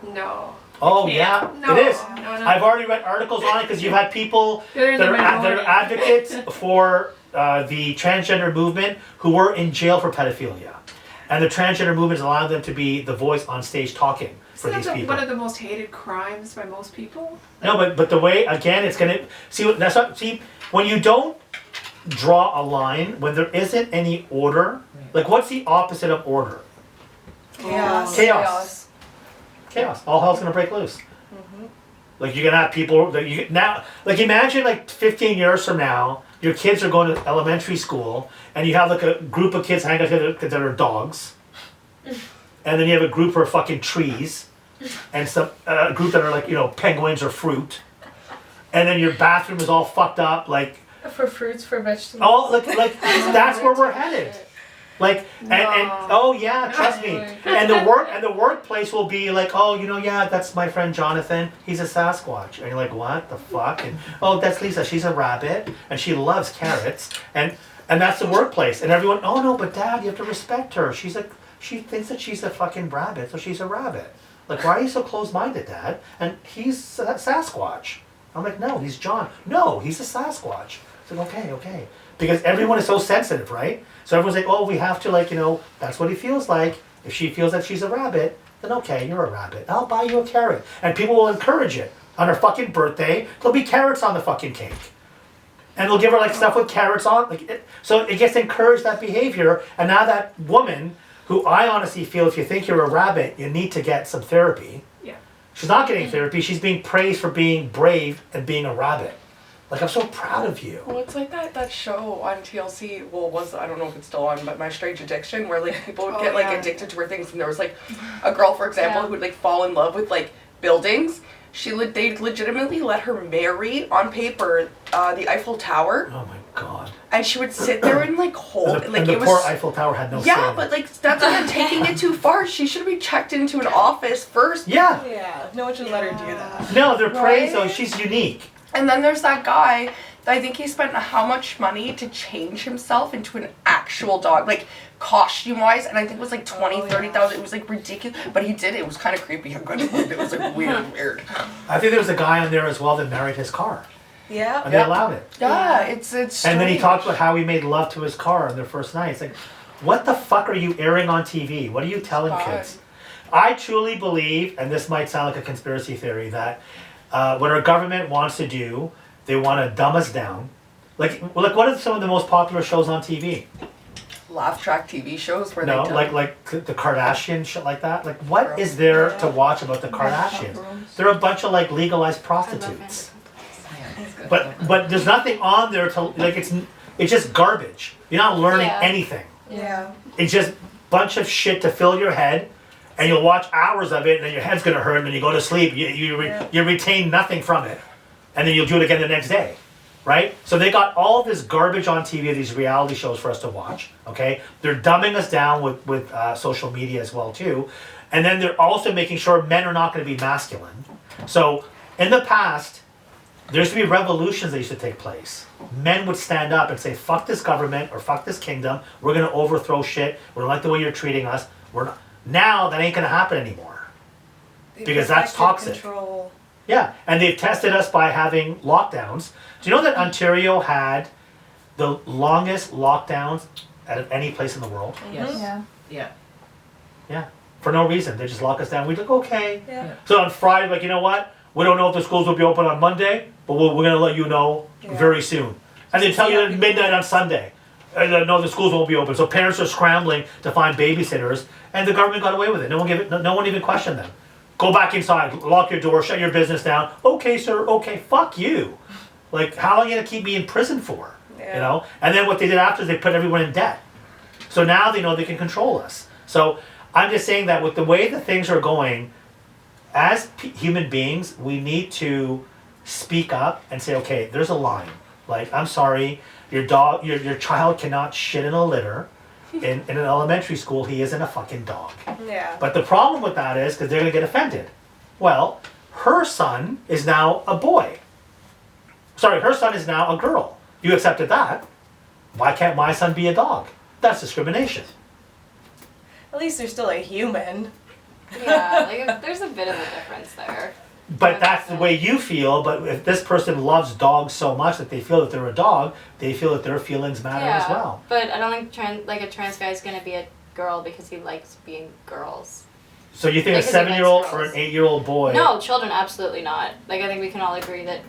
No. Oh can't. yeah, No. it is. No. I've already read articles on it because you've had people They're in that the are minority. advocates for the transgender movement who were in jail for pedophilia. And the transgender movement is allowing them to be the voice on stage talking for Isn't these that people. one of the most hated crimes by most people? No, but the way, again, it's gonna see when you don't draw a line, when there isn't any order, like what's the opposite of order? Chaos. Chaos. All hell's gonna break loose. Like you're gonna have people that you now, like imagine like 15 years from now, your kids are going to elementary school, and you have like a group of kids hanging out together that are dogs, and then you have a group for fucking trees, and some a group that are like penguins or fruit, and then your bathroom is all fucked up like. For fruits, for vegetables. Oh, like that's where we're headed. Like and oh yeah, trust me. And the workplace will be like, oh, yeah, that's my friend Jonathan. He's a Sasquatch. And you're like, what the fuck? And oh, that's Lisa. She's a rabbit and she loves carrots. And that's the workplace. And everyone, oh no, but Dad, you have to respect her. She thinks that she's a fucking rabbit, so she's a rabbit. Like, why are you so close-minded, Dad? And he's Sasquatch. I'm like, no, he's John. No, he's a Sasquatch. It's like, okay. Because everyone is so sensitive, right? So everyone's like, oh, we have to, that's what he feels like. If she feels that she's a rabbit, then okay, you're a rabbit. I'll buy you a carrot. And people will encourage it. On her fucking birthday, there'll be carrots on the fucking cake. And they'll give her, like, stuff with carrots on. So it gets encouraged, that behavior. And now that woman, who I honestly feel if you think you're a rabbit, you need to get some therapy. Yeah. She's not getting therapy. She's being praised for being brave and being a rabbit. Like, I'm so proud of you. Well, it's like that show on TLC. Well, I don't know if it's still on, but My Strange Addiction, where like people would get like addicted to weird things, and there was like a girl, for example, who would like fall in love with like buildings. They legitimately let her marry on paper the Eiffel Tower. Oh my God. And she would sit there and like hold And like the it was poor Eiffel Tower had no yeah, say. but like that's not taking it too far. She should be checked into an office first. Yeah. Yeah, no one should let her do that. No, they're praised, Right? though. She's unique. And then there's that guy. I think he spent how much money to change himself into an actual dog, like costume wise, and I think it was like 30,000. It was like ridiculous, but he did it. It was kind of creepy. I'm gonna it was like weird. I think there was a guy on there as well that married his car. Yeah. And they allowed it. Yeah, it's. And then he strange. talked about how he made love to his car on their first night. It's like, what the fuck are you airing on TV? What are you telling God. kids? I truly believe, and this might sound like a conspiracy theory, that what our government wants to do, they want to dumb us down. Like what are some of the most popular shows on TV? laugh track TV shows where No, they tell like the Kardashian shit like that. Like, what is there to watch about the Kardashians? They're a bunch of like legalized prostitutes. But there's nothing on there to like. It's just garbage. You're not learning Yeah. anything. Yeah. It's just bunch of shit to fill your head, and you'll watch hours of it, and then your head's gonna hurt, and then you go to sleep. You retain nothing from it, and then you'll do it again the next day, right? So they got all this garbage on TV, these reality shows for us to watch. Okay, they're dumbing us down with social media as well too, and then they're also making sure men are not going to be masculine. So in the past, there used to be revolutions that used to take place. Men would stand up and say, fuck this government or fuck this kingdom. We're going to overthrow shit. We don't like the way you're treating us. We're not. Now that ain't going to happen anymore. Because that's toxic. Control. Yeah, and they've tested us by having lockdowns. Do you know that Ontario had the longest lockdowns out of any place in the world? Yes. Yeah. Yeah. Yeah, for no reason. They just lock us down. We're like, okay. Yeah. So on Friday, like, you know what? We don't know if the schools will be open on Monday, but we're going to let you know very soon. And they tell you at midnight on Sunday, no, the schools won't be open. So parents are scrambling to find babysitters, and the government got away with it. No one even questioned them. Go back inside, lock your door, shut your business down. Okay, sir. Okay, fuck you. Like, how long are you gonna keep me in prison for? Yeah. You know. And then what they did after is they put everyone in debt. So now they know they can control us. So I'm just saying that with the way that things are going, as human beings, we need to speak up and say, okay, there's a line. Like, I'm sorry, your child cannot shit in a litter. In an elementary school, he isn't a fucking dog. Yeah. But the problem with that is, because they're gonna get offended. Well, her son is now a boy. Sorry, her son is now a girl. You accepted that. Why can't my son be a dog? That's discrimination. At least they're still a human. Yeah, like there's a bit of a difference there. But that's the way you feel. But if this person loves dogs so much that they feel that they're a dog, they feel that their feelings matter as well. But I don't think a trans guy is gonna be a girl because he likes being girls. So you think Like, a 'cause he likes 7-year-old or girls. an 8-year-old boy? No, children absolutely not. Like I think we can all agree that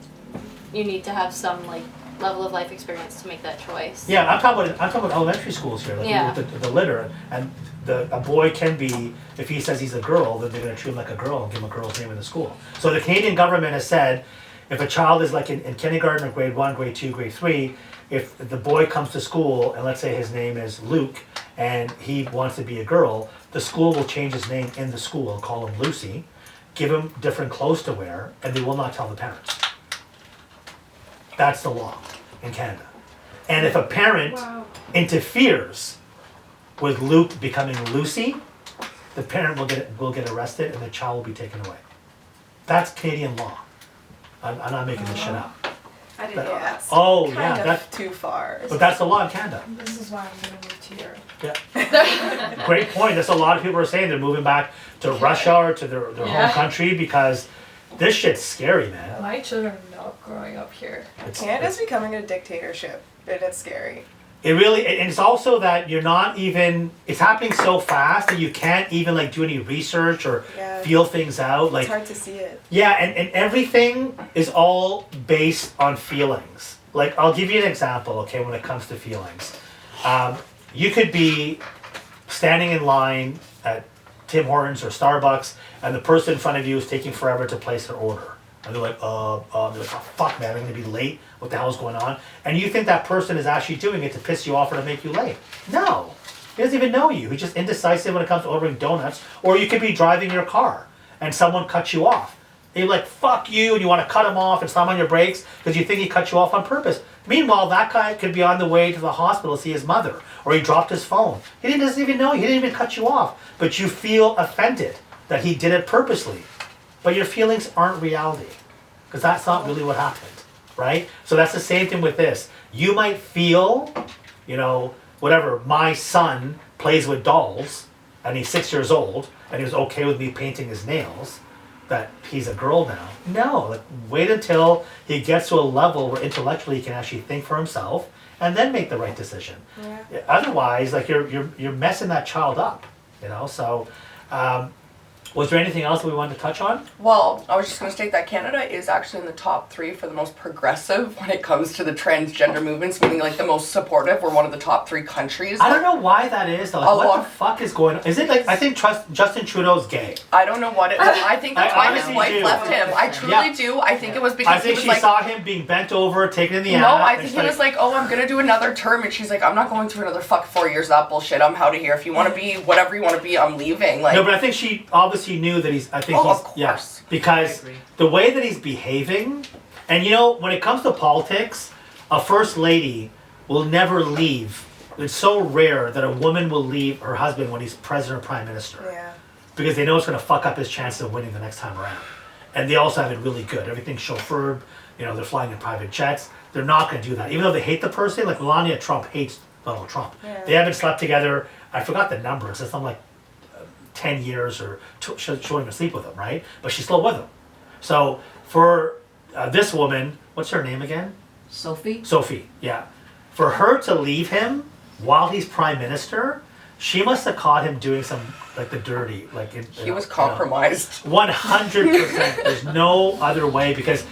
you need to have some like level of life experience to make that choice. Yeah, I'm talking about elementary schools here, like Yeah. with the litter, and a boy can be, if he says he's a girl, then they're going to treat him like a girl and give him a girl's name in the school. So the Canadian government has said, if a child is like in kindergarten or grade 1, grade 2, grade 3, if the boy comes to school and let's say his name is Luke and he wants to be a girl, the school will change his name in the school, call him Lucy, give him different clothes to wear, and they will not tell the parents. That's the law in Canada. And if a parent interferes with Luke becoming Lucy, the parent will get arrested and the child will be taken away. That's Canadian law. I'm not making this shit up. I didn't know that. Oh Kind yeah, of that's too far. but that's the law in Canada. This is why I'm gonna move to Europe. Yeah. Great point. That's a lot of people are saying they're moving back to Russia or to their home country because this shit's scary, man. My children are not growing up here. Canada's becoming a dictatorship, and it's scary. It really, and it's also that you're not even, it's happening so fast that you can't even like do any research or Yeah. feel things out. Like, It's hard to see it. yeah, and everything is all based on feelings. Like, I'll give you an example, okay, when it comes to feelings. You could be standing in line at Tim Hortons or Starbucks, and the person in front of you is taking forever to place their order, And they're like, they're like, oh fuck man, I'm gonna be late. What the hell's going on? And you think that person is actually doing it to piss you off or to make you late. No. He doesn't even know you. He's just indecisive when it comes to ordering donuts. Or you could be driving your car and someone cuts you off. And you're like, fuck you, and you want to cut him off and slam on your brakes because you think he cut you off on purpose. Meanwhile, that guy could be on the way to the hospital to see his mother, or he dropped his phone. Doesn't even know you. He didn't even cut you off. But you feel offended that he did it purposely. But your feelings aren't reality, because that's not really what happened, right? So that's the same thing with this. You might feel, whatever, my son plays with dolls, and he's 6 years old, and he was okay with me painting his nails, that he's a girl now. No, like, wait until he gets to a level where intellectually he can actually think for himself, and then make the right decision. Yeah. Otherwise, like, you're messing that child up, So, was there anything else that we wanted to touch on? Well, I was just going to state that Canada is actually in the top 3 for the most progressive when it comes to the transgender movements, meaning like the most supportive. We're one of the top 3 countries. I don't know why that is though. Like, what the fuck is going on? Is it like, I think Justin Trudeau's gay. I don't know what it is. I think that's why his honestly wife do. left him. I truly do. I think it was because I think he was she saw him being bent over, taken in the ass. No, I think he was like, oh, I'm going to do another term. And she's like, I'm not going through another 4 years of that bullshit. I'm out of here. If you want to be whatever you want to be, I'm leaving. Like, no, but I think she obviously knew that of course. Because the way that he's behaving, and when it comes to politics, a first lady will never leave. It's so rare that a woman will leave her husband when he's president or prime minister. Yeah. Because they know it's going to fuck up his chances of winning the next time around. And they also have it really good. Everything's chauffeured. They're flying in private jets. They're not going to do that. Even though they hate the person, like Melania Trump hates Donald Trump. Yeah. They haven't slept together. I forgot the number. It's something like 10 years or she won't even sleep with him, right? But she's still with him. So for this woman, what's her name again? Sophie, yeah. For her to leave him while he's prime minister, she must have caught him doing some, like, the dirty, like... He was compromised. 100%. There's no other way, because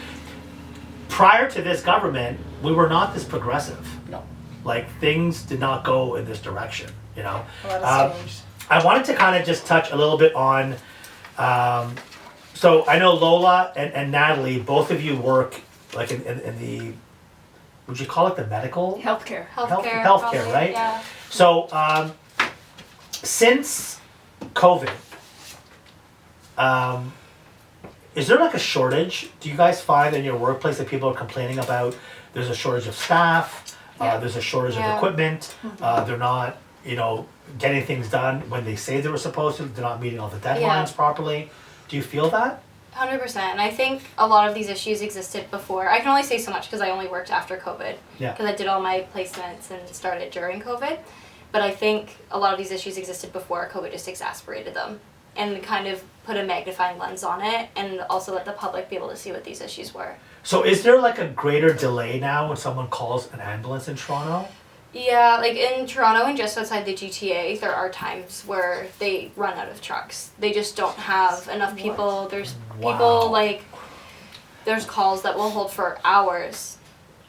prior to this government, we were not this progressive. No. Like, things did not go in this direction, A lot has changed. I wanted to kind of just touch a little bit on, so I know Lola and Natalie, both of you work like in the, would you call it the medical? Healthcare. Healthcare, probably, right? Yeah. So since COVID, is there like a shortage? Do you guys find in your workplace that people are complaining about there's a shortage of staff, there's a shortage of equipment, they're not, getting things done when they say they were supposed to, they're not meeting all the deadlines properly. Do you feel that? 100%. And I think a lot of these issues existed before. I can only say so much because I only worked after COVID. Yeah. Because I did all my placements and started during COVID. But I think a lot of these issues existed before. COVID just exacerbated them and kind of put a magnifying lens on it, and also let the public be able to see what these issues were. So is there like a greater delay now when someone calls an ambulance in Toronto? Yeah, like in Toronto and just outside the GTA, there are times where they run out of trucks. They just don't have enough people. There's people there's calls that will hold for hours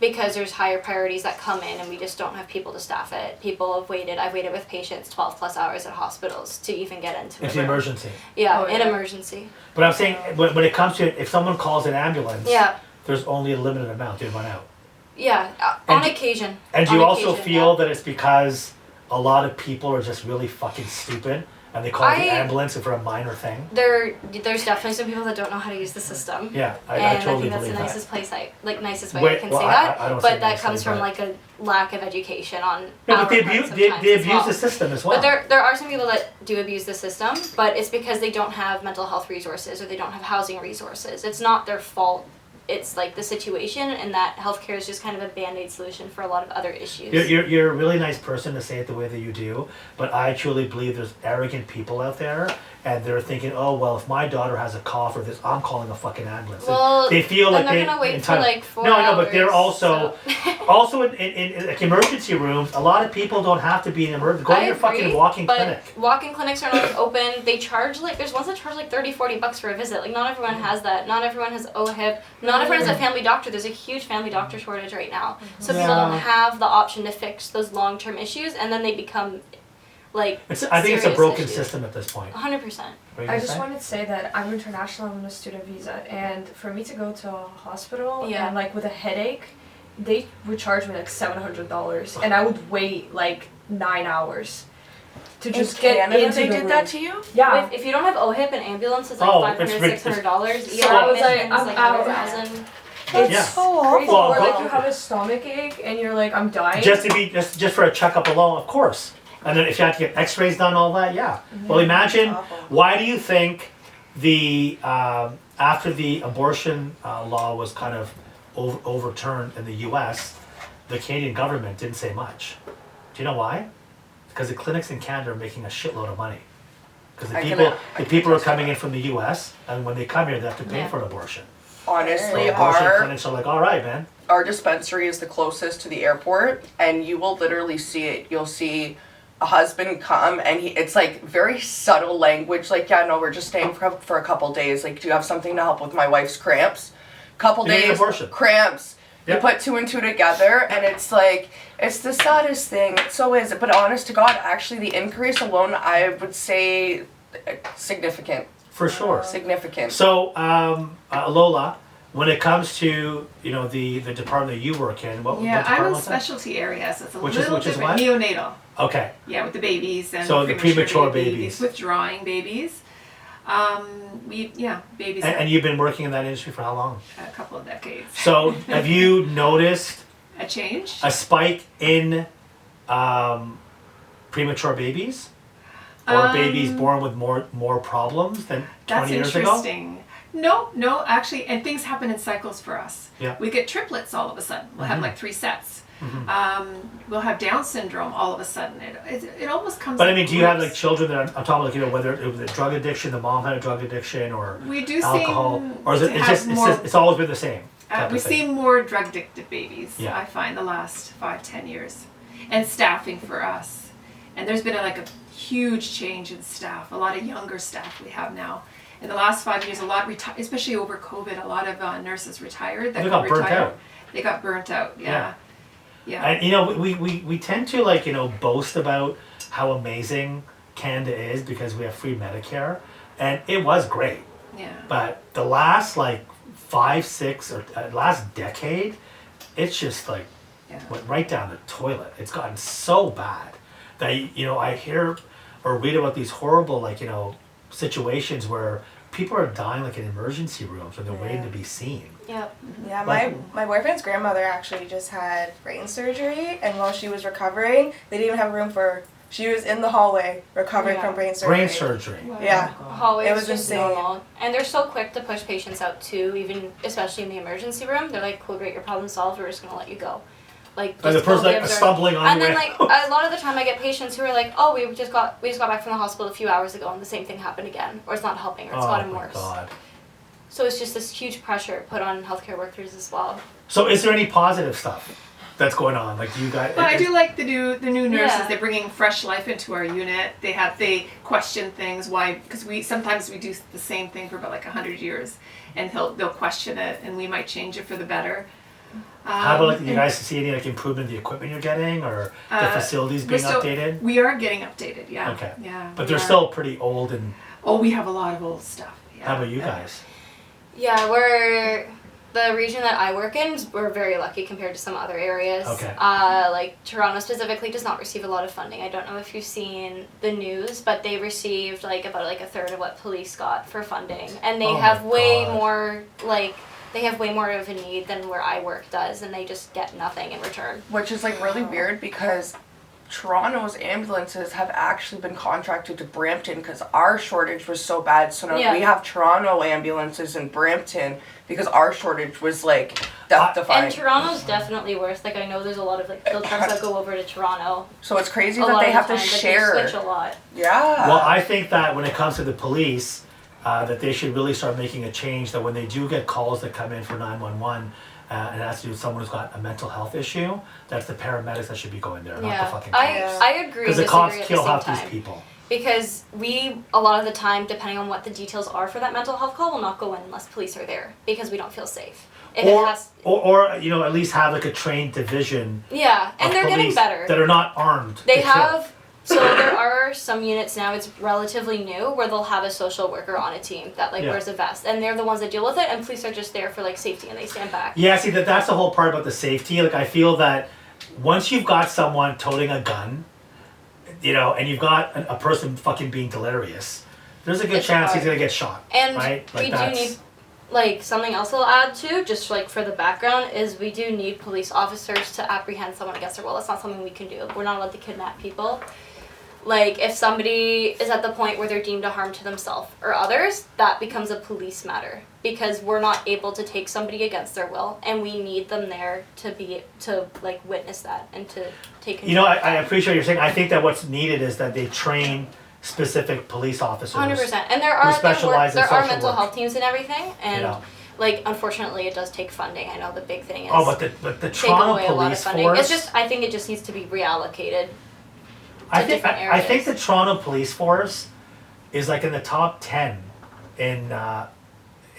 because there's higher priorities that come in and we just don't have people to staff it. I've waited with patients 12 plus hours at hospitals to even get into It's an emergency. Yeah, an emergency. But I'm saying when it comes to if someone calls an ambulance, there's only a limited amount. They run out. Yeah, on occasion. And do you also feel that it's because a lot of people are just really fucking stupid and they call the ambulance for a minor thing? There's definitely some people that don't know how to use the system. Yeah, I totally think that's believe the nicest nicest way I can say that. But that comes from like a lack of education on. No, but they abuse the system as well. But there are some people that do abuse the system, but it's because they don't have mental health resources or they don't have housing resources. It's not their fault. It's like the situation, and that healthcare is just kind of a band-aid solution for a lot of other issues. You're a really nice person to say it the way that you do, but I truly believe there's arrogant people out there, and they're thinking, oh well, if my daughter has a cough or this, I'm calling a fucking ambulance. Well, they feel like they're gonna wait for like 4 hours. No, I know, but they're also also in like emergency rooms. A lot of people don't have to be in emergency. Go to your fucking walk-in clinic. Walk-in clinics are not open. They charge there's ones that charge like $30-$40 for a visit. Like not everyone has that. Not everyone has OHIP. Not everyone has a family doctor. There's a huge family doctor shortage right now. So people don't have the option to fix those long-term issues, and then they become like I think it's a serious broken issues. system at this point. 100%. What are you I gonna just say? wanted to say that I'm international, I'm on a student visa, and for me to go to a hospital Yeah. and like with a headache, they would charge me like $700, and I would wait like 9 hours to just In get Canada, into they the did room. that to you? Yeah. If you don't have OHIP and ambulance, it's like Oh, $500, it's $600. So I was like, admission's I'm like out. 1,000. It's Yeah. so crazy. Well, Or like go- you have a stomach ache and you're like, I'm dying. Just for a checkup alone, of course. And then if you have to get X-rays done, all that, yeah. Well, imagine. Awful. Why do you think the after the abortion law was kind of overturned in the U.S., the Canadian government didn't say much? Do you know why? Because the clinics in Canada are making a shitload of money. Because I can the people are attest to coming that. in from the U.S. and when they come here, they have to pay Yeah. for an abortion. Honestly, So abortion our clinics are like, all right, man. our dispensary is the closest to the airport, and you will literally see it. You'll see a husband come, and it's like very subtle language, like, yeah, no, we're just staying for a couple days. Like, do you have something to help with my wife's cramps? Couple You need an days, abortion. cramps. You Yep. put two and two together, and it's like, it's the saddest thing. So is it. But honest to God, actually, the increase alone, I would say, significant. For sure. Significant. So, Lola, when it comes to the department that you work in, what Yeah, I'm department in was that? specialty areas. So it's a Which is- little which is different. what? Neonatal. Okay. Yeah, with the babies and So the premature babies. withdrawing babies. Babies And you've been working in that industry for how long? a couple of decades. So, have you noticed A change? a spike in premature babies, or babies born with more problems than 20 That's years ago? interesting. No, actually, and things happen in cycles for us. Yeah. We get triplets all of a sudden. We'll have like 3 sets. We'll have Down syndrome all of a sudden. It almost comes. But I in mean, do you have like groups. children that I'm talking about, whether it was a drug addiction, the mom had a drug addiction, or We do alcohol, seem or is it to it's have just more- it's always been the same? type We of thing? see more drug addicted babies. Yeah. I find the last 5-10 years, and staffing for us. And there's been a huge change in staff. A lot of younger staff we have now. In the last 5 years, a lot especially over COVID. A lot of nurses retired. They got burnt out. They got burnt out. Yeah. Yeah. And we tend to boast about how amazing Canada is because we have free Medicare, and it was great. Yeah. But the last 5, 6, or last decade, it's just Yeah. went right down the toilet. It's gotten so bad that I hear or read about these horrible situations where people are dying in emergency rooms when they're waiting to be seen. Yep. Yeah, Like- my boyfriend's grandmother actually just had brain surgery, and while she was recovering, they didn't even have room for. She was in the hallway recovering Yeah. from brain surgery. Brain surgery. Yeah. Hallway It is was just insane. normal. And they're so quick to push patients out too, even especially in the emergency room. They're like, cool, great, your problem solved, we're just gonna let you go. And the just person go observe. stumbling on And the then way a lot of the time I get patients who are like, oh, we just got back from the hospital a few hours ago and the same thing happened again, or it's not helping, or it's gotten my worse. God. So it's just this huge pressure put on healthcare workers as well. So is there any positive stuff that's going on? Do you guys? But I do like the new nurses. Yeah. They're bringing fresh life into our unit. They question things because we sometimes do the same thing for about 100 years, and they'll question it, and we might change it for the better. How about you guys see any improvement in the equipment you're getting, or the facilities being updated? We are getting updated. Yeah. Okay. Yeah. But we they're are. still pretty old and. Oh, we have a lot of old stuff. Yeah. How about you Yeah. guys? Yeah, the region that I work in, we're very lucky compared to some other areas. Okay. Toronto specifically does not receive a lot of funding. I don't know if you've seen the news, but they received about a third of what police got for funding, and they Oh have my way God. more they have way more of a need than where I work does, and they just get nothing in return. Which is really weird because Toronto's ambulances have actually been contracted to Brampton because our shortage was so bad. So now Yeah. we have Toronto ambulances in Brampton because our shortage was death defying. And Toronto's definitely worse. I know there's a lot of field trucks that go over to Toronto. So it's crazy A that lot they of have the to time, but share. They switch a lot. Yeah. Well, I think that when it comes to the police, that they should really start making a change. That when they do get calls that come in for 911, and it has to do with someone who's got a mental health issue, that's the paramedics that should be going there, not the Yeah, fucking I cops. I agree. Because the Disagree cops at the kill same half time. these people. Because a lot of the time, depending on what the details are for that mental health call, will not go in unless police are there because we don't feel safe. If it has, Or at least have a trained division yeah, and of they're getting police better. that are not armed. They to kill. have So there are some units now, it's relatively new, where they'll have a social worker on a team that like Yeah. wears a vest, and they're the ones that deal with it, and police are just there for like safety and they stand back. Yeah, see that's the whole part about the safety. Like I feel that once you've got someone toting a gun, you know, and you've got a person fucking being delirious, there's a good It's chance hard. he's gonna get shot. And right? Like we do need, like, something else I'll add to, just like for the background, is we do need police officers to apprehend someone against their will. That's not something we can do. We're not allowed to kidnap people. Like, if somebody is at the point where they're deemed a harm to themselves or others, that becomes a police matter. Because we're not able to take somebody against their will, and we need them there to like, witness that and to take control. You know, of I that. appreciate what you're saying. I think that what's needed is that they train specific police officers. 100%. And there are specialize in there are social mental work. health teams and everything, and You know. like, unfortunately it does take funding. I know the big thing is Oh, but the take Toronto away a lot of police funding. force. It's just, I think it just needs to be reallocated. I to think different I think areas. the Toronto police force is like in the top 10 in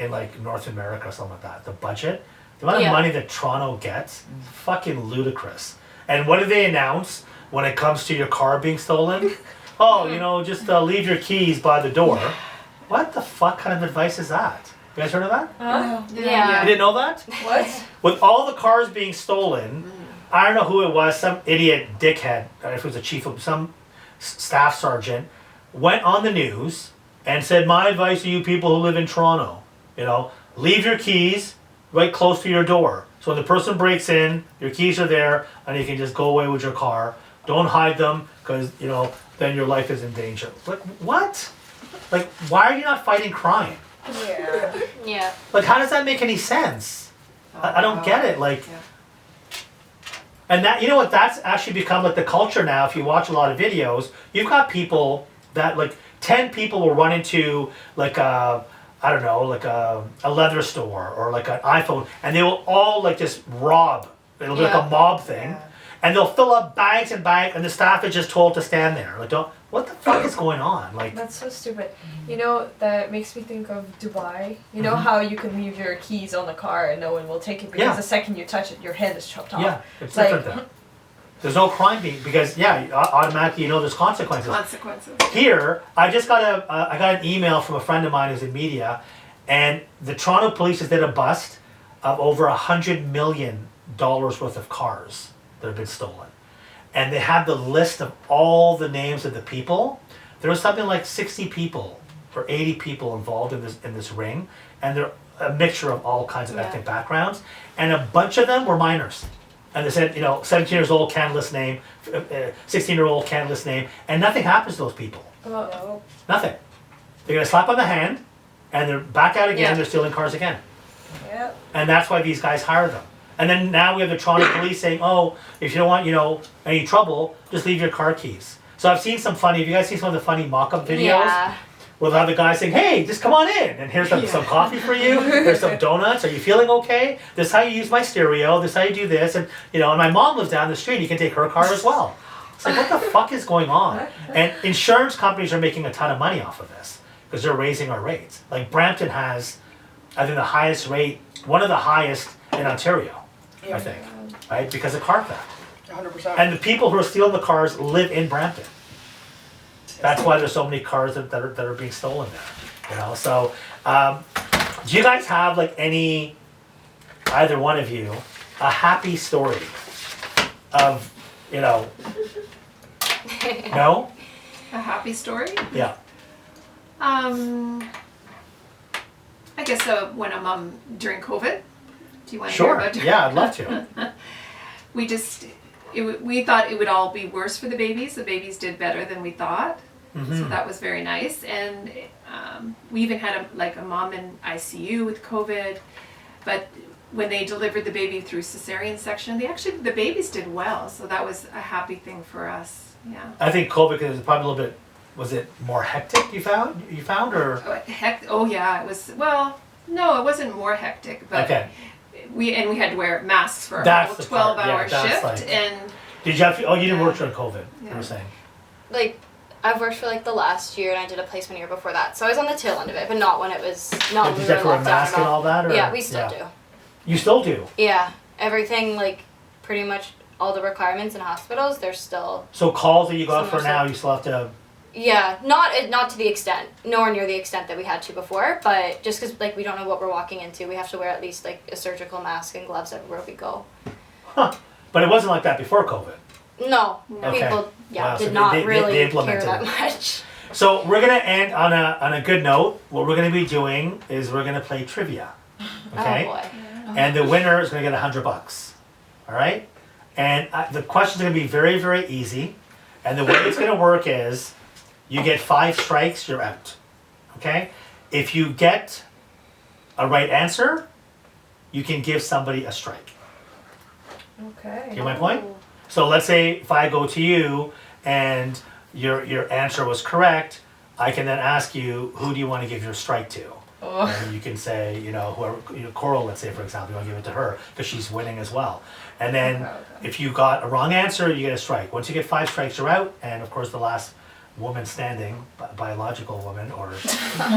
like North America or something like that. The budget, the amount of Yeah. money that Toronto gets, is fucking ludicrous. And what do they announce when it comes to your car being stolen? Oh, you know, just leave your keys by the door. What the fuck kind of advice is that? You guys heard of that? Yeah. You didn't know that? What? With all the cars being stolen, I don't know who it was, some idiot dickhead, if it was a chief of some staff sergeant, went on the news and said, my advice to you people who live in Toronto, you know, leave your keys right close to your door. So when the person breaks in, your keys are there and you can just go away with your car. Don't hide them because, you know, then your life is in danger. Like, what? Like, why are you not fighting crime? Yeah. Yeah. Like, how does that make any sense? I don't get it. Like, and that, you know what, that's actually become like the culture now. If you watch a lot of videos, you've got people that like 10 people will run into like a, I don't know, like a leather store or like an iPhone, and they will all like just rob. It'll be like Yeah. a mob thing. And they'll fill up bags and bags, and the staff is just told to stand there. Like, don't, what the fuck is going on? Like, That's so stupid. You know, that makes me think of Dubai. You know how you can leave your keys on the car and no one will take it because Yeah. the second you touch it, your hand is chopped off. yeah, it's Like- different there. There's no crime being, because yeah, automatically you know there's consequences. Consequences. Here, I just got I got an email from a friend of mine who's in media, and the Toronto police just did a bust of over $100 million worth of cars that have been stolen, and they had the list of all the names of the people. There was something like 60 people or 80 people involved in this ring, and they're a mixture of all kinds of Yeah. ethnic backgrounds, and a bunch of them were minors. And they said, you know, 17 years old can't list name, 16-year-old can't list name, and nothing happens to those people. Oh. Nothing. They're gonna slap on the hand, and they're back out again. Yeah. They're stealing cars again, Yeah. and that's why these guys hire them. And then now we have the Toronto police saying, "Oh, if you don't want, you know, any trouble, just leave your car keys." So I've seen some funny. Have you guys seen some of the funny mock-up videos? Yeah. Where they'll have the guy saying, "Hey, just come on in, and here's some coffee for you. There's some donuts. Are you feeling okay? This is how you use my stereo. This is how you do this." And you know, and my mom lives down the street. You can take her car as well. It's like, what the fuck is going on? And insurance companies are making a ton of money off of this because they're raising our rates. Like Brampton has, I think, the highest rate, one of the highest in Ontario. I think, right, because of car theft. 100%. And the people who are stealing the cars live in Brampton. That's why there's so many cars that are being stolen there. You know, so do you guys have like any, either one of you, a happy story of, you know, no? A happy story? Yeah. I guess when I'm during COVID. Do you want to Sure. hear about? Yeah, I'd love to. We just we thought it would all be worse for the babies. The babies did better than we thought, so that was very nice. And we even had a mom in ICU with COVID, but when they delivered the baby through cesarean section, the babies did well. So that was a happy thing for us. Yeah. I think COVID is probably a little bit, was it more hectic you found or? Oh yeah, it was. Well, no, it wasn't more hectic, but Okay. we had to wear masks for a That's whole the part, 12-hour yeah, that's shift, like- and Did you have to, oh, you didn't Yeah. work during COVID, you Yeah. were saying? Like, I've worked for like the last year, and I did a placement year before that, so I was on the tail end of it, but not when it was not when Did we you were have to wear a locked down mask at and all that? Or? Yeah, we still do. You still do? Yeah, everything like pretty much all the requirements in hospitals, there's still So calls that you got for Some now, are you still have to. yeah, not to the extent, nowhere near the extent that we had to before, but just because like we don't know what we're walking into, we have to wear at least like a surgical mask and gloves everywhere we go. Huh. But it wasn't like that before COVID. No, Okay. people Wow, so did not they really care implemented that it. much. So we're gonna end on a good note. What we're gonna be doing is we're gonna play trivia. Okay. Oh boy. And the winner is gonna get $100. All right. And the questions are gonna be very, very easy. And the way it's gonna work is, you get 5 strikes, you're out. Okay. If you get a right answer, you can give somebody a strike. Okay. You get my point? So let's say if I go to you and your answer was correct, I can then ask you, who do you want to give your strike to? Oh. And you can say, whoever, Coral, let's say, for example, you want to give it to her because she's winning as well. And then Okay. if you got a wrong answer, you get a strike. Once you get 5 strikes, you're out. And of course, the last woman standing, biological woman or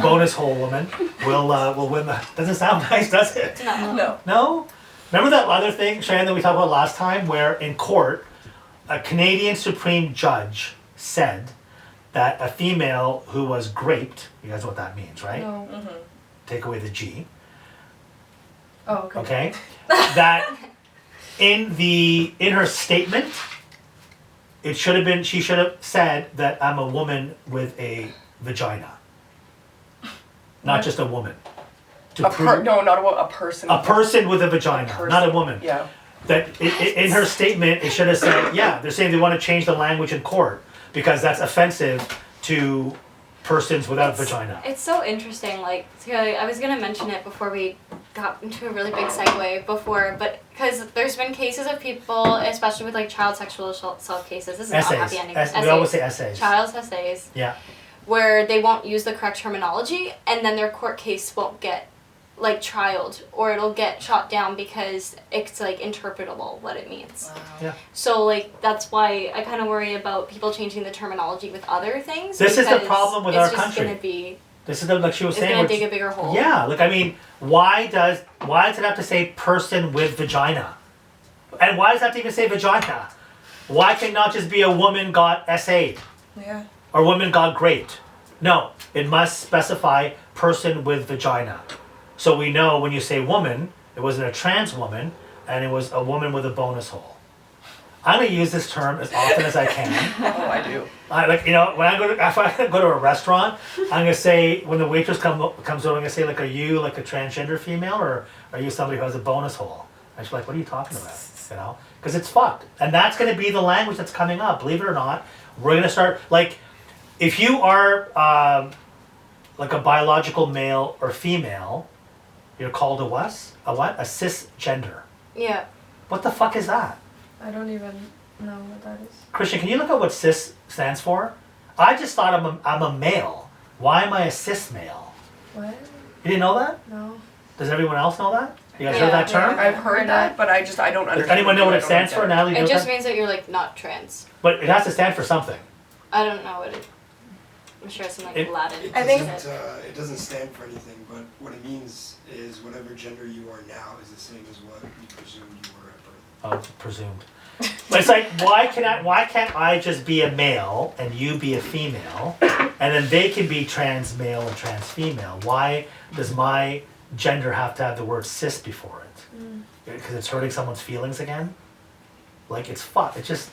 bonus hole woman, will win the. Doesn't sound nice, does it? No. No. No? Remember that other thing, Cheyenne, that we talked about last time, where in court, a Canadian Supreme Judge said that a female who was graped, you guys know what that means, right? No. Take away the G, Oh, okay. okay? That in her statement, she should have said that I'm a woman with a vagina. Not just a woman. To prove- a person. a person with a vagina, person. not a woman. Yeah. That in her statement, it should have said, yeah, they're saying they want to change the language in court because that's offensive to persons without vagina. It's so interesting. Like, I was gonna mention it before we got into a really big segue before, but because there's been cases of people, especially with like child sexual assault cases. This is not happy ending. We always say essays. Child essays. Yeah. Where they won't use the correct terminology, and then their court case won't get like trialed, or it'll get shot down because it's like interpretable what it means. Yeah. So like that's why I kind of worry about people changing the terminology with other things. This is the because problem with it's our just country. Gonna be, This is like she was it's saying. gonna dig a bigger hole. Yeah, like I mean, why does it have to say person with vagina? And why does it have to even say vagina? Why can not just be a woman got essayed Yeah. or woman got graped? No, it must specify person with vagina. So we know when you say woman, it wasn't a trans woman, and it was a woman with a bonus hole. I'm gonna use this term as often as I can. Oh, I do. When I if I go to a restaurant, I'm gonna say when the waitress comes over, I'm gonna say like, are you like a transgender female or are you somebody who has a bonus hole? And she's like, what are you talking about? Because it's fucked, and that's gonna be the language that's coming up. Believe it or not, we're gonna start like, if you are like a biological male or female, you're called a what? A cisgender. Yeah. What the fuck is that? I don't even know what that is. Christian, can you look at what cis stands for? I just thought I'm a male. Why am I a cis male? What? You didn't know that? No. Does everyone else know that? You guys Yeah, heard that term? I've heard that, but I don't understand. Does anyone know what it stands for? Natalie, do you It know just that? means that you're like not trans. But it has to stand for something. I don't know what it. I'm sure it's in like It- Latin. It I think- doesn't, it doesn't stand for anything, but what it means is whatever gender you are now is the same as what you presumed you were at birth. Oh, presumed. But it's like, why can't I just be a male and you be a female, and then they can be trans male and trans female? Why does my gender have to have the word cis before it? Because it's hurting someone's feelings again? Like, it's fuck. It's just,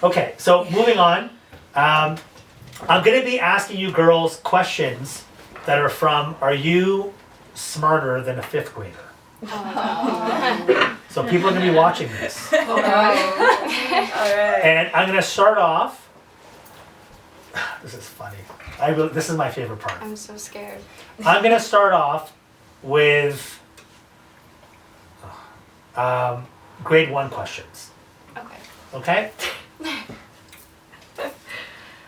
Okay, so moving on. I'm going to be asking you girls questions that are from, are you smarter than a 5th grader? Oh my god. So people are going to be watching this. All right. And I'm going to start off. This is funny. This is my favorite part. I'm so scared. I'm going to start off with grade 1 questions. Okay. Okay?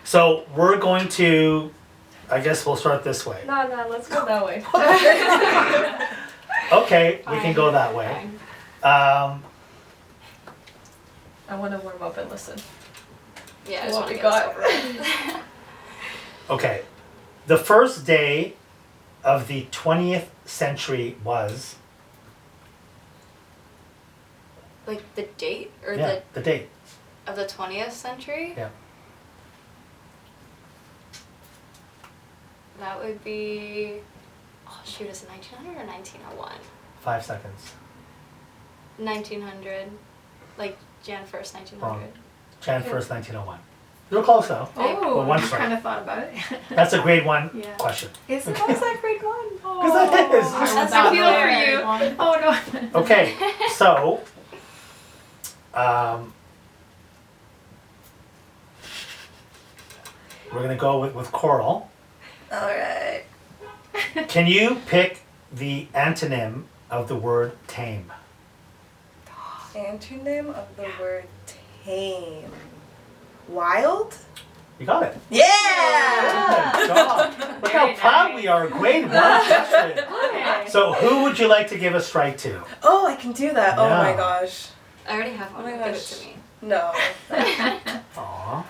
So we're going to, I guess we'll start this way. No, let's go that way. Okay, we can go that way. Fine. I want to warm up and listen. Yeah, I just What want to we get got? this over with. Okay. The first day of the 20th century was. Like the date or Yeah, the date. of the 20th century? Yeah. That would be, oh shoot, is it 1900 or 1901? 5 seconds. 1900, like Jan 1st, 1900. Jan 1st, 1901. You're close though. Oh, Well, one I strike. kind of thought about it. That's a grade 1 Yeah. question. Is it always that grade 1? Because that is. That's not I feel for very you. one. Oh no. Okay, so we're gonna go with Coral. Alright. Can you pick the antonym of the word tame? Antonym of the word tame. Wild? You got it. Yeah! Good job. Look how Very proud nice. we are. Grade 1 question. Okay. So who would you like to give a strike to? Oh, I can do that. Oh my Yeah. gosh. I already have one. Oh my Give it gosh. to me. No. Aw.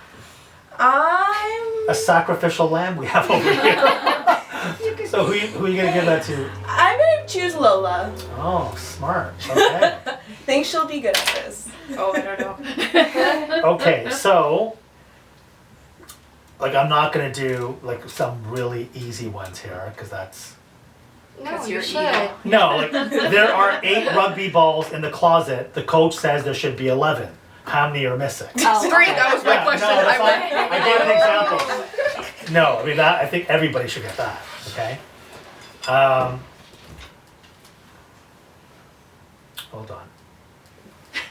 I'm A sacrificial lamb we have over here. So who are you gonna give that to? I'm gonna choose Lola. Oh, smart. Okay. Think she'll be good at this. Oh, I don't know. Okay, so like I'm not gonna do like some really easy ones here because that's No, 'Cause you you're should. evil. no, like there are 8 rugby balls in the closet. The coach says there should be 11. How many are missing? Oh, 3, okay. that was my Yeah, question. no, that's I not- I gave an example. No, I mean that I think everybody should get that. Okay. Hold on.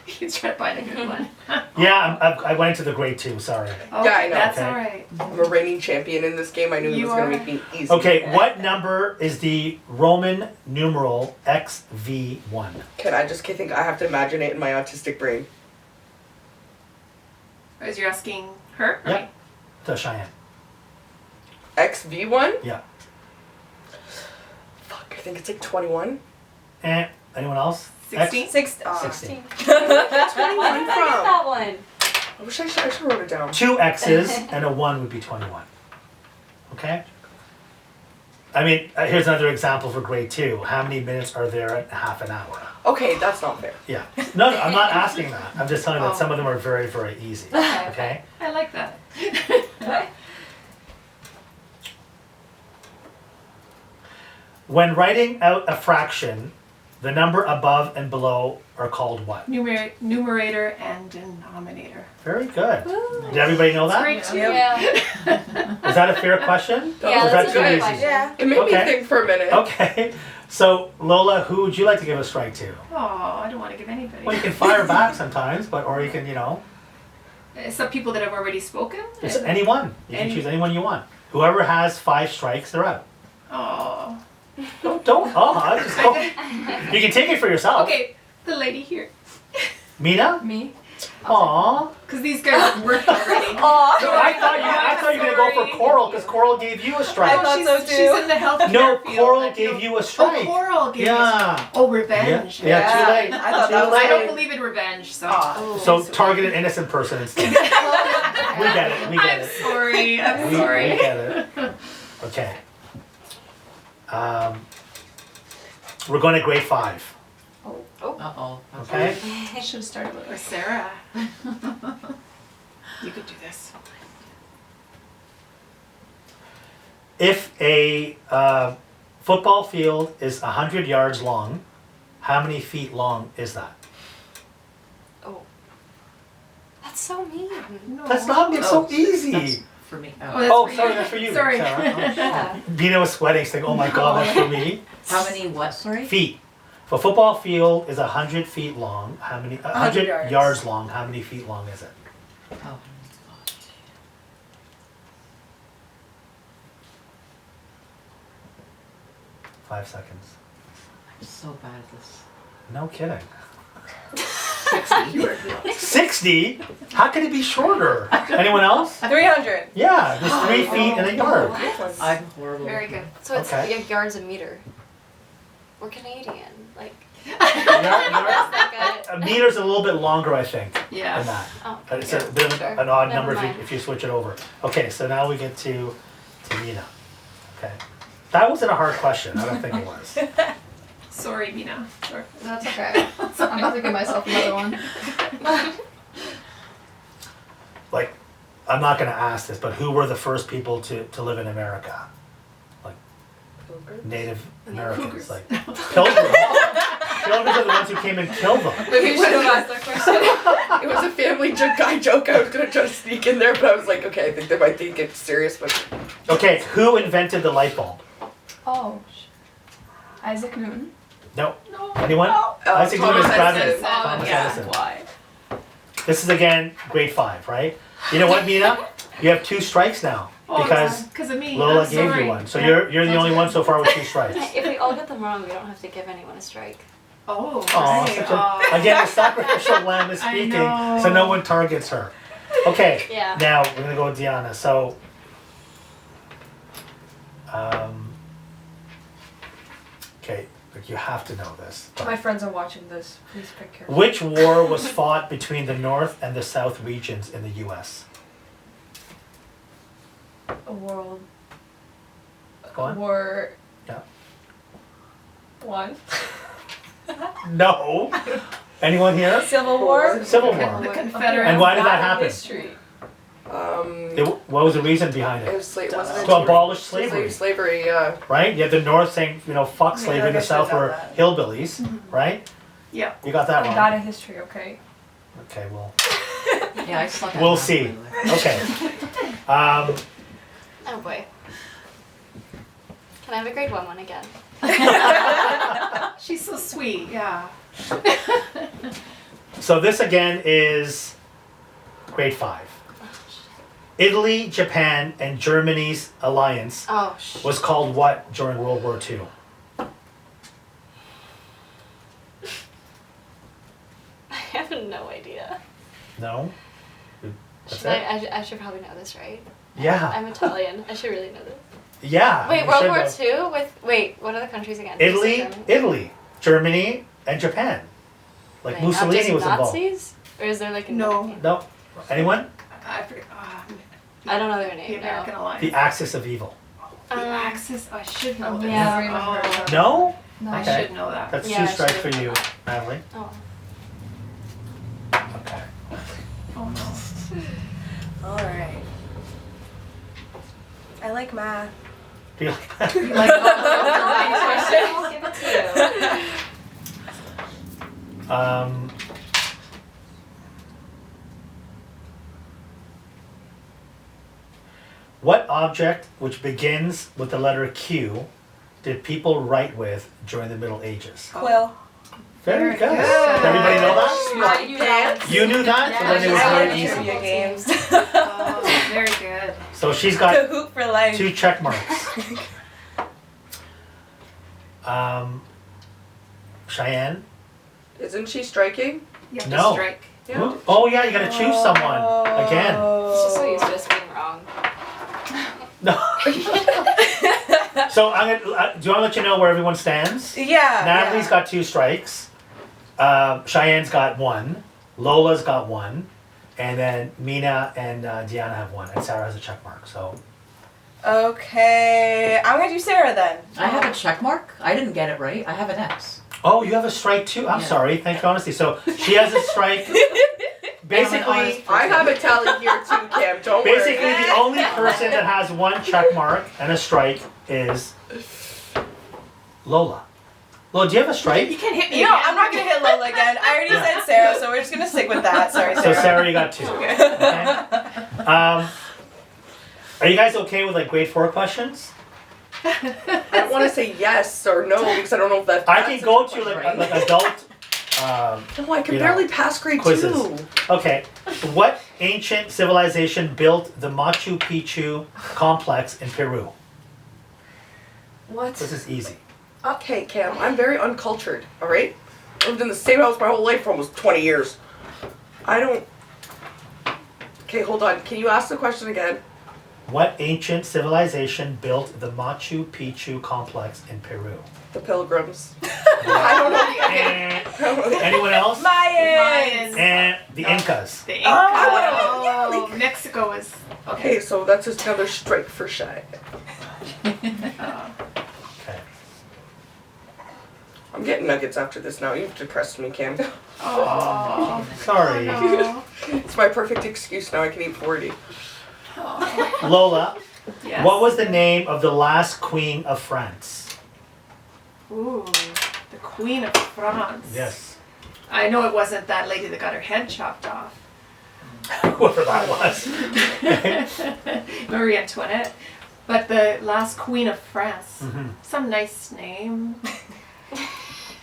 He's trying to find a good one. Yeah, I went into the grade 2. Sorry. Okay, Yeah, I know. That's Okay. all right. I'm a reigning champion in this game. I knew it You was going are. to make me easy. Okay, what number is the Roman numeral XV1? Can I just think I have to imagine it in my autistic brain? As you're asking her? or Yep. me? To Cheyenne. XV1? Yeah. Fuck, I think it's like 21. Anyone else? 16? 16. 21 Why did I get from. that one? I wish I should wrote it down. 2 X's and a 1 would be 21. Okay? I mean, here's another example for grade 2. How many minutes are there in half an hour? Okay, that's not fair. Yeah. No, I'm not asking that. I'm just telling you that Oh. some of them are very, very easy. Okay. Okay? I like that. When writing out a fraction, the number above and below are called what? Numerator and denominator. Very good. Did everybody know that? Great too. Yeah. Is that a fair question? Yeah, Was that's that a too good easy? question. Yeah. It made me Okay. think for a minute. Okay. So, Lola, who would you like to give a strike to? Oh, I don't want to give anybody. Well, you can fire back sometimes, but or you can, Some people that have already spoken. it's anyone. You can Any- choose anyone you want. Whoever has 5 strikes, they're out. Oh. Don't just go. You can take it for yourself. Okay, the lady here. Mina? Me? Aw. Because these guys have worked already. Aw. So I thought you were gonna go for Sorry. Coral because Coral gave you a I strike. thought she's, so too. she's in the healthcare No, field. Coral I feel- gave you a strike. Oh, Coral gave us. Yeah. Oh, revenge. Yeah, too late. I thought that Too was I late. don't believe in revenge, so. Aw. So target an innocent person instead. We get it. We get I'm it. sorry. I'm We sorry. get it. Okay. We're going to grade 5. Uh-oh. Okay. I should have started with Or her. Sarah. You could do this. If a football field is 100 yards long, how many feet long is that? Oh. That's so mean. No. That's not it's so easy. That's for me. Oh, Oh. that's Oh, for sorry, you. that's for you. Sorry. Sarah. Oh, Yeah. Dina was sweating, saying, "Oh my God, that's for me." How many what, sorry? Feet. If a football field is 100 feet long, how many? 100 yards. yards long. How many feet long is it? Oh. 5 seconds. I'm so bad at this. No kidding. 60. 60? How can it be shorter? Anyone else? 300. Yeah, there's 3 feet in a yard. I'm horrible. Very good. So it's Okay. like yards a meter. We're Canadian. Like, A meter's a little bit longer, I think, than Yeah. that. oh, But it's a okay. bit of Sure. an odd Never number mind. if you switch it over. Okay, so now we get to Nina. Okay. That wasn't a hard question. I don't think it was. Sorry, Mina. Sorry. That's okay. I'm about to give myself another one. Like, I'm not going to ask this, but who were the first people to live in America? Like, Native Americans. Like, pilgrims. Pilgrims are the ones who came and killed them. Maybe you should have asked that question. It was a family guy joke. I was gonna try to sneak in there, but I was like, okay, I think they might think it's serious. But Okay, who invented the light bulb? Oh, Isaac Newton. No. No. Anyone? No. Isaac Newton is Thomas Bradley. Edison. Thomas Yeah. Edison. Why? This is again grade 5, right? You know what, Mina? You have 2 strikes now because Because of me. Lola I'm gave sorry. you one. So Yeah. you're the only one so far with 2 strikes. If we all get them wrong, we don't have to give anyone a strike. Oh, Aw, right. such a, again, the sacrificial lamb is I speaking, know. so no one targets her. Okay, Yeah. now we're gonna go with Deanna. So, okay, like you have to know this. but My friends are watching this. Please pick carefully. Which war was fought between the North and the South regions in the U.S.? A world Go on. war. Yeah. One. No. Anyone here? Civil War. Civil The War. Confederate. And why did that Bad happen? History. What was the reason behind it it? was wasn't it To abolish slavery. Slavery, yeah. Right? You had the North saying, fuck slavery, like the I South should've were done that. hillbillies, right? Yeah. You got that I'm wrong. bad at history. Okay. Okay, well, Yeah, I suck at we'll math, see. by the way. Okay. Oh boy. Can I have a grade 1 again? She's so sweet. Yeah. So this again is grade 5. Italy, Japan, and Germany's alliance Oh, was called what during World War II? I have no idea. No? That's Should it? I should probably know this, right? Yeah. I'm Italian. I should really know this. Yeah. Wait, you World should War know. II with what are the countries again? You Italy, said Germany. Italy, Germany, and Japan. Like Wait, not Mussolini just was involved. Nazis? Or is there like a No. No. Anyone? I forget. I don't know their The name. American No. Alliance. The Axis of Evil. The Axis. I should know this. Yeah, I remember Oh, that. No? No. I Okay. should know that. That's Yeah, 2 I strikes should've for known you, that. Natalie. Oh. Okay. Oh no. All right. I like math. Do you like that? I'll give it to you. What object which begins with the letter Q did people write with during the Middle Ages? Quill. Very good. good. Did everybody know that? I knew that. You knew that? So then it was I very love easy. trivia games. Oh, very good. So she's got Kahoot for life. 2 check marks. Cheyenne? Isn't she striking? You have No. to strike. Yeah. Oh yeah, you gotta choose someone. Again. She's just so used to us being wrong. No. So I'm gonna, do you want to let you know where everyone stands? Yeah. Natalie's yeah. got 2 strikes. Cheyenne's got 1. Lola's got 1. And then Mina and Deanna have 1. And Sarah has a check mark. So Okay, I'm gonna do Sarah then. I have a check mark. I didn't get it right. I have an X. oh, you have a strike too. I'm Yeah. sorry. Thank you, honestly. So she has a strike. Basically, I have a tally here too, Cam. Don't basically worry. the only person that has 1 check mark and a strike is Lola. Lola, do you have a strike? You can't hit me. No, again. I'm not gonna hit Lola again. I already said Sarah, so we're just gonna stick with that. Sorry, So Sarah. Sarah, you got 2. Okay. Are you guys okay with like grade 4 questions? I don't want to say yes or no because I don't know if that. I can go to like adult. No, I can you know, barely pass grade quizzes. 2. Okay, what ancient civilization built the Machu Picchu complex in Peru? What? This is easy. Okay, Cam, I'm very uncultured, alright? I lived in the same house my whole life for almost 20 years. I don't... Okay, hold on. Can you ask the question again? What ancient civilization built the Machu Picchu complex in Peru? The Pilgrims. I don't know. And anyone else? Mayans. And the Incas. The Oh, I would've- Oh, Mexico is. Okay, so that's just another strike for Shy. Okay. I'm getting nuggets after this now. You've depressed me, Cam. Oh. Sorry. No. It's my perfect excuse now. I can eat 40. Lola, Yes. what was the name of the last queen of France? Ooh, the Queen of France. Yes. I know it wasn't that lady that got her head chopped off. Whoever that was. Marie Antoinette. But the last Queen of France. Mhm. Some nice name.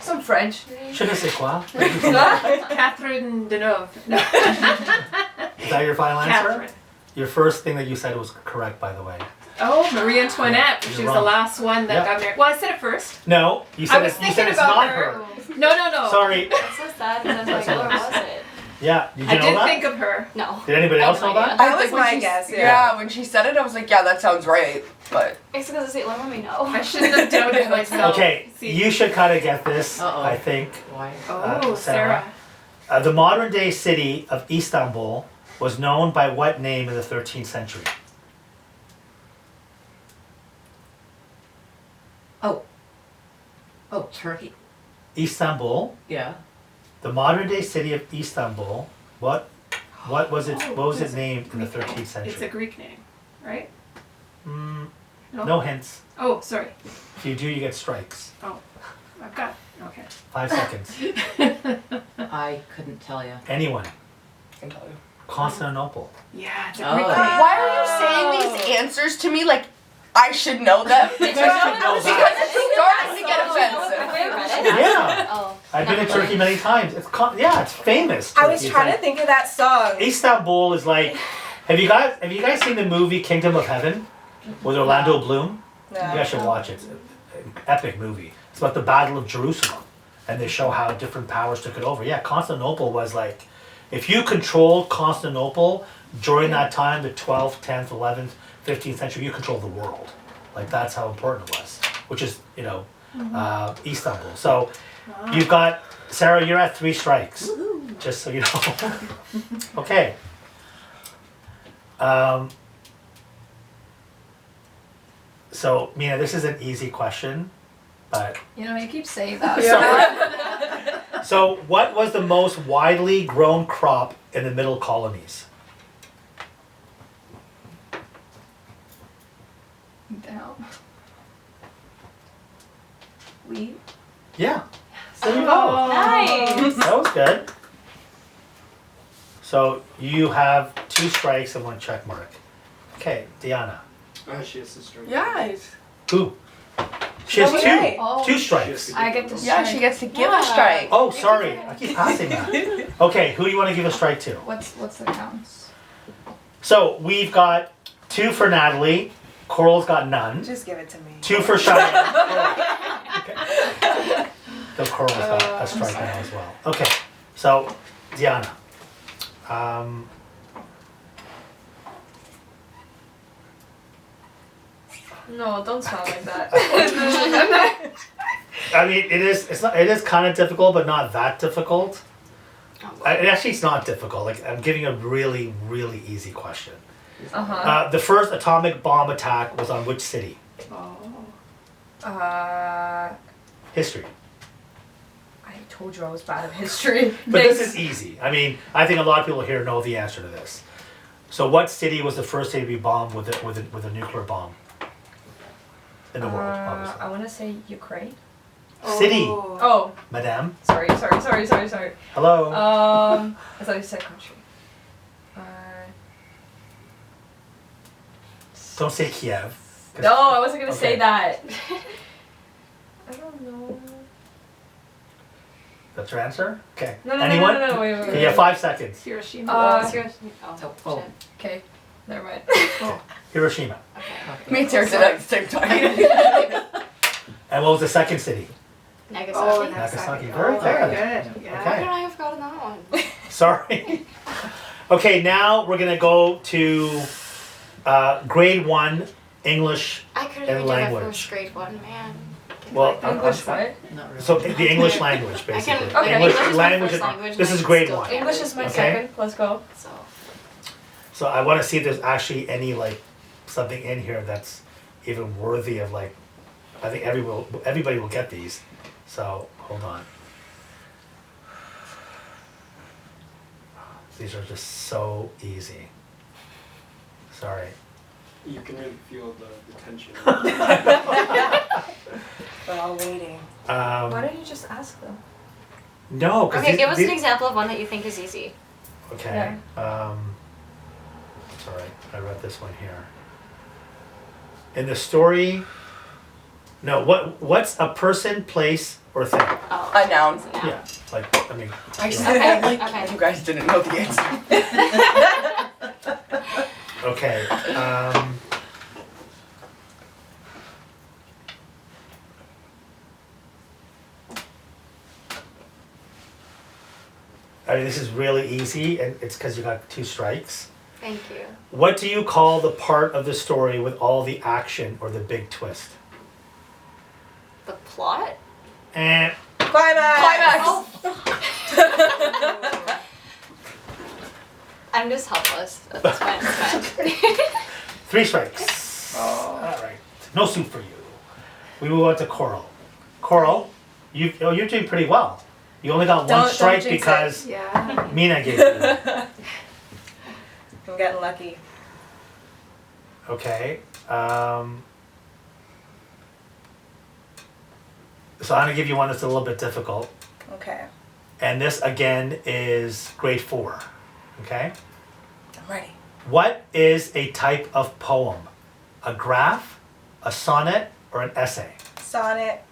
Some French. Je ne sais quoi. Catherine Deneuve. No, Is that your final answer? Catherine. Your first thing that you said was correct, by the way. Oh, Marie Antoinette. She You're was wrong. the last one that Yeah. got married. Well, I said it first. No, you I said, was you thinking said it's about not her. her. No. Sorry. That's so sad because I'm like, what was it? Yeah, did you I know did that? think of her. No. Did anybody I else have know no that? idea. That was when my she- guess, yeah. Yeah, when she said it, I was like, yeah, that sounds right. But It's because it's let me know. I shouldn't have doubted myself. Okay, See. you should kind of get this, Uh-oh. I think. Why? Oh, Sarah. Sarah. The modern day city of Istanbul was known by what name in the 13th century? Oh, Turkey. Istanbul, Yeah. the modern day city of Istanbul, what was it? Oh, What was it's it named in the Greek name. 13th It's a century? Greek name, right? Mm, No? no hints. Oh, sorry. If you do, you get strikes. I've got. Okay. 5 seconds. I couldn't tell you. Anyone? I can tell you. Constantinople. Yeah, it's a Oh. Greek name. Why are you saying these answers to me like I should know them? You should know Because that. it's starting to get Have offensive. you read it? Yeah. Oh. I've been to Turkey many times. It's famous. I was Turkey. It's trying to like- think of that song. Istanbul is like. Have you guys seen the movie Kingdom of Heaven with Orlando Bloom? You guys should watch it. It's an epic movie. It's about the Battle of Jerusalem, and they show how different powers took it over. Yeah, Constantinople was like, if you controlled Constantinople during that time, the 12th, 10th, 11th, 15th century, you controlled the world. Like that's how important it was. Which is, Istanbul. So you've got Sarah. You're at 3 strikes. Just so you know. Okay. So, Mina, this is an easy question, but You know, you keep saying that. so what was the most widely grown crop in the Middle Colonies? Damn. Wheat. Yeah. There you go. Oh. Nice. That was good. So you have 2 strikes and 1 check mark. Okay, Diana. She has to strike. Yeah. Who? She has No, 2. right. Oh. 2 strikes. I get to Yeah, strike. she gets to give Yeah. a strike. Oh, sorry. I keep passing that. Okay, who do you want to give a strike to? What's the counts? So we've got 2 for Natalie. Coral's got none. Just give it to me. 2 for Cheyenne. Okay. So Coral's got a strike now as well. Okay, so Diana. No, don't sound like that. I mean, it is kind of difficult, but not that difficult. Actually, it's not difficult. Like I'm giving a really, really easy question. Uh-huh. The first atomic bomb attack was on which city? History. I told you I was bad at history. But this is easy. I mean, I think a lot of people here know the answer to this. So, what city was the first city to be bombed with a nuclear bomb in the world? Obviously. I want to say Ukraine. City, Oh, madame. sorry. Hello. I thought you said country. Don't say Kiev. 'cause- No, I wasn't gonna say Okay. that. I don't know. That's your answer. Okay. No, Anyone? no, wait. Okay, you have 5 seconds. Hiroshima. Oh. Okay, never mind. Hiroshima. Me and Sarah did it at the same time. And what was the second city? Nagasaki. Nagasaki. Oh, Very very good. good. Yeah. Why Okay. did I have forgotten that one? Sorry. Okay, now we're gonna go to grade 1 English. I couldn't And even do my language. first grade one, man. Well, English what? Not really. so the English language, basically. okay, English is my first language, This is mine's grade still 1. English is my Okay. second. Let's go. So, So I want to see if there's actually any something in here that's even worthy of I think everybody will get these. So hold on. These are just so easy. Sorry. You can really feel the tension. We're all waiting. Why don't you just ask them? No, because Okay, give us an example of one that you think is easy. Okay. Sorry, I read this one here. In the story, no. What's a person, place, or thing? Oh. A noun. Yeah, like I mean. I yeah. said like Okay. you guys didn't know the answer. Okay. I mean, this is really easy, and it's because you got 2 strikes. Thank you. What do you call the part of the story with all the action or the big twist? The plot? And Climax! I'm just helpless at this point. It's fine. 3 strikes. All right. No soup for you. We move on to Coral. Coral, you're doing pretty well. You only got 1 Don't strike jinx it. because Yeah. Mina gave you. I'm getting lucky. Okay. So I'm gonna give you one that's a little bit difficult. Okay. And this again is grade 4. Okay? I'm ready. What is a type of poem? A graph, a sonnet, or an essay? Sonnet.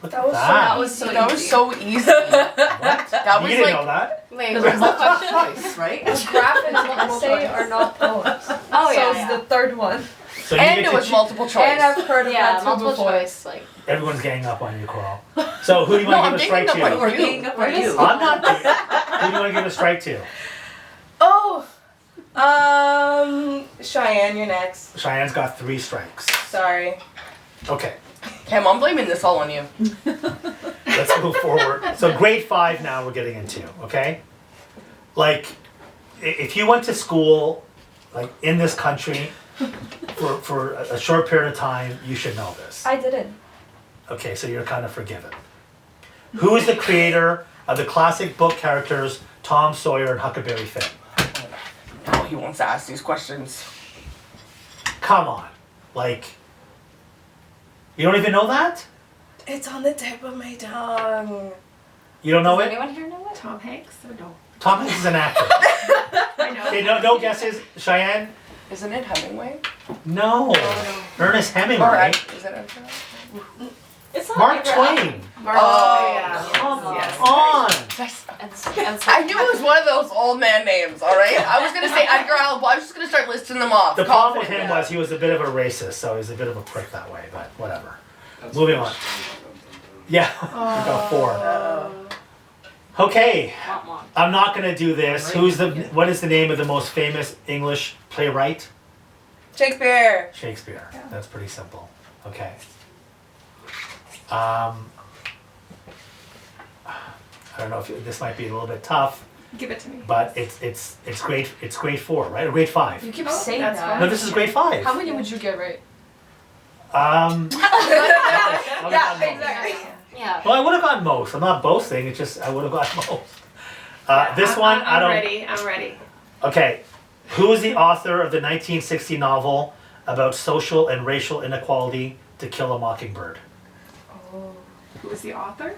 Look That at was so- that. That was so That was easy. so easy. What? That You was didn't like know that? Wait, There's what's the multiple question? choice, right? A graph and an essay are not poems. Oh, So yeah, it's yeah. the third one. So you and get it to was multiple choice. And I've heard of Yeah, that too multiple before. choice. Like, Everyone's ganging up on you, Coral. So who do you No, want I'm to give a strike ganging up on to? We're you. ganging up on you. I'm not doing it. Who do you want to give a strike to? Oh! Cheyenne, you're next. Cheyenne's got 3 strikes. Sorry. Okay, Cam, I'm blaming this all on you. let's move forward. So grade 5 now we're getting into, okay? Like, if you went to school, like in this country, for a short period of time, you should know this. I didn't. Okay, so you're kind of forgiven. Who is the creator of the classic book characters Tom Sawyer and Huckleberry Finn? No, he wants to ask these questions. Come on, like, you don't even know that? It's on the tip of my tongue. You don't know does it? anyone here know it? Tom Hanks or no? Tom Hanks is an actor. I know. Okay, no guesses. Cheyenne? Isn't it Hemingway? No. Ernest Or Hemingway. is it Edgar? It's not Mark Edgar Twain. Mark, Oh, yeah. Come Yes. on. I knew it was one of those old man names, alright? I was gonna say Edgar Allan Poe. I was just gonna start listing them off. The problem with Confident. him was he was a bit of a racist, so he's a bit of a prick that way, but whatever. Moving on. Yeah, we got 4. Okay, Womp womp. I'm not gonna do this. What is the name of the most famous English playwright? Shakespeare. Shakespeare. That's pretty simple. Okay. I don't know if this might be a little bit tough, Give it to me. but it's grade 4, right? Or grade 5. You keep Oh, saying that's that. No, this is grade 5. How many would you get right? I'll have gotten most. exactly. Yeah. Well, I would have gotten most. I'm not boasting. It's just I would have gotten most. This one, I don't. Ready. I'm ready. Okay, who is the author of the 1960 novel about social and racial inequality, To Kill a Mockingbird? Who is the author?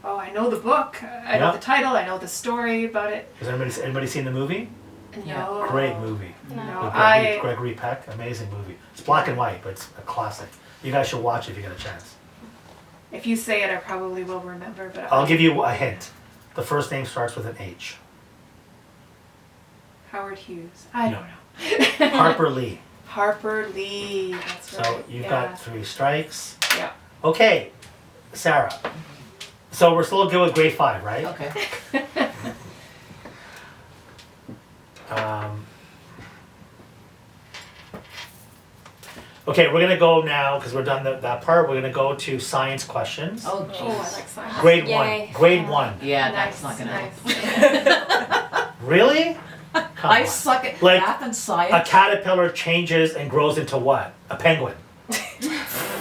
Oh, I know the book. I know Yeah. the title. I know the story about it. Has anybody seen the movie? Yeah. No. Great movie. No, With I. Gregory Peck, amazing movie. It's black and white, but it's a classic. You guys should watch it if you get a chance. If you say it, I probably will remember. But I'll give you a hint. The first name starts with an H. Howard Hughes. I No. don't know. Harper Lee. Harper Lee. That's right. So you've got 3 strikes. Yeah. Okay, Sarah. So we're still good with grade 5, right? Okay. Okay, we're gonna go now because we're done that part. We're gonna go to science questions. Oh, Oh, I jeez. like science. Grade Yay. 1. Grade 1. Yeah, Nice, that's not gonna nice. Really? Come I on. suck at Like, math and A science. caterpillar changes and grows into what? A penguin.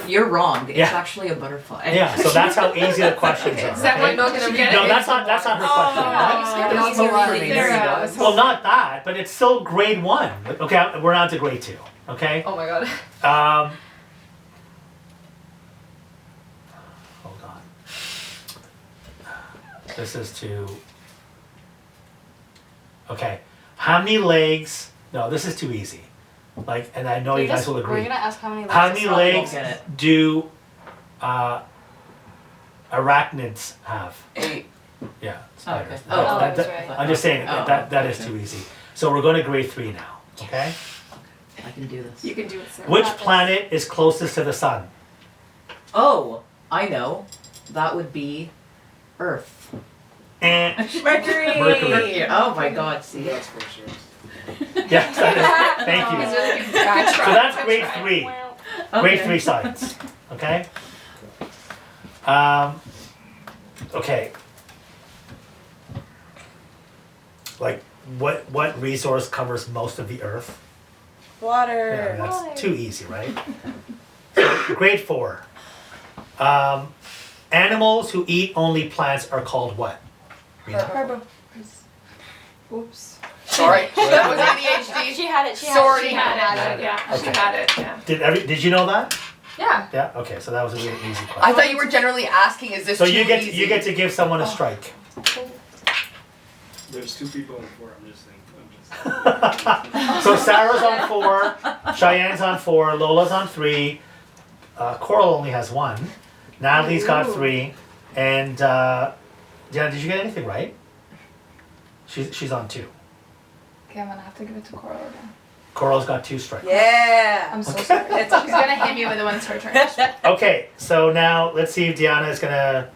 You're wrong. It's Yeah. actually a butterfly. Yeah, so that's how easy the questions are. Is that okay? what not gonna get it? No, that's not her question. Oh, There's easier no for easy. me. There you go. Well, not that, but it's still grade 1. Okay, we're on to grade 2. Okay. Oh my god. Hold on. This is to. Okay, how many legs? No, this is too easy. Like, and I know you guys will We're agree. gonna ask how many legs. How a many sloth legs has. Get it. do arachnids have? 8. Yeah, spiders. Okay. That- Oh, that- that's that- right. I'm just saying Oh, that is too easy. So we're going to grade 3 now. Okay. I can do this. You can do it, Sarah. Which got this. planet is closest to the sun? Oh, I know. That would be Earth. Eh. Mercury. Mercury. Oh my God! See. That's for sure. Yes, that is. Thank He's you. really good. Good So try. that's Good grade try. 3. Wow. Grade 3 science. Okay. Okay. Like, what resource covers most of the Earth? Yeah, Water. that's too easy, right? So, grade 4. Animals who eat only plants are called what? Rena? Herbo. Oops. Sorry. That was ADHD. She had it. She Sorry. had it. She had it. Yeah, she Okay. had it, yeah. Did you know that? Yeah. Yeah. Okay. So that was a really easy I question. thought you were generally asking, is this So too you get easy? you get to give someone a strike. There's 2 people in 4. I'm just thinking. So Sarah's on 4, Cheyenne's on 4, Lola's on 3, Coral only has 1, Natalie's got 3, and Diana, did you get anything right? She's on 2. Okay, I'm gonna have to give it to Coral again. Coral's got 2 strikes. Yeah. I'm so Okay. sorry. She's gonna hit me with it when it's her turn. Okay, so now let's see if Diana is gonna,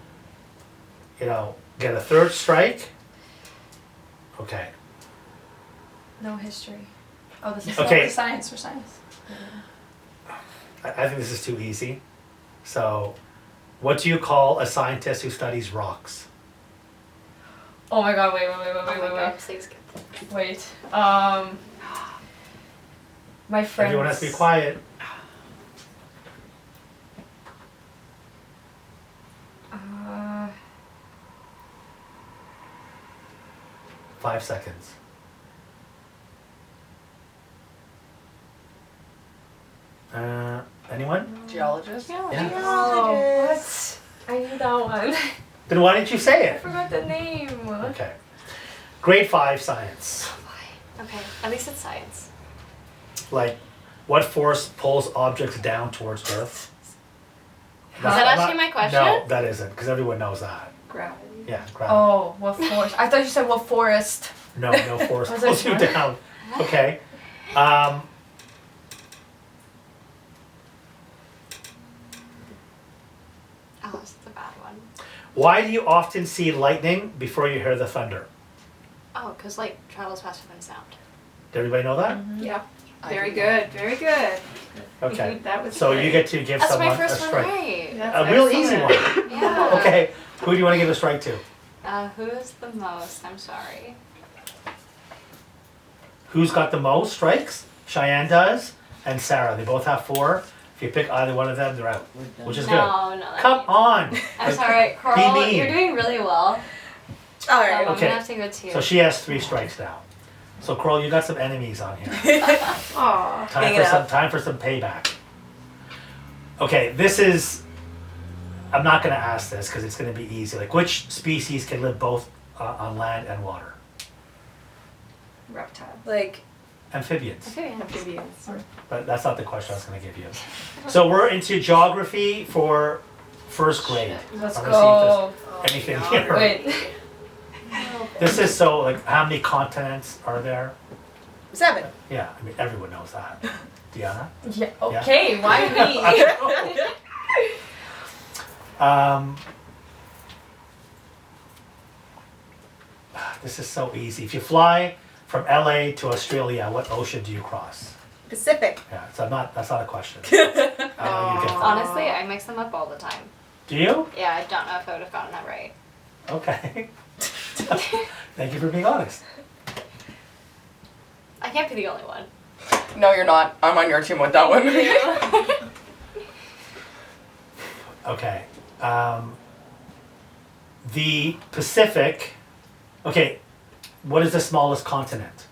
get a 3rd strike. Okay. No history. Oh, this is Okay. for science. For science. I think this is too easy. So, what do you call a scientist who studies rocks? Oh my god, wait. Oh my god, please get this. Wait. My friends. Everyone has to be quiet. Uh, 5 seconds. Anyone? Geologist? Yeah. oh, what? I knew that one. Then why didn't you say I it? forgot the name. Okay. Grade 5 science. Okay, at least it's science. Like, what force pulls objects down towards Earth? Is that I'm actually my question? No, that isn't, because everyone knows that. Gravity. Yeah, gravity. Oh, what forest? I thought you said what forest. No force Was it pulls you force? down. Okay. Oh, this is a bad one. Why do you often see lightning before you hear the thunder? Oh, because light travels faster than sound. Did everybody know that? Yeah, I very did good, very good. Okay. That was So great. you get to give That's someone my a first one strike. right. That's A real easy excellent. one. Yeah. Okay. Who do you want to give a strike to? Who is the most? I'm sorry. Who's got the most strikes? Cheyenne does, and Sarah. They both have 4. If you pick either one of them, they're out, We're done. which is No, good. no. that Come means- on. I'm sorry, Coral. mean. You're doing really well. All right. I'm Okay. gonna have to go too. So she has 3 strikes now. So Coral, you got some enemies on here. Aw. Hang it up. Time for some payback. Okay, this is. I'm not going to ask this because it's going to be easy. Like, which species can live both on land and water? Reptile. Like, Amphibians. Amphibians. Amphibians. But that's not the question I was going to give you. So we're into geography for 1st grade. Let's I'm go. gonna see if there's anything here. Wait. This is so like how many continents are there? 7. Yeah, I mean everyone knows that. Diana? Yeah. Okay. Why me? This is so easy. If you fly from LA to Australia, what ocean do you cross? Pacific. Yeah, so that's not a question. I know you get Honestly, I mix them up all the time. Do you? Yeah, I don't know if I would have gotten that right. Okay. Thank you for being honest. I can't be the only one. No, you're not. I'm on your team with that one. Okay. The Pacific. Okay. What is the smallest continent?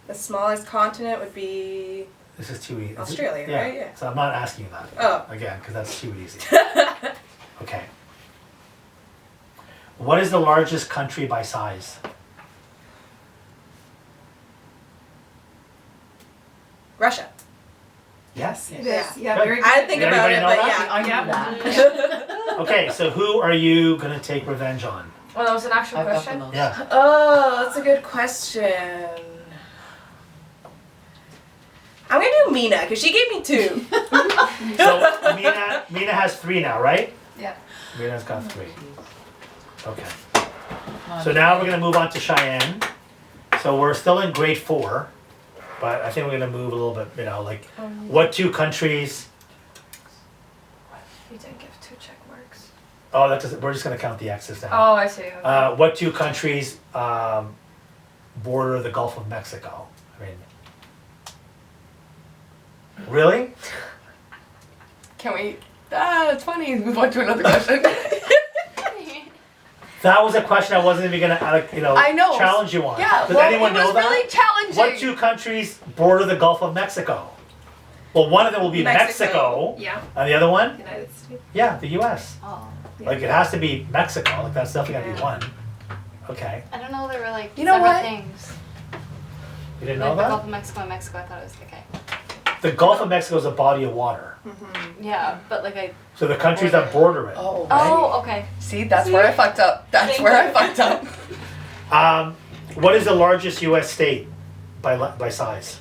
The smallest continent would be This is too easy. Australia, right? Yeah. So I'm not asking you that Oh. again because that's too easy. Okay. What is the largest country by size? Russia. Yes. It Yeah. is. Yeah, Good. very good. I didn't think Did about everybody it, know but that? I Yeah. knew that. Okay. So who are you gonna take revenge on? Well, that was an actual I've got the question. most. Yeah. Oh, that's a good question. I'm gonna do Mina because she gave me 2. So Mina has 3 now, right? Yeah. Mina's got 3. Okay. Come on. So now we're gonna move on to Cheyenne. So we're still in grade 4, but I think we're gonna move a little bit. You know, like what 2 countries? You didn't give 2 check marks. Oh, that doesn't. We're just gonna count the X's now. Oh, I see. Okay. What 2 countries border the Gulf of Mexico? I mean, really? Can we? It's funny. Move on to another question. That was a question I wasn't even gonna, I know. challenge you on. Yeah. Does well, anyone it was know that? really challenging. What 2 countries border the Gulf of Mexico? Well, one of them will be Mexico, Yeah. and the other one, United States. yeah, the U.S. Oh. Like it has to be Mexico. Like that's definitely gotta be one. Okay, I don't know they were like You know separate what? things. you didn't Like know the that? Gulf of Mexico and Mexico, I thought it was okay. The Gulf of Mexico is a body of water. Yeah, but like I. So the countries that border it. Oh. Right. Oh, okay. See, that's where I fucked up. That's Thank where I you. fucked up. What is the largest U.S. state by size?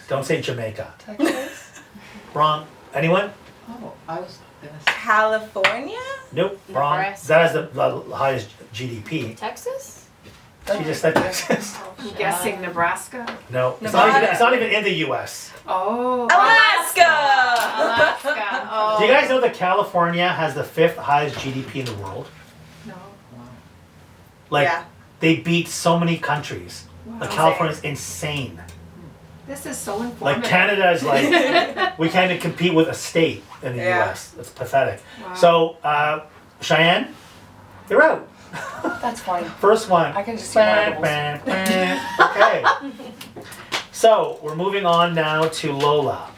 Don't say Jamaica. Texas. Wrong. Anyone? Oh, I was gonna say. California? Nope. Wrong. Nebraska. That has the highest GDP. Texas? She just said Texas. I'm guessing Nebraska. No, it's Nevada. not even in the U.S. Oh. Alaska! Alaska. Oh. Do you guys know that California has the 5th highest GDP in the world? No. Like Yeah. they beat so many countries. Wow. Like California's insane. This is so informative. Like Canada is like we can't even compete with a state in the Yeah. U.S. It's pathetic. Wow. So Cheyenne, you're out. That's fine. First one. I can just see one of Bam, bam, bam. Okay. So we're moving on now to Lola.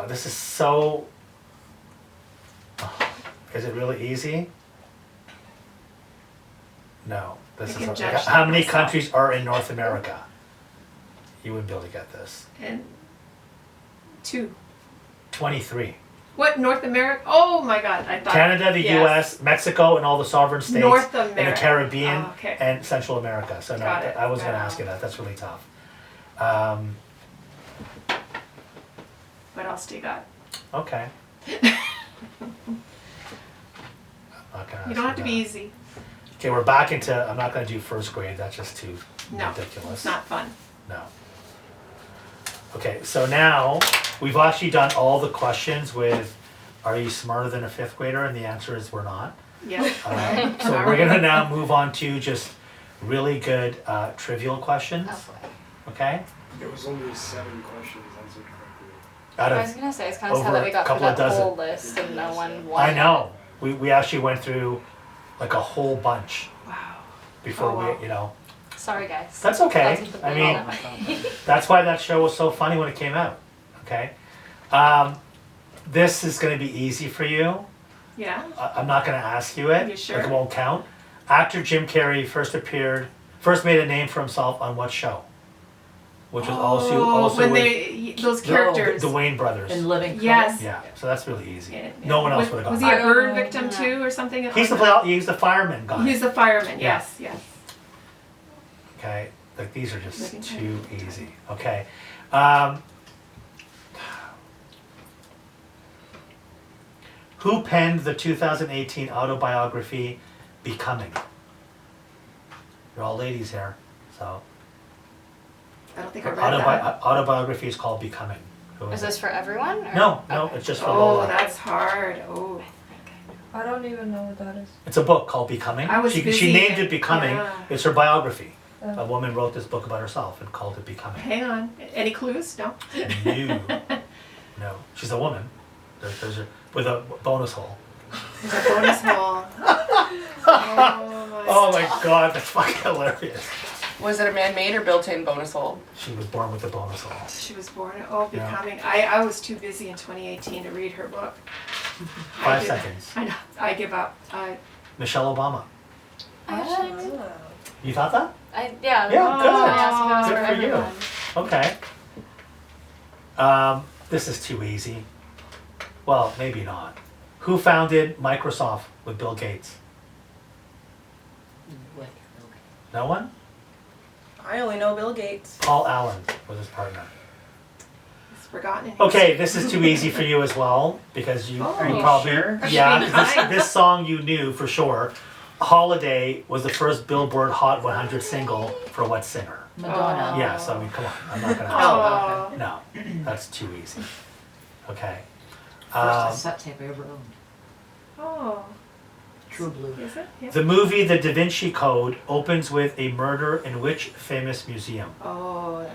This is so. Is it really easy? No. This I can is judge like, how that many myself. countries are in North America? You wouldn't be able to get this. And 2. 23. What, North America? Oh my God, I thought. Canada, the yes. U.S., Mexico, and all the sovereign states, North and the America. Caribbean, Oh, okay. and Central America. So no, Got it. I was going to Wow. ask you that. That's really tough. What else do you got? Okay. I'm not gonna ask You don't have to be that. easy. Okay, we're back into. I'm not going to do first grade. That's just too No, ridiculous. it's not fun. No. Okay, so now we've actually done all the questions with, "Are you smarter than a 5th grader?" And the answer is we're not. Yeah. So we're gonna now move on to just really good trivial questions. Oh boy. Okay. It was only 7 questions answered correctly. Out I was of gonna say it's kind of sad over that we a got through couple of that dozen. whole list and no one won. I know we actually went through like a whole bunch Wow. before Oh, wow. we Sorry guys. That's okay. I'll take the I blame mean, on that. that's why that show was so funny when it came out. Okay. This is gonna be easy for you. Yeah. I'm not gonna ask you it. You sure? Like it won't count. Actor Jim Carrey first made a name for himself on what show? Which was also when with those characters. the Wayne brothers. In living color. Yes. Yeah, so that's really easy. Yeah, No one else Was- would have Was gotten he that. a burn victim too, or something? He's the fireman guy. He's the fireman. Yeah. Yes. Yes. Okay, like these are just Living too easy. Okay. Who penned the 2018 autobiography, Becoming? You're all ladies here, so. I don't think I Her read that. autobiography is called Becoming. Who Is it? this for everyone? Or? No, Okay. it's just for Oh, Lola. that's hard. Oh. I don't even know what that is. It's a book called Becoming. I was she busy. named it Becoming. Yeah. It's her biography. A woman wrote this book about herself and called it Becoming. Hang on. Any clues? No. No. No. She's a woman. There's a, with a bonus hole. There's a bonus hole. Oh my god, that's fucking hilarious. Was it a man-made or built-in bonus hole? She was born with the bonus hole. She was born. Yeah. Becoming. I was too busy in 2018 to read her book. 5 seconds. I know. I give up. Michelle Obama. Actually, You thought that? yeah. Yeah, I was good. gonna ask if Good it was for you. everyone. Okay. This is too easy. Well, maybe not. Who founded Microsoft with Bill Gates? What? No one? I only know Bill Gates. Paul Allen was his partner. It's forgotten. Okay, this is too easy for you as well because you, Oh. you Are you probably sure? yeah Being 'cause kind. this song you knew for sure. Holiday was the first Billboard Hot 100 single for what singer? Madonna. Yeah, so I mean, come on, I'm not gonna. Oh. No, that's too easy. Okay. First cassette tape I ever owned. Oh. True Blue. Is it? Yeah. The movie The Da Vinci Code opens with a murder in which famous museum? Oh,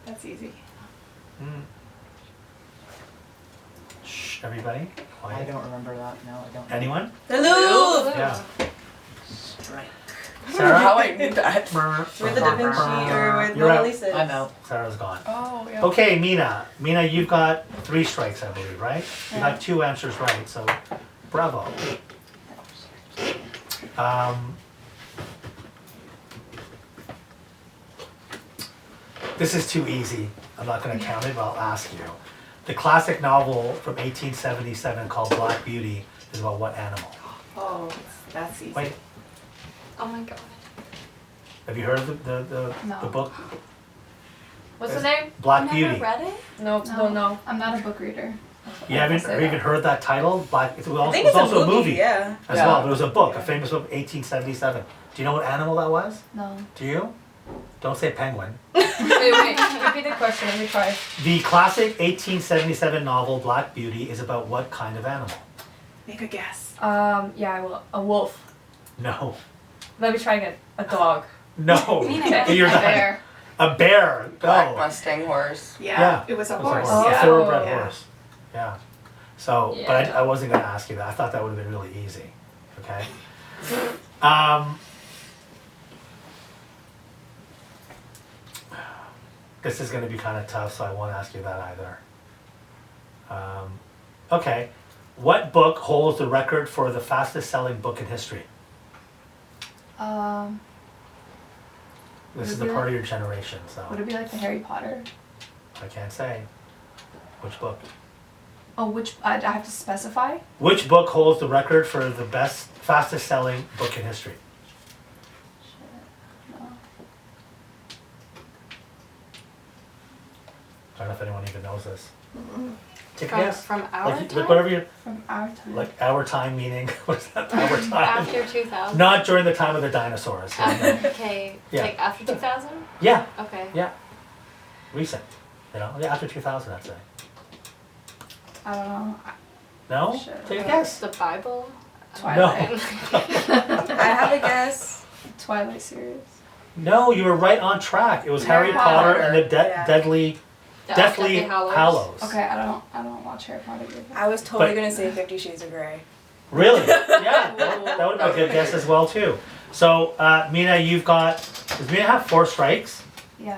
that's easy. Shh, everybody. I Quiet. don't remember that. No, I don't. Anyone? The Louvre. Yeah. Strike. I don't know how I knew that. With the Da Vinci or with You're Mona out. Lisa. I'm out. Sarah's gone. Oh, yeah. Okay, Mina. Mina, you've got 3 strikes, I believe, right? You Yeah. got 2 answers right, so bravo. This is too easy. I'm not going to count it, but I'll ask you. The classic novel from 1877 called Black Beauty is about what animal? Oh, that's easy. Wait, Oh my god. have you heard of the No. book What's the name? Black Never Beauty? read it? No, don't know. I'm not a book reader. You haven't say even that. heard that title? Black. It was I also, think it was it's a also movie. Yeah. as Yeah. well, but it was a book, a famous book, 1877. Do you know what animal that was? No. Do you? Don't say penguin. Wait, repeat the question. Let me try. The classic 1877 novel Black Beauty is about what kind of animal? Make a guess. Yeah, I will. A wolf. No. Let me try again. A dog. No. You're A done. bear. A bear. Black Go. Mustang horse. Yeah, Yeah. it was a It was horse. a Yeah. thoroughbred Yeah. horse. Yeah. So, but Yeah. I wasn't going to ask you that. I thought that would have been really easy. Okay. This is going to be kind of tough, so I won't ask you that either. Okay. What book holds the record for the fastest selling book in history? This is the part of your generation, so Would it be like the Harry Potter? I can't say. Which book? Oh, which I have to specify? Which book holds the record for the fastest selling book in history? No. I don't know if anyone even knows this. Take a From, guess. from our Like time? whatever you From our time. like. Our time meaning what's that? Our time. After 2000? Not during the time of the dinosaurs. Okay, Yeah. like after 2000? Yeah, Okay. yeah. Recent. You know, yeah, after 2000, I'd say. I don't know. No? Sure. Take a guess. The Bible? Twilight. I have a guess. Twilight series. No, you were right on track. It was Harry Harry Potter Potter, and the yeah. Deathly Hallows. Okay, I don't watch Harry Potter either. I was totally But- gonna say 50 Shades of Grey. Really? Yeah, that would be a good guess as well too. So, Mina, you've got. Does Mina have 4 strikes? Yeah,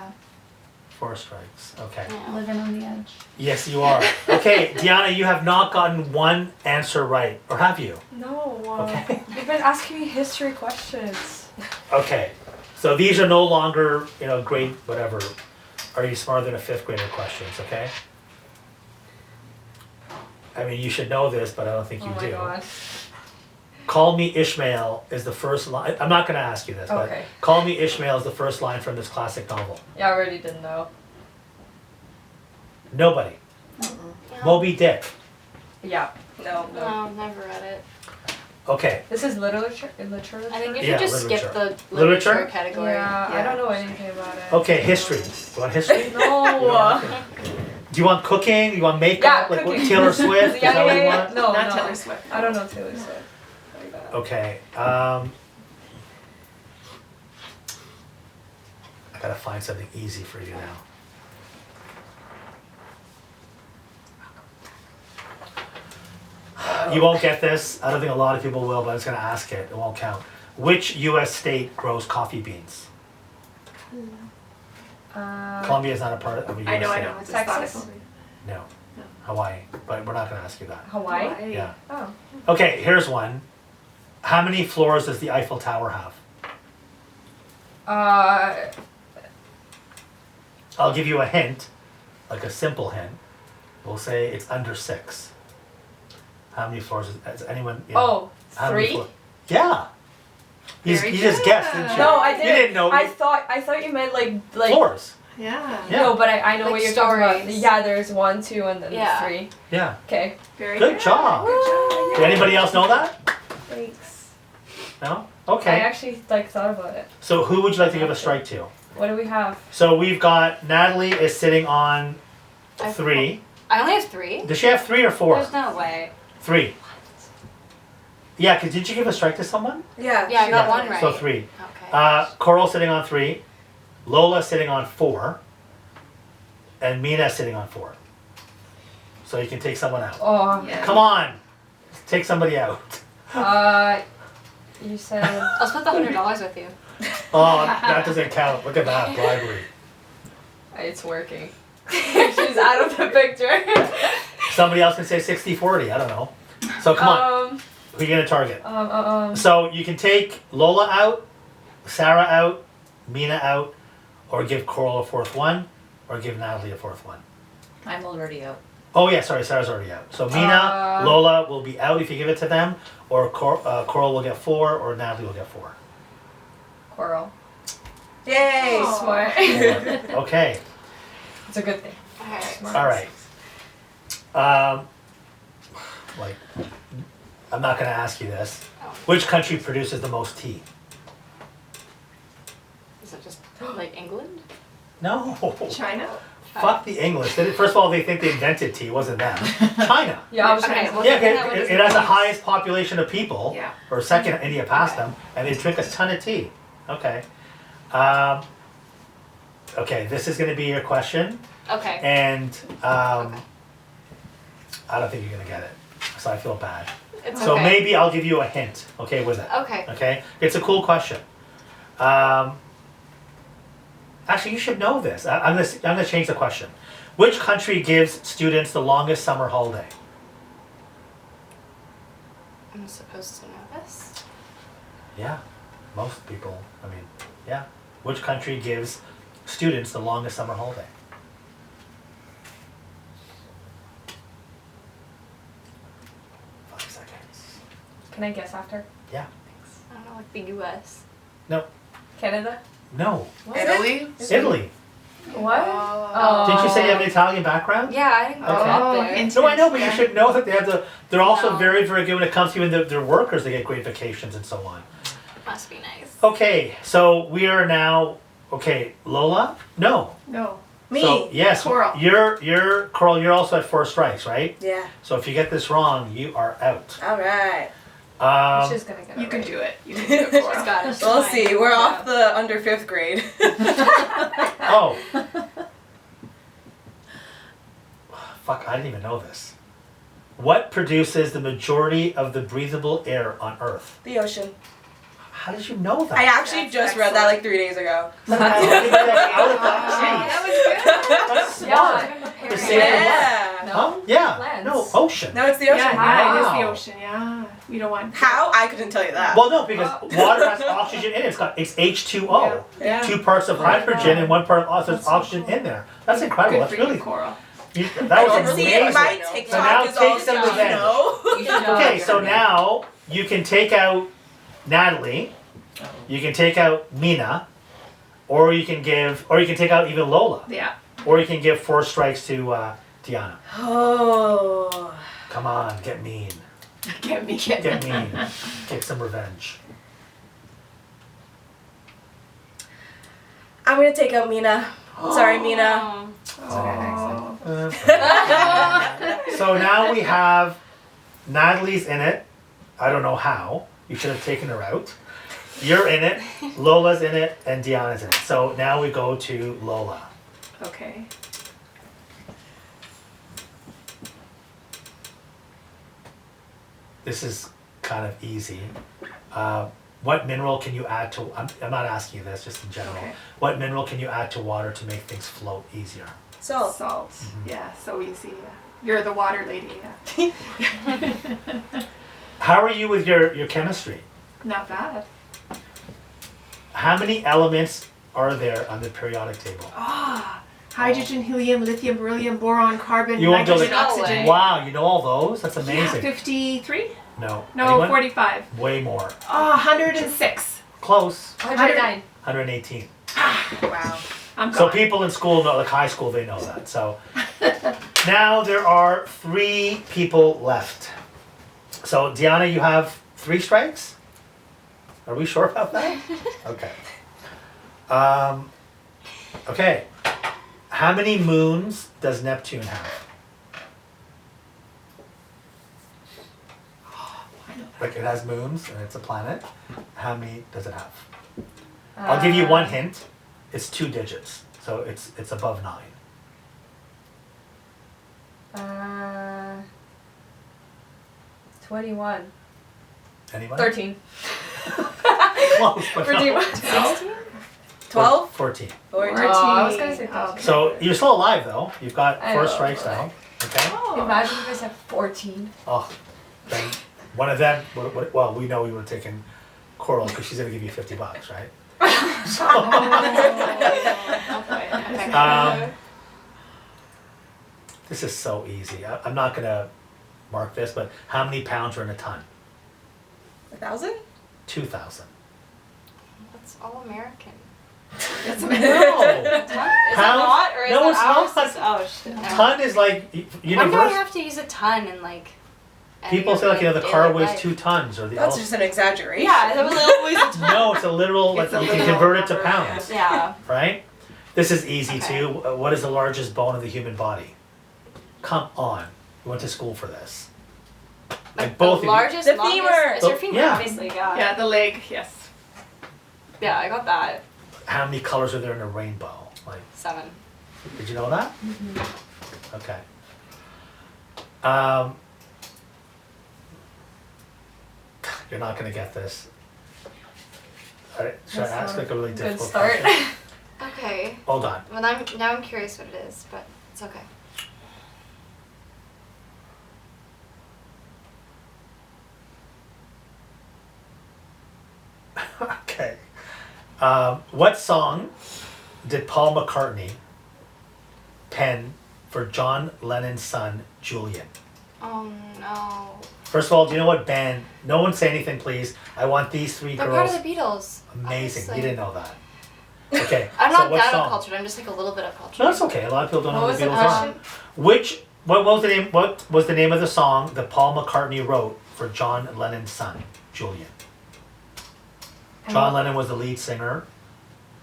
4 strikes. Okay. Yeah. living on the edge. Yes, you are. Okay, Deanna, you have not gotten 1 answer right, or have you? No. Okay. You've been asking me history questions. Okay. So these are no longer, grade whatever. Are you smarter than a 5th grader questions? Okay. I mean, you should know this, but I don't think you Oh my do. gosh. Call me Ishmael is the first line. I'm not going to ask you this, but Okay. Call me Ishmael is the first line from this classic novel. Yeah, I already didn't know. Nobody. Yeah. Moby Dick. Yeah. No. No, never read it. Okay. This is literature. Literature. I think you should Yeah, just skip literature. the Literature? literature category. Yeah, I don't know anything about it. Okay, history. You want history? No. Do you want cooking? Do you want makeup? Yeah, Like what, cooking. Taylor Swift? Is that what you want? No, Not no. Taylor Swift. I don't know Taylor Swift. Like that. Okay. Gotta find something easy for you now. You won't get this. I don't think a lot of people will, but I'm just gonna ask it. It won't count. Which U.S. state grows coffee beans? Colombia is not a part of a U.S. I know, state. I know. It's Texas? Texas. No. No. Hawaii. But we're not gonna ask you that. Hawaii? Yeah. Oh. Okay, here's one. How many floors does the Eiffel Tower have? I'll give you a hint, like a simple hint. We'll say it's under 6. How many floors is anyone? You know, Oh, how many 3? Yeah. You Very just guessed, good. didn't you? No, I You didn't. didn't know. I thought you meant like Floors. Yeah. Yeah. No, but I know Like what you're talking about. stories. Yeah, there's 1, 2, and then Yeah. 3. Yeah. Okay. Very Good job. Good job. Did anybody else know that? Thanks. No? I Okay. actually thought about it. So who would you like to give a strike to? What do we have? So we've got Natalie is sitting on 3. I only have 3. Does she have 3 or 4? There's no way. 3. Yeah, cause did you give a strike to someone? Yeah. Yeah, I got Yeah, one right. So 3. Okay. Coral sitting on 3. Lola sitting on 4. And Mina sitting on 4. So you can take someone out. Oh. Yeah. Come on! Take somebody out. You said. I'll split the $100 with you. Oh, that doesn't count. Look at that, bribery. It's working. She's out of the picture. Somebody else can say 60-40, I don't know. So come on, who are you gonna target? So you can take Lola out, Sarah out, Mina out, or give Coral a 4th one, or give Natalie a 4th one. I'm already out. Oh yeah, sorry, Sarah's already out. So Mina, Lola will be out if you give it to them, or Coral will get 4, or Natalie will get 4. Coral. Yay! Smart. 4. Okay, It's a good thing. Alright. all right. Like, I'm not gonna ask you this. Which country produces the most tea? Is it just like England? No. China? Fuck the English. First of all, they think they invented tea. It wasn't them. China. Yeah, I was Okay, trying to. well, Yeah, then that would it just has the be- highest population of people, Yeah. or second, India passed them, and they drink a ton of tea. Okay. Okay, this is gonna be your question, Okay. and Okay. I don't think you're gonna get it, so I feel bad. It's So okay. maybe I'll give you a hint, okay, with it. Okay. Okay? It's a cool question. Actually, you should know this. I'm gonna change the question. Which country gives students the longest summer holiday? I'm supposed to know this. Yeah, most people. I mean, yeah. Which country gives students the longest summer holiday? Can I guess after? Yeah. I don't know, like the US. No. Canada? No. Italy? Italy. What? Oh. Didn't you say you have an Italian background? Yeah, I didn't grow Okay. up there. No, I know, but you should know that they have the. They're also No. very, very good when it comes to even their workers. They get great vacations and so on. Must be nice. Okay, so we are now. Okay, Lola. No. No. Me. So yes, Coral. You're Coral. You're also at 4 strikes, right? Yeah. So if you get this wrong, you are out. All right. She's gonna get it You can right. do it. You can do it, Cora. She's got it. She's We'll fine. see. We're off the under 5th grade. Oh. Fuck! I didn't even know this. What produces the majority of the breathable air on Earth? The ocean. How did you know that? I actually That's just read that like 3 days ago. Out of the That trees. was good. That's smart. Yeah. To save the world. Yeah. Huh? Yeah. Plants. No, ocean. No, it's the ocean. Yeah, it is Wow. the ocean. Yeah. You don't want. How? I couldn't tell you that. Well, no, because water has oxygen in it. It's H2O. Yeah. 2 parts of hydrogen and 1 part of there's oxygen in there. That's incredible. Good That's for really you, Coral. that I was can see it. amazing. My So TikTok now is take all some stuff you revenge. know. You should know Okay, you're so gonna now you can take out Natalie, you can take out Mina, or you can take out even Lola, Yeah. or you can give 4 strikes to Tiana. Oh. Come on, get mean, Get me. get mean, take some revenge. I'm gonna take out Mina. Sorry, Mina. Oh. So now we have Natalie's in it. I don't know how. You should have taken her out. you're in it, Lola's in it, and Deanna's in it. So now we go to Lola. Okay. This is kind of easy. What mineral can you add to, I'm not asking you this, just in general. Okay. What mineral can you add to water to make things float easier? Salt. Salt. Mhm. Yeah, so easy. Yeah. You're the water lady. Yeah. How are you with your chemistry? Not bad. How many elements are there on the periodic table? Ah, hydrogen, helium, lithium, beryllium, boron, carbon, You won't be able nitrogen, to- No oxygen. way. Wow, you know all those? That's Yeah, amazing. 53? No. No, Anyone? 45. Way more. Oh, 106. Close. 109. 118. Wow. I'm So gone. people in school know, like high school, they know that. So now there are 3 people left. So Deanna, you have 3 strikes? Are we sure about that? Okay. Okay. How many moons does Neptune have? Like it has moons and it's a planet. How many does it have? I'll give you one hint. It's 2 digits. So it's above 9. 21. Anyone? 13. Close, but For no. D1. 16? 12? 14. 14. Oh, I was gonna say Oh, 13. So you're still alive though. You've got I 4 know, strikes but- now. Okay. Oh. Imagine if I said 14. Oh, then one of them. Well, we know we would have taken Coral because she's gonna give you $50, right? Okay. This is so easy. I'm not gonna mark this, but how many pounds are in a ton? 1,000? 2,000. That's all American. No. Is it Pound? not? Or is No, it it's ours? not. Oh shit. No. Ton is like Why do I universal. have to use a ton and like? People say like the car weighs 2 tons or the. That's just an exaggeration. Yeah, that was always a ton. No, it's a literal. Like It's a you can literal convert it to number, pounds, Yeah. right? This is easy Okay. too. What is the largest bone of the human body? Come on, we went to school for this. Like both of the you. largest, The longest, femur. It's your femur, Yeah. obviously. Yeah. Yeah, the leg, yes. Yeah, I got that. How many colors are there in a rainbow? Like, 7. did you know that? Mm-hmm. Okay. You're not gonna get this. All right, should I That's ask not like a really Good difficult start. question? Okay. Hold on. Well, now I'm curious what it is, but it's okay. Okay. What song did Paul McCartney pen for John Lennon's son, Julian? Oh no. First of all, do you know what band? No one say anything, please. I want these 3 They're girls. part of the Beatles. Amazing. obviously. You didn't know that. Okay. I'm so not what that song? uncultured. I'm just like a little bit uncultured. No, that's okay. A lot of people don't know What who the was Beatles the are. question? What was the name? What was the name of the song that Paul McCartney wrote for John Lennon's son, Julian? John Lennon was the lead singer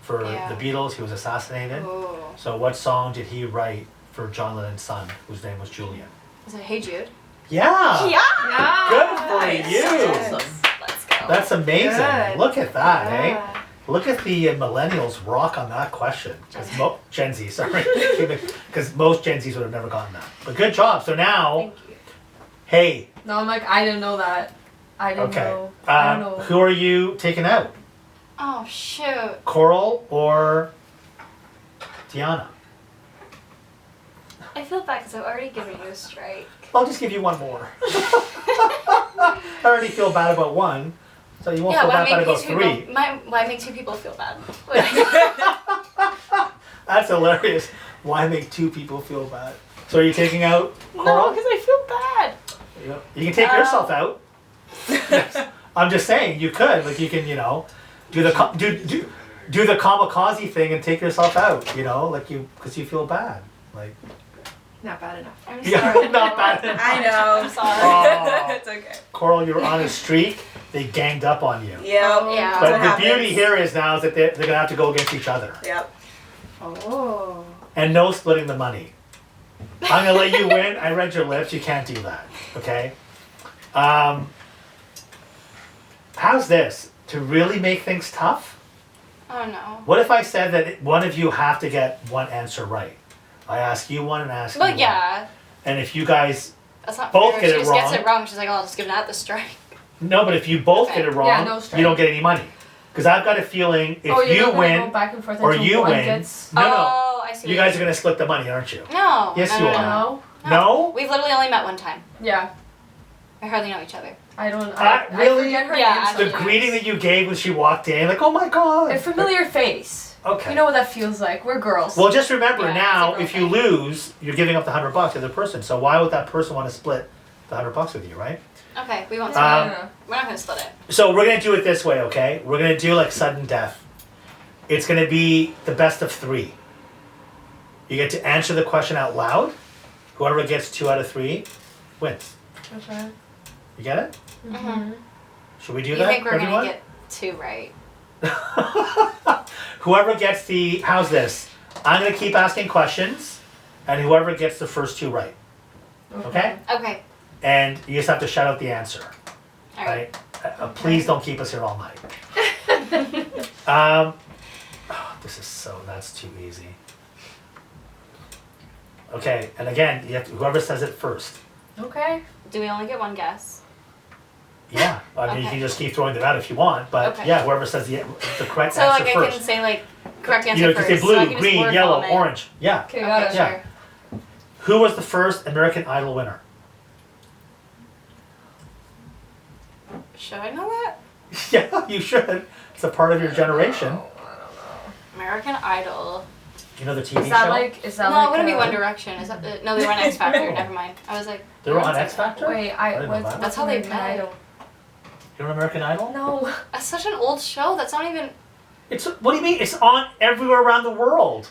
for Yeah. the Beatles. He was assassinated. Ooh. So what song did he write for John Lennon's son, whose name was Julian? Is it Hey Jude? Yeah. Yeah. Yeah. Good for Nice. you. Let's go. That's amazing. Good. Look at that, eh? Yeah. Look at the millennials rock on that question. Gen Z, sorry. Because most Gen Zs would have never gotten that. But good job. So now, Thank you. hey, No, I'm like, I didn't know that. I didn't okay. know. I don't know. Who are you taking out? Oh shoot. Coral or Deanna? I feel bad because I've already given you a strike. I'll just give you one more. I already feel bad about one, so you won't feel bad about three. Why make 2 people feel bad? That's hilarious. Why make 2 people feel bad? So are you taking out No, Coral? because I feel bad. Yep. You can take yourself out. I'm just saying you could, like you can, do the do the kamikaze thing and take yourself out, like because you feel bad, like Not bad enough. I'm yeah, sorry. not bad. I know. I'm sorry. Oh. It's okay. Coral, you were on a streak. They ganged up on you. Yep. Yeah. But That's the what beauty happens. here is now is that they're gonna have to go against each other, Yep. Oh. and no splitting the money. I'm gonna let you win. I read your lips. You can't do that. Okay. How's this? to really make things tough, Oh no. what if I said that one of you have to get one answer right? I ask you one and ask you Well, one. yeah. And if you guys, That's not Both fair. get She it just gets wrong. it wrong. She's like, oh, I'll just give Nat the strike. no, but if you both Okay. get it wrong, Yeah, no you strike. don't get any money. Because I've got a feeling if oh, you're you not gonna win go back and forth or until you one win, gets... no, Oh, I see. you guys are going to split the money, aren't you? No. Yes, no, you no, are. No. No? No? We've literally only met one time. Yeah. We hardly know each other. I don't... Really? I forget her Yeah, name actually. The sometimes. greeting that you gave when she walked in, like, oh my god. A familiar face. Okay. You know what that feels like. We're girls. Well, just remember Yeah, now, it's a if girl you lose, you're giving up the $100 to the other person. So why would that person want to split the $100 with you, right? Okay, we won't Um, split it. We're not gonna split it. So we're gonna do it this way, okay? We're gonna do like sudden death. It's gonna be the best of 3. You get to answer the question out loud. Whoever gets 2 out of 3 wins. Okay. You get it? Mm-hmm. Should we do You that, think we're everyone? gonna get 2 right? Whoever gets the, how's this? I'm gonna keep asking questions, and whoever gets the first 2 right, okay? Okay. And you just have to shout out the answer, All right. right? Please don't keep us here all night. This is so, that's too easy. Okay, and again, you have to, whoever says it first. Okay. Do we only get one guess? Yeah, I mean, you Okay. can just keep throwing them out if you want, but Okay. yeah, whoever says the correct So answer like I first. can say like correct answer You know, you can first. say blue, so I can just green, word yellow, vomit. orange. Yeah. Okay, got Okay, it. Yeah. sure. Who was the first American Idol winner? Should I know that? Yeah, you should. It's a part of your generation. American Idol. You know the TV Is that show? like... Is that No, like it wouldn't be a- One Direction. Is that the? No, they were on X Factor. Never mind. I was like. They were on X X Factor? Wait, I didn't know what's... that. That's how they American met. Idol? You know American Idol? No. That's such an old show. That's not even. It's what do you mean? It's on everywhere around the world.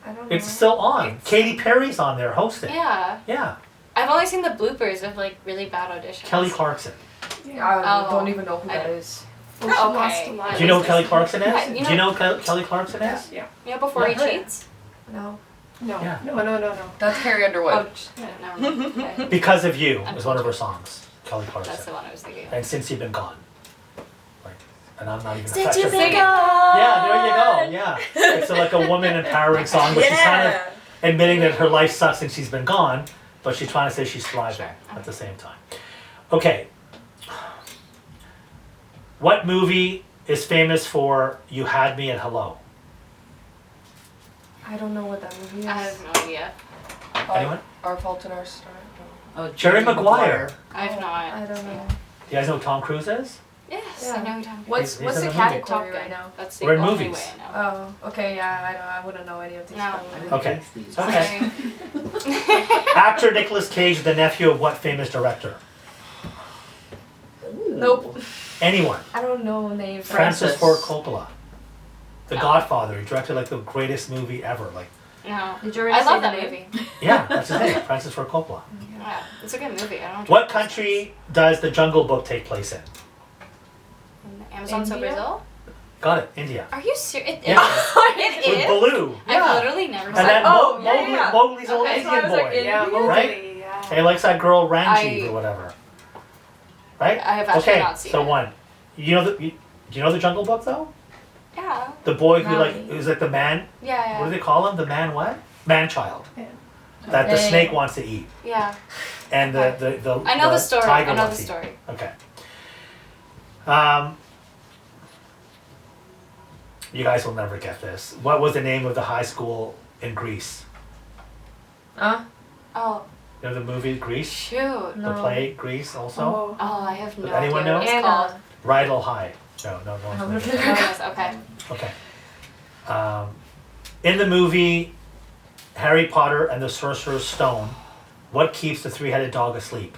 I don't know. It's still on. It's- Katy Perry's on there hosting. Yeah. Yeah. I've only seen the bloopers of like really bad auditions. Kelly Clarkson. I Oh. don't even know who I that don't- is. Well, she Okay. lost a lot. Do you know who Kelly Clarkson is? You Do you know who Kelly Clarkson is? Yeah. You know before he Yeah. cheats. No. No. Yeah. No. That's Carrie Underwood. Oh, never mind. Okay. Because of You is one of her songs. Kelly Clarkson. That's the one I was thinking of. And Since You've Been Gone. Like, and I'm not even Since effective. you've been Yeah, there you go. Yeah. It's like a woman empowering song, but she's kind of admitting that her life sucks and she's been gone, but she's trying to say she's thriving Sure. at the same time. Okay. What movie is famous for You Had Me at Hello? I don't know what that movie is. I have no idea. Anyone? Our Fault in Our Stars. Oh, Jerry Maguire. I have not. I don't know. You guys know who Tom Cruise is? Yes, Yeah. I know you're talking. What's He's what's in the the movie. category Top right Gun. now? That's the We're in only movies. way I know. Oh, okay, yeah, I wouldn't know any of these. No. films. Okay. Okay. Actor Nicolas Cage, the nephew of what famous director? Nope. Anyone. I don't know names. Francis Francis. Ford Coppola. The No. Godfather. He directed like the greatest movie ever. Like, No. Did you already I say love the that name? movie. yeah, that's his name. Francis Ford Coppola. Yeah, it's a good movie. I don't. What country does The Jungle Book take place in? Amazon, so India? Brazil. Got it. India. Are you serious? It is. Yeah. It With is. Baloo. I've Yeah. literally never And seen then it. Oh, yeah, Mowgli, yeah. Mowgli's a little Okay, so I Indian was like, boy. Yeah, India? Right? Mowgli, yeah. And he likes that girl Ranji I- or whatever. Right? I have actually okay, not seen so it. one. You know do you know the Jungle Book though? Yeah. The boy who Rowdy. who's like the man. Yeah. What do Yeah. they call him? The man what? Man child. Yeah. That the Yeah. snake wants to eat, Yeah. and Okay. the I know the story. tiger I know the wants to eat. story. Okay. You guys will never get this. What was the name of the high school in Greece? Huh? Oh You know the movie Greece? shoot. No. The play Greece also? Oh. Oh, I have no Does anyone idea know? what it's called. Anna. Rydell High. No I one's would gonna have get it. never Oh, yes, okay. Okay. In the movie Harry Potter and the Sorcerer's Stone, what keeps the three-headed dog asleep?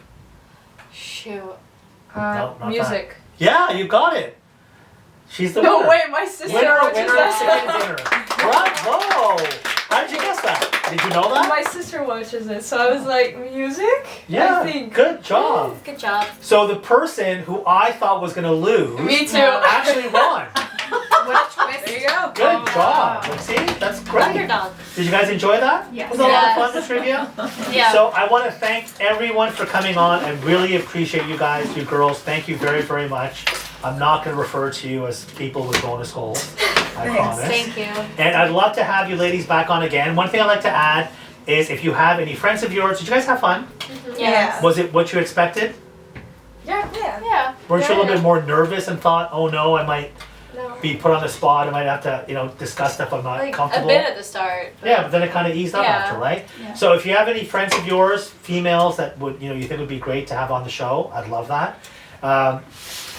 Shoot. No, not music. Yeah, you got it. She's the No winner. way, my sister Winner, watches winner, that. chicken dinner. Bravo! How did you guess that? Did you know that? My sister watches it, so I was like, music? Yeah, I think. good job. Good job. So the person who I thought was going to lose Me too. No. actually won. What a twist. There you go. Good job. Like, see, that's great. Underdog. Did you guys enjoy that? Yes. Was it a lot of fun, Yes. the trivia? Yeah. So I want to thank everyone for coming on. I really appreciate you guys, you girls. Thank you very, very much. I'm not going to refer to you as people with bonus holes. I Thanks. promise. Thank you. And I'd love to have you ladies back on again. One thing I'd like to add is if you have any friends of yours, did you guys have fun? Yeah. Was it what you expected? Yeah. Yeah. Weren't you a little Yeah. bit more nervous and thought, oh no, I might No. be put on the spot, I might have to, discuss stuff I'm not Like comfortable? a bit at the start. Yeah, but then it kind of eased up Yeah. after, right? Yeah. So if you have any friends of yours, females that would, you think would be great to have on the show, I'd love that.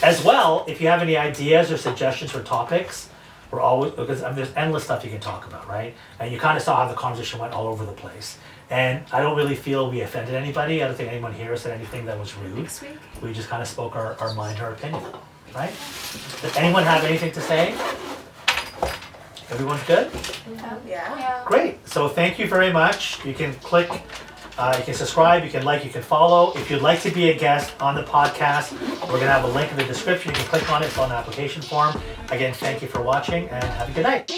As well, if you have any ideas or suggestions for topics, we're always, because there's endless stuff you can talk about, right? And you kind of saw how the conversation went all over the place. And I don't really feel we offended anybody. I don't think anyone here said anything that was rude. Next week. We just kind of spoke our mind, our opinion, right? Does anyone have anything to say? Everyone's good? Yeah. Yeah. Great. So thank you very much. You can click, you can subscribe, you can like, you can follow. If you'd like to be a guest on the podcast, we're going to have a link in the description. You can click on it, fill out an application form. Again, thank you for watching and have a good night.